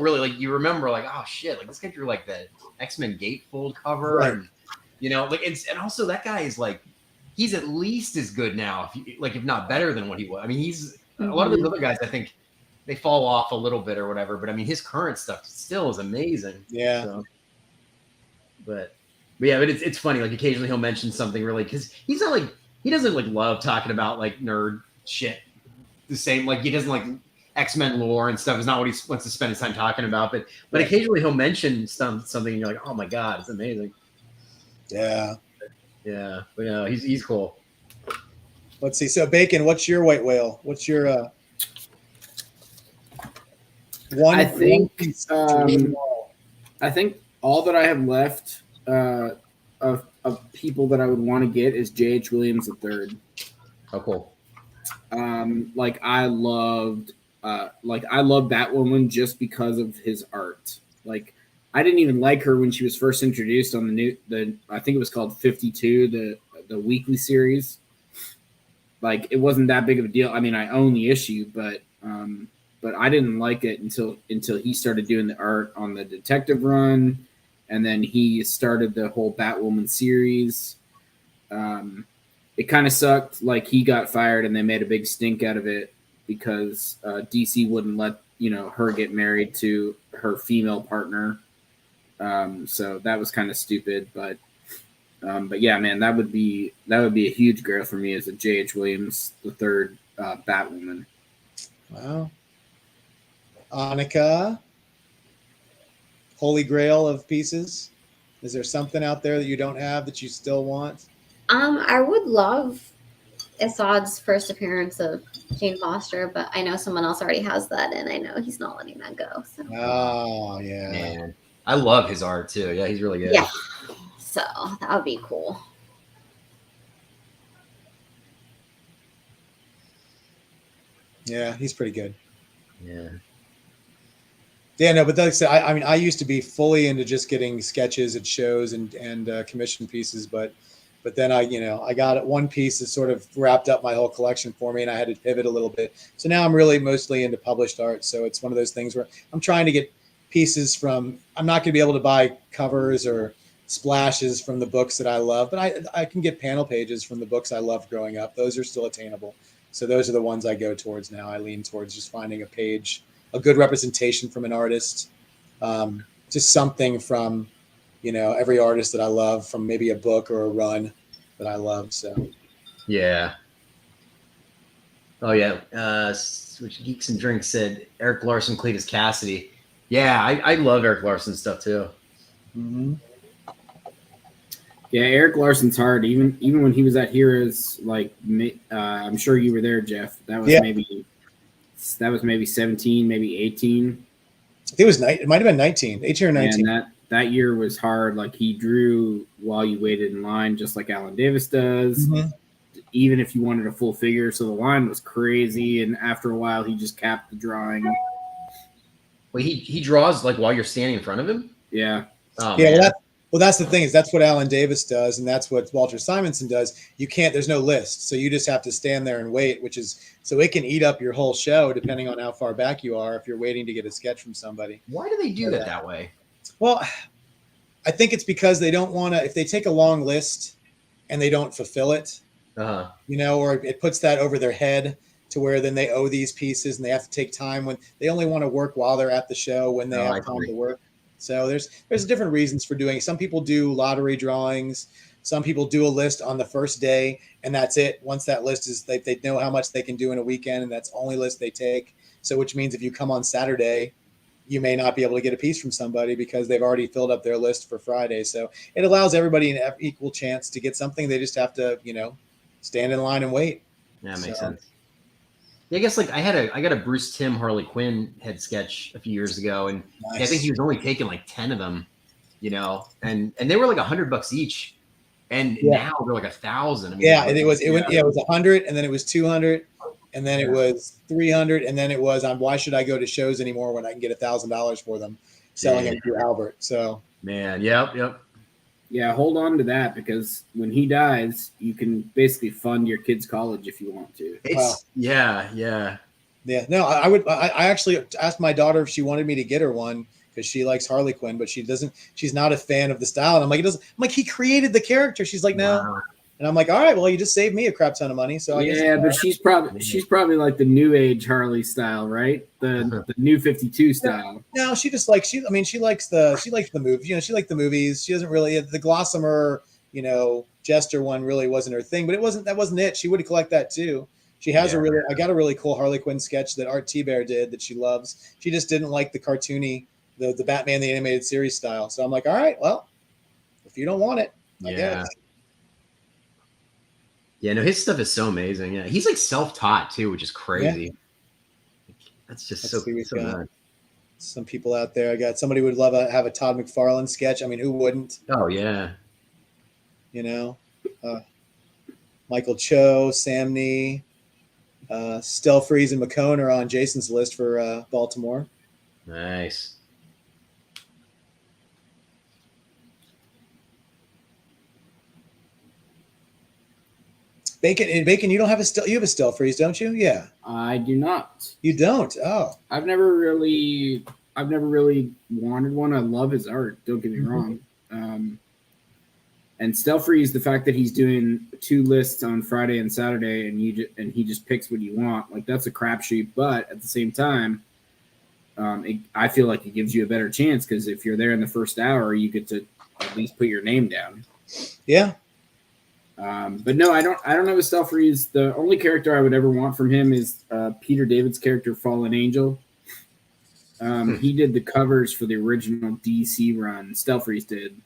really like you remember like, oh shit, like this guy drew like the X-Men Gatefold cover, Right. and like and also that guy is like he's at least as good now, if not better than what he was. I mean, he's a lot of those other guys. I think they fall off a little bit or whatever, but I mean, his current stuff still is amazing. Yeah. So, but yeah, but it's funny. Like occasionally he'll mention something really because he's not like he doesn't like love talking about like nerd shit. The same like he doesn't like X-Men lore and stuff is not what he wants to spend his time talking about. But occasionally he'll mention something and you're like, oh my god, it's amazing. Yeah. Yeah, but yeah, he's cool. Let's see. So Bacon, what's your white whale? What's your one? I think piece I think all that I have left of people that I would want to get is J.H. Williams III. Oh, cool. Like I loved Batwoman just because of his art. Like I didn't even like her when she was first introduced on the I think it was called 52, the weekly series. Like it wasn't that big of a deal. I mean, I own the issue, but I didn't like it until he started doing the art on the detective run, and then he started the whole Batwoman series. It kind of sucked. Like he got fired, and they made a big stink out of it because DC wouldn't let her get married to her female partner. So that was kind of stupid, but yeah, man, that would be a huge grail for me as a J.H. Williams III Batwoman. Wow. Annika, holy grail of pieces. Is there something out there that you don't have that you still want? I would love Assad's first appearance of Jane Foster, but I know someone else already has that, and I know he's not letting that go. So. Oh yeah. Man, I love his art too. Yeah, he's really good. Yeah. So that would be cool. Yeah, he's pretty good. Yeah. Yeah, no, but like I said, I mean, I used to be fully into just getting sketches at shows and commission pieces, but then I got one piece that sort of wrapped up my whole collection for me, and I had to pivot a little bit. So now I'm really mostly into published art. So it's one of those things where I'm trying to get pieces from. I'm not going to be able to buy covers or splashes from the books that I love, but I can get panel pages from the books I loved growing up. Those are still attainable. So those are the ones I go towards now. I lean towards just finding a page, a good representation from an artist, just something from, every artist that I love from maybe a book or a run that I love. So, yeah. Oh yeah. Which Geeks and Drinks said Eric Larson, Cletus Cassidy. Yeah, I love Eric Larson's stuff too. mm-hmm. Yeah, Eric Larson's hard. Even when he was at Heroes, like I'm sure you were there, Jeff. That was maybe 17, maybe 18. I think it might have been 19, 18 or 19. And that year was hard. Like he drew while you waited in line, just like Alan Davis does. Mm-hmm. Even if you wanted a full figure, so the line was crazy. And after a while, he just capped the drawing. Well, he draws like while you're standing in front of him. Yeah. Oh, Yeah. Well, that's the thing is that's what Alan Davis does, and that's what Walter Simonson does. There's no list, so you just have to stand there and wait, so it can eat up your whole show depending on how far back you are if you're waiting to get a sketch from somebody. Why do they do that way? Well, I think it's because they don't want to. If they take a long list and they don't fulfill it, or it puts that over their head to where then they owe these pieces and they have to take time when they only want to work while they're at the show when they have time to work. So there's different reasons for doing it. Some people do lottery drawings. Some people do a list on the first day, and that's it. Once that list is, they know how much they can do in a weekend, and that's the only list they take. So which means if you come on Saturday, you may not be able to get a piece from somebody because they've already filled up their list for Friday. So it allows everybody an equal chance to get something. They just have to, stand in line and wait. Yeah, that makes sense. Yeah, I guess like I got a Bruce Timm Harley Quinn head sketch a few years ago, and Nice. I think he was only taking like 10 of them, and they were like $100 each, and now they're like 1,000. I mean, and it was 100, and then it was 200, and then it was 300, and then it was why should I go to shows anymore when I can get $1,000 for them selling them through Albert? So man, yep. Yeah, hold on to that because when he dies, you can basically fund your kid's college if you want to. Yeah. Yeah, no, I would. I actually asked my daughter if she wanted me to get her one because she likes Harley Quinn, but she doesn't. She's not a fan of the style. And I'm like, it doesn't. I'm like, he created the character. She's like, no. Wow. And I'm like, all right, well, you just saved me a crap ton of money. So I guess. Yeah, but she's probably like the new age Harley style, right? The new 52 style. No, she just likes I mean, she likes the movies. You know, she liked the movies. She doesn't really the Glossamer, you know, Jester one really wasn't her thing, but that wasn't it. She would collect that too. She has I got a really cool Harley Quinn sketch that Art T-Bear did that she loves. She just didn't like the cartoony, the Batman the Animated Series style. So I'm like, all right, well, if you don't want it, I guess. Yeah, no, his stuff is so amazing. Yeah, he's like self-taught too, which is crazy. Yeah. That's just so bad. Some people out there. I got somebody would love have a Todd McFarlane sketch. I mean, who wouldn't? Oh yeah. You know, Michael Cho, Sam Nee, Stelfreeze, and McCone are on Jason's list for Baltimore. Nice. Bacon, you don't have you have a Stelfreeze, don't you? Yeah. I do not. You don't? Oh. I've never really wanted one. I love his art. Don't get me wrong. And Stelfreeze, the fact that he's doing 2 lists on Friday and Saturday, and he just picks what you want, like that's a crapshoot. But at the same time, I feel like it gives you a better chance because if you're there in the first hour, you get to at least put your name down. Yeah. But no, I don't have a Stelfreeze. The only character I would ever want from him is Peter David's character, Fallen Angel. He did the covers for the original DC run. Stelfreeze did.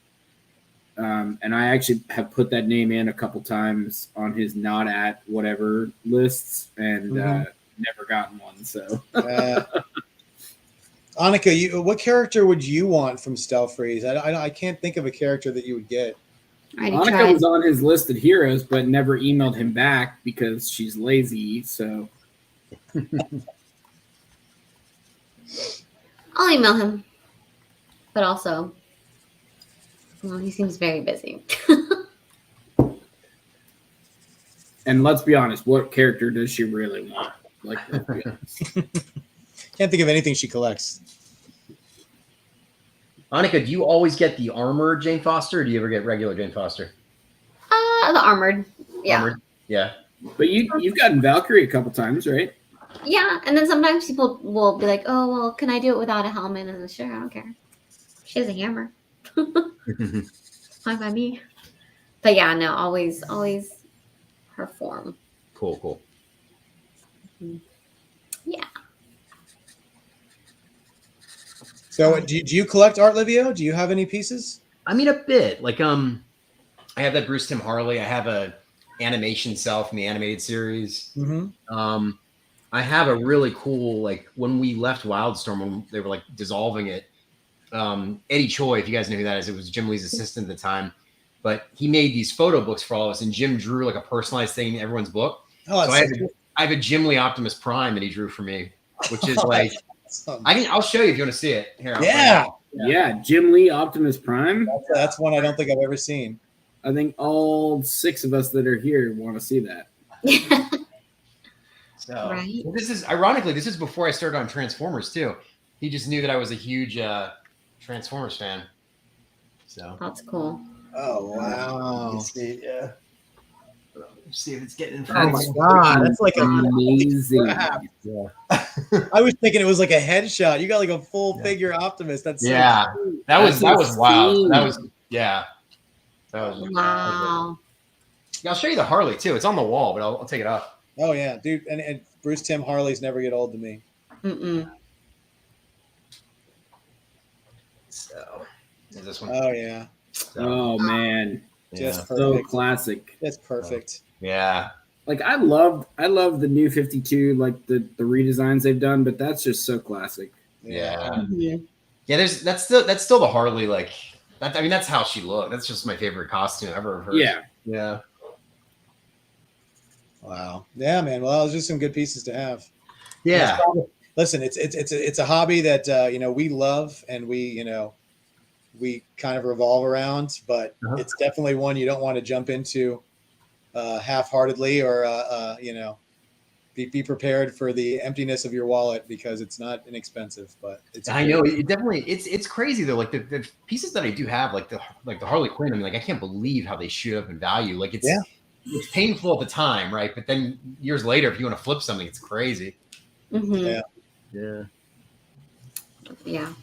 And I actually have put that name in a couple times on his not at whatever lists and never gotten one. So, Annika, what character would you want from Stelfreeze? I can't think of a character that you would get. Annika was on his list of heroes, but never emailed him back because she's lazy. So, I'll email him, but also. Well, he seems very busy. And let's be honest, what character does she really want? Like, let's be honest. Can't think of anything she collects. Annika, do you always get the armored Jane Foster, or do you ever get regular Jane Foster? The armored. Yeah. Armored? Yeah. But you've gotten Valkyrie a couple times, right? Yeah, and then sometimes people will be like, "Oh, well, can I do it without a helmet?" And I'm like, sure, I don't care. She has a hammer. Fine by me. But yeah, no, always her form. Cool. Yeah. So, do you collect art, Livio? Do you have any pieces? I mean, a bit. Like, I have that Bruce Tim Harley. I have a animation cell from the animated series. Mm-hmm. I have a really cool, like, when we left Wildstorm, when they were like dissolving it. Eddie Choi, if you guys know who that is, it was Jim Lee's assistant at the time. But he made these photo books for all of us, and Jim drew like a personalized thing in everyone's book. Oh, so I have a Jim Lee Optimus Prime that he drew for me, which is like. I'll show you if you want to see it. Here, yeah, Jim Lee Optimus Prime. That's one I don't think I've ever seen. I think all 6 of us that are here want to see that. So right. This is before I started on Transformers too. He just knew that I was a huge Transformers fan. So That's cool. Oh wow! See, yeah. See if it's getting in Oh front. my god, that's like amazing. Yeah. I was thinking it was like a headshot. You got like a full figure Optimus. That's Yeah. so cool. That was wild. That was Wow. Yeah, I'll show you the Harley too. It's on the wall, but I'll take it off. Oh yeah, dude, and Bruce Tim Harleys never get old to me. Mm-mm. So is this one? Oh yeah, Oh man, just so perfect. classic. That's perfect. Yeah. Like I love the new 52, like the redesigns they've done, but that's just so classic. Yeah. Mhm. Yeah, that's still the Harley, like that. I mean, that's how she looked. That's just my favorite costume ever of hers. Yeah. Wow. Yeah, man. Well, it's just some good pieces to have. Yeah. Listen, it's a hobby that we love and we kind of revolve around, but it's definitely one you don't want to jump into half-heartedly or be prepared for the emptiness of your wallet because it's not inexpensive. But I know it definitely it's crazy though. Like the pieces that I do have, like the Harley Quinn. I mean, like I can't believe how they shoot up in value. Like it's painful at the time, right? But then years later, if you want to flip something, it's crazy. Mm-hmm. Yeah.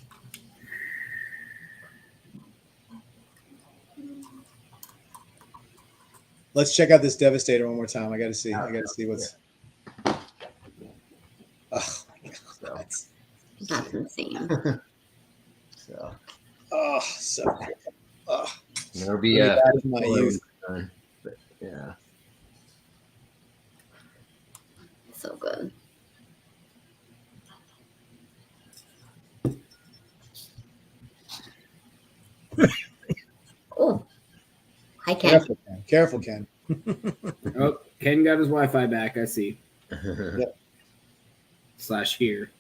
Let's check out this Devastator one more time. I got to see what's. Oh my God, that's insane. So cool. There'll be my youth. But yeah. So good. Oh, hi Ken. Careful, Ken. Oh, Ken got his Wi-Fi back. I see. Yep. / here.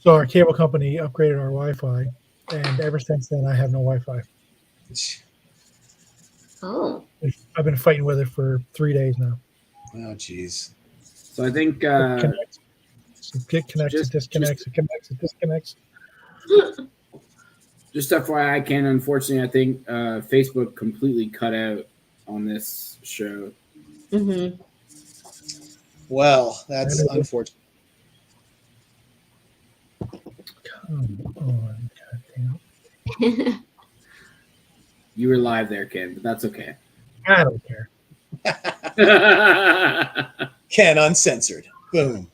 So our cable company upgraded our Wi-Fi, and ever since then, I have no Wi-Fi. Oh. I've been fighting with it for 3 days now. Oh, jeez. So I think it connects, it disconnects, it connects, it disconnects. Just FYI, Ken, unfortunately, I think Facebook completely cut out on this show. Mm-hmm. Well, that's unfortunate. Come on, goddamn. You were live there, Ken, but that's okay. I don't care. Ken uncensored. Boom.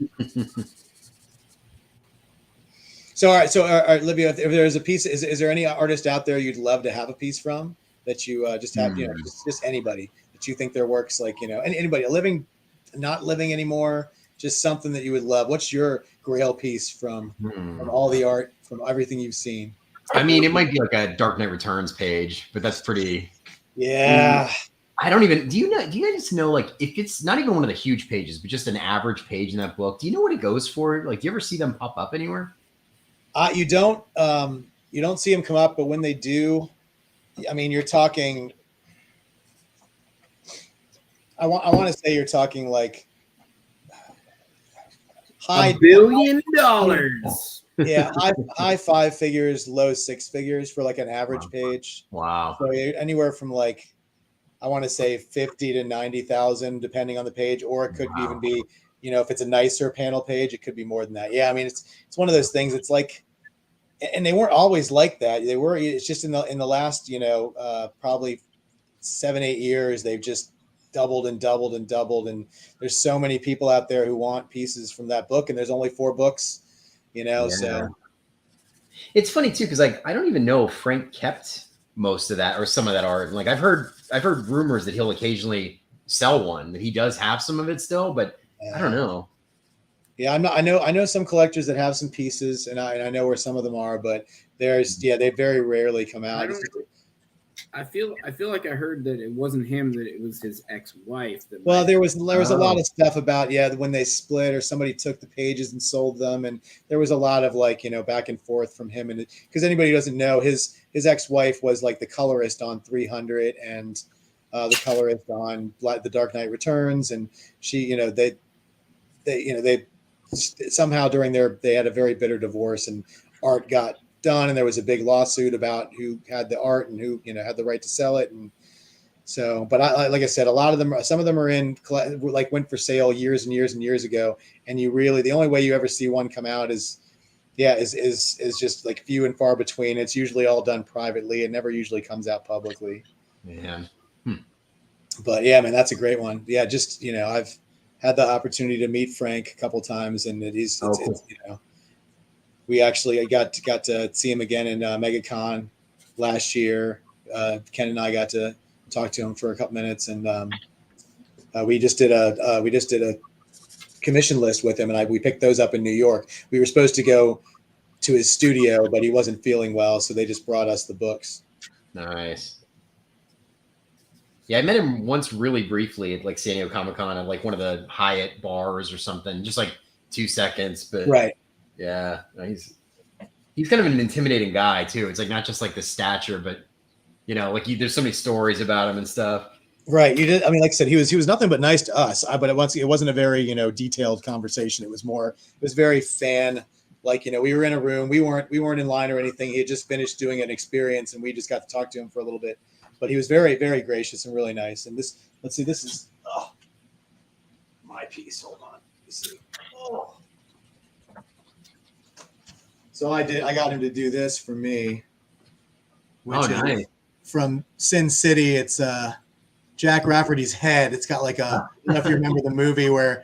So, all right, Livio, if there's a piece, is there any artist out there you'd love to have a piece from that you just have, just anybody that you think their works, like, anybody living, not living anymore, just something that you would love? What's your grail piece from all the art, from everything you've seen? I mean, it might be like a Dark Knight Returns page, but that's pretty. Yeah. I don't even. Do you guys know, like, if it's not even one of the huge pages, but just an average page in that book? Do you know what it goes for? Like, do you ever see them pop up anywhere? You don't see them come up, but when they do, I mean, you're talking. I want to say you're talking like $1 billion. Yeah, high 5 figures, low 6 figures for like an average page. Wow. So anywhere from like, I want to say 50 to 90,000, depending on the page, or it could even be, if it's a nicer panel page, it could be more than that. Yeah, I mean, it's one of those things. It's like, and they weren't always like that. They were. It's just in the last, probably 7-8 years, they've just doubled and doubled and doubled. And there's so many people out there who want pieces from that book, and there's only 4 books. So it's funny too, because like I don't even know if Frank kept most of that or some of that art. Like I've heard rumors that he'll occasionally sell one, that he does have some of it still, but I don't know. Yeah, I know some collectors that have some pieces, and I know where some of them are, but they very rarely come out. I feel like I heard that it wasn't him, that it was his ex-wife. There was a lot of stuff about when they split or somebody took the pages and sold them, and there was a lot of back and forth from him, and because anybody who doesn't know, his ex-wife was like the colorist on 300 and the colorist on The Dark Knight Returns, and she they somehow they had a very bitter divorce, and art got done, and there was a big lawsuit about who had the art and who had the right to sell it. And so, but like I said, some of them are went for sale years and years and years ago, and the only way you ever see one come out is just like few and far between. It's usually all done privately. It never usually comes out publicly. Yeah. But yeah, man, that's a great one. Yeah, just I've had the opportunity to meet Frank a couple times, and it's we actually got to see him again in MegaCon last year. Ken and I got to talk to him for a couple minutes, and we just did a commission list with him, and we picked those up in New York. We were supposed to go to his studio, but he wasn't feeling well, so they just brought us the books. Nice. Yeah, I met him once really briefly at like San Diego Comic-Con at like one of the Hyatt bars or something, just like 2 seconds. But right. Yeah, he's kind of an intimidating guy too. It's like not just like the stature, but like there's so many stories about him and stuff. Right. You did. I mean, like I said, he was nothing but nice to us. But it wasn't a very, detailed conversation. It was very fan. Like, we were in a room. We weren't in line or anything. He had just finished doing an experience, and we just got to talk to him for a little bit. But he was very, very gracious and really nice. And let's see, this is my piece. Hold on. Let's see. Oh. So I got him to do this for me. Which nice. From Sin City. It's Jack Rafferty's head. It's got like I don't know if you remember the movie where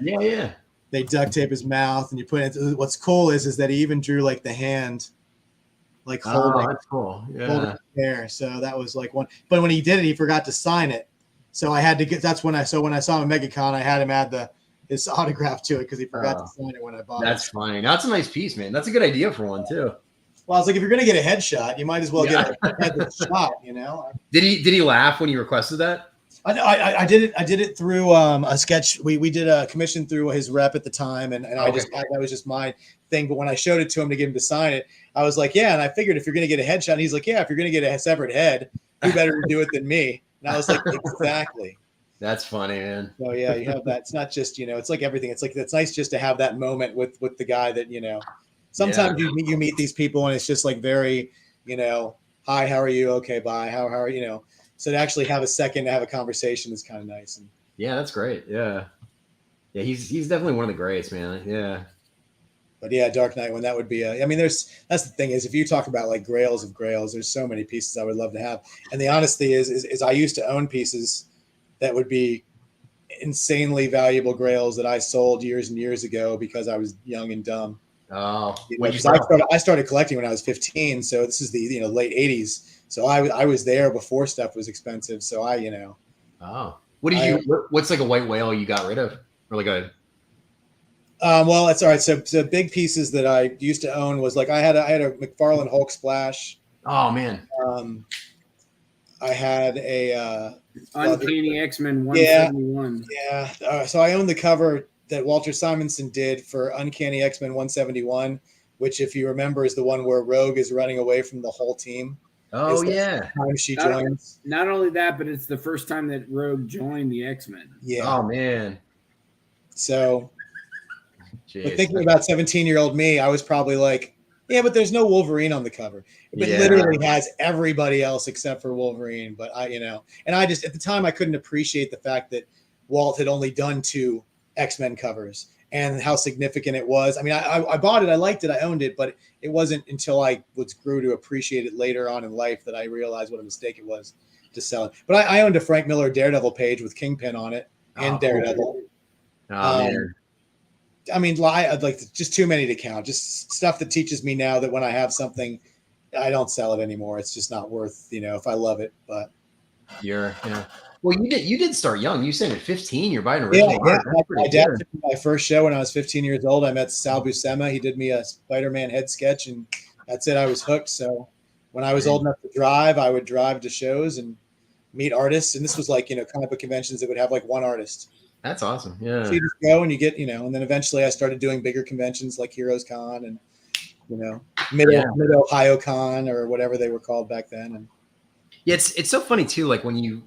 they duct tape his mouth and you put it. What's cool is that he even drew like the hand, like holding. That's cool. Yeah. Holding there. So that was like one. But when he did it, he forgot to sign it. So I had to get. That's when I saw him at MegaCon. I had him add his autograph to it because he forgot to sign it when I bought it. That's funny. That's a nice piece, man. That's a good idea for one too. Well, I was like, if you're gonna get a headshot, you might as well get a head shot. Did he laugh when you requested that? I did it through a sketch. We did a commission through his rep at the time, and that was just my thing. But when I showed it to him to get him to sign it, I was like, yeah. And I figured if you're going to get a headshot, and he's like, yeah, if you're going to get a severed head, who better to do it than me? And I was like, exactly. That's funny, man. So yeah, you have that. It's not just it's like everything. It's like it's nice just to have that moment with the guy that Sometimes you meet these people and it's just like very hi, how are you? Okay, bye. How are you? So to actually have a second to have a conversation is kind of nice. And yeah, that's great. Yeah, he's definitely one of the greats, man. Yeah. But yeah, Dark Knight one, that would be that's the thing is if you talk about like grails of grails, there's so many pieces I would love to have. And the honesty is I used to own pieces that would be insanely valuable grails that I sold years and years ago because I was young and dumb. Oh, I started collecting when I was 15, so this is the late 80s. So I was there before stuff was expensive. So Oh, what's like a white whale you got rid of, or like a? Well, that's all right. So big pieces that I used to own was like I had a McFarlane Hulk splash. Oh man. I had a Uncanny X-Men 171. Yeah. So I own the cover that Walter Simonson did for Uncanny X-Men 171, which, if you remember, is the one where Rogue is running away from the whole team. Oh, yeah. Time she joins. Not only that, but it's the first time that Rogue joined the X-Men. Yeah. Oh, man. So, thinking about 17-year-old me, I was probably like, yeah, but there's no Wolverine on the cover. It literally has everybody else except for Wolverine. But and I just, at the time, I couldn't appreciate the fact that Walt had only done 2 X-Men covers and how significant it was. I mean, I bought it, I liked it, I owned it, but it wasn't until I grew to appreciate it later on in life that I realized what a mistake it was to sell it. But I owned a Frank Miller Daredevil page with Kingpin on it and Daredevil. Man. I mean, I'd like just too many to count. Just stuff that teaches me now that when I have something, I don't sell it anymore. It's just not worth, if I love it. But well, you did start young. You said at 15, you're buying original art. My dad took me to my first show when I was 15 years old. I met Sal Buscema. He did me a Spider-Man head sketch, and that's it. I was hooked. So when I was old enough to drive, I would drive to shows and meet artists. And this was like, comic book conventions that would have like one artist. That's awesome. Yeah. So you just go and you get, and then eventually I started doing bigger conventions like Heroes Con and, Mid Ohio Con or whatever they were called back then. And yeah, it's so funny too. Like when you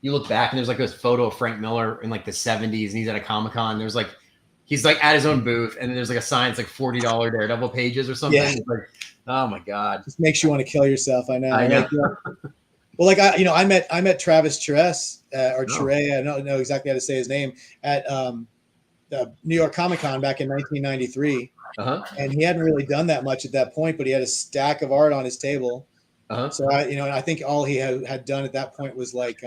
look back and there's like this photo of Frank Miller in like the 70s and he's at a Comic-Con. There's like, he's like at his own booth and then there's like a sign. It's like $40 Daredevil pages or something. Yeah. It's like, oh my God. Just makes you want to kill yourself. I know. I know. Well, like I met Travis Charest or Chirea, I don't know exactly how to say his name, at the New York Comic Con back in 1993. And he hadn't really done that much at that point, but he had a stack of art on his table. So I think all he had done at that point was like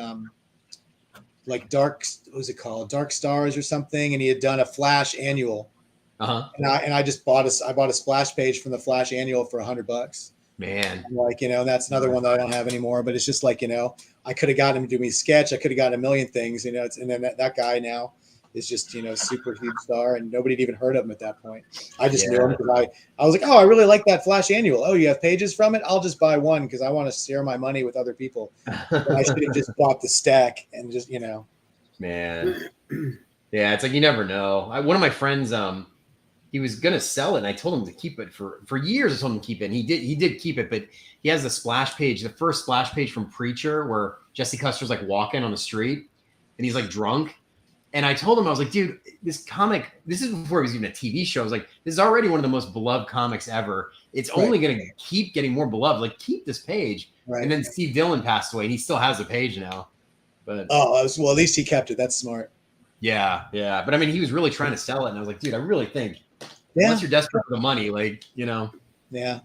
Dark, what was it called? Dark Stars or something, and he had done a Flash annual. And I just bought a splash page from the Flash annual for $100. Man, like that's another one that I don't have anymore. But it's just like I could have gotten him to do me a sketch. I could have gotten a million things. And then that guy now is just super huge star, and nobody had even heard of him at that point. I just knew him because I was like, oh, I really like that Flash annual. Oh, you have pages from it? I'll just buy one because I want to share my money with other people. But I should have just bought the stack and just Man, yeah, it's like you never know. One of my friends, he was gonna sell it, and I told him to keep it for years. I told him to keep it, and he did keep it. But he has the splash page, the first splash page from Preacher, where Jesse Custer's like walking on the street, and he's like drunk. And I told him, I was like, dude, this comic, this is before it was even a TV show. I was like, this is already one of the most beloved comics ever. It's only going to keep getting more beloved. Like, keep this page. Right. And then Steve Dillon passed away, and he still has a page now. But well, at least he kept it. That's smart. yeah. But I mean, he was really trying to sell it, and I was like, dude, I really think Yeah. once you're desperate for the money, like, you know. Yeah.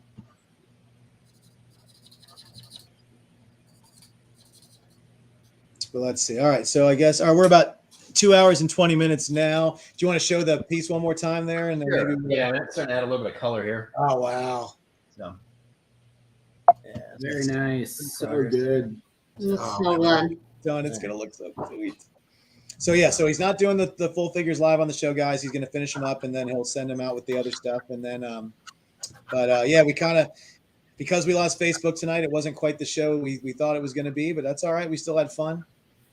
Well, let's see. All right. So I guess we're about 2 hours and 20 minutes now. Do you want to show the piece one more time there? And then Sure. maybe Yeah, I'm starting to add a little bit of color here. Oh, wow. So, yeah, Very nice. So progress. good. It's Oh, so good. Done. It's going to look so sweet. So, yeah. So he's not doing the full figures live on the show, guys. He's going to finish them up, and then he'll send them out with the other stuff. And then, yeah, we kind of, because we lost Facebook tonight, it wasn't quite the show we thought it was going to be, but that's all right. We still had fun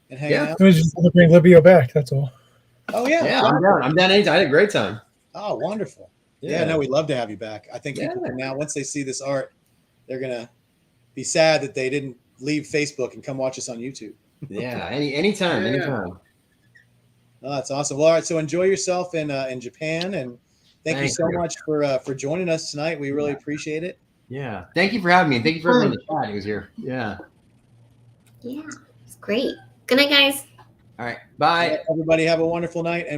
and hanging out. It was just to bring Livio back. That's all. Oh, yeah. yeah, I'm down. I'm down anytime. I had a great time. Oh, wonderful. Yeah, no, we'd love to have you back. I think people Yeah. can now, once they see this art, they're going to be sad that they didn't leave Facebook and come watch us on YouTube. Yeah, anytime. Oh, that's awesome. Well, all right. So enjoy yourself in Japan, and thank you Thank so you. much for joining us tonight. We really appreciate it. Yeah. Thank you for having me. And thank you for everyone in the chat who was here. Yeah. Yeah, it's great. Good night, guys. All right. Bye. Everybody have a wonderful night. And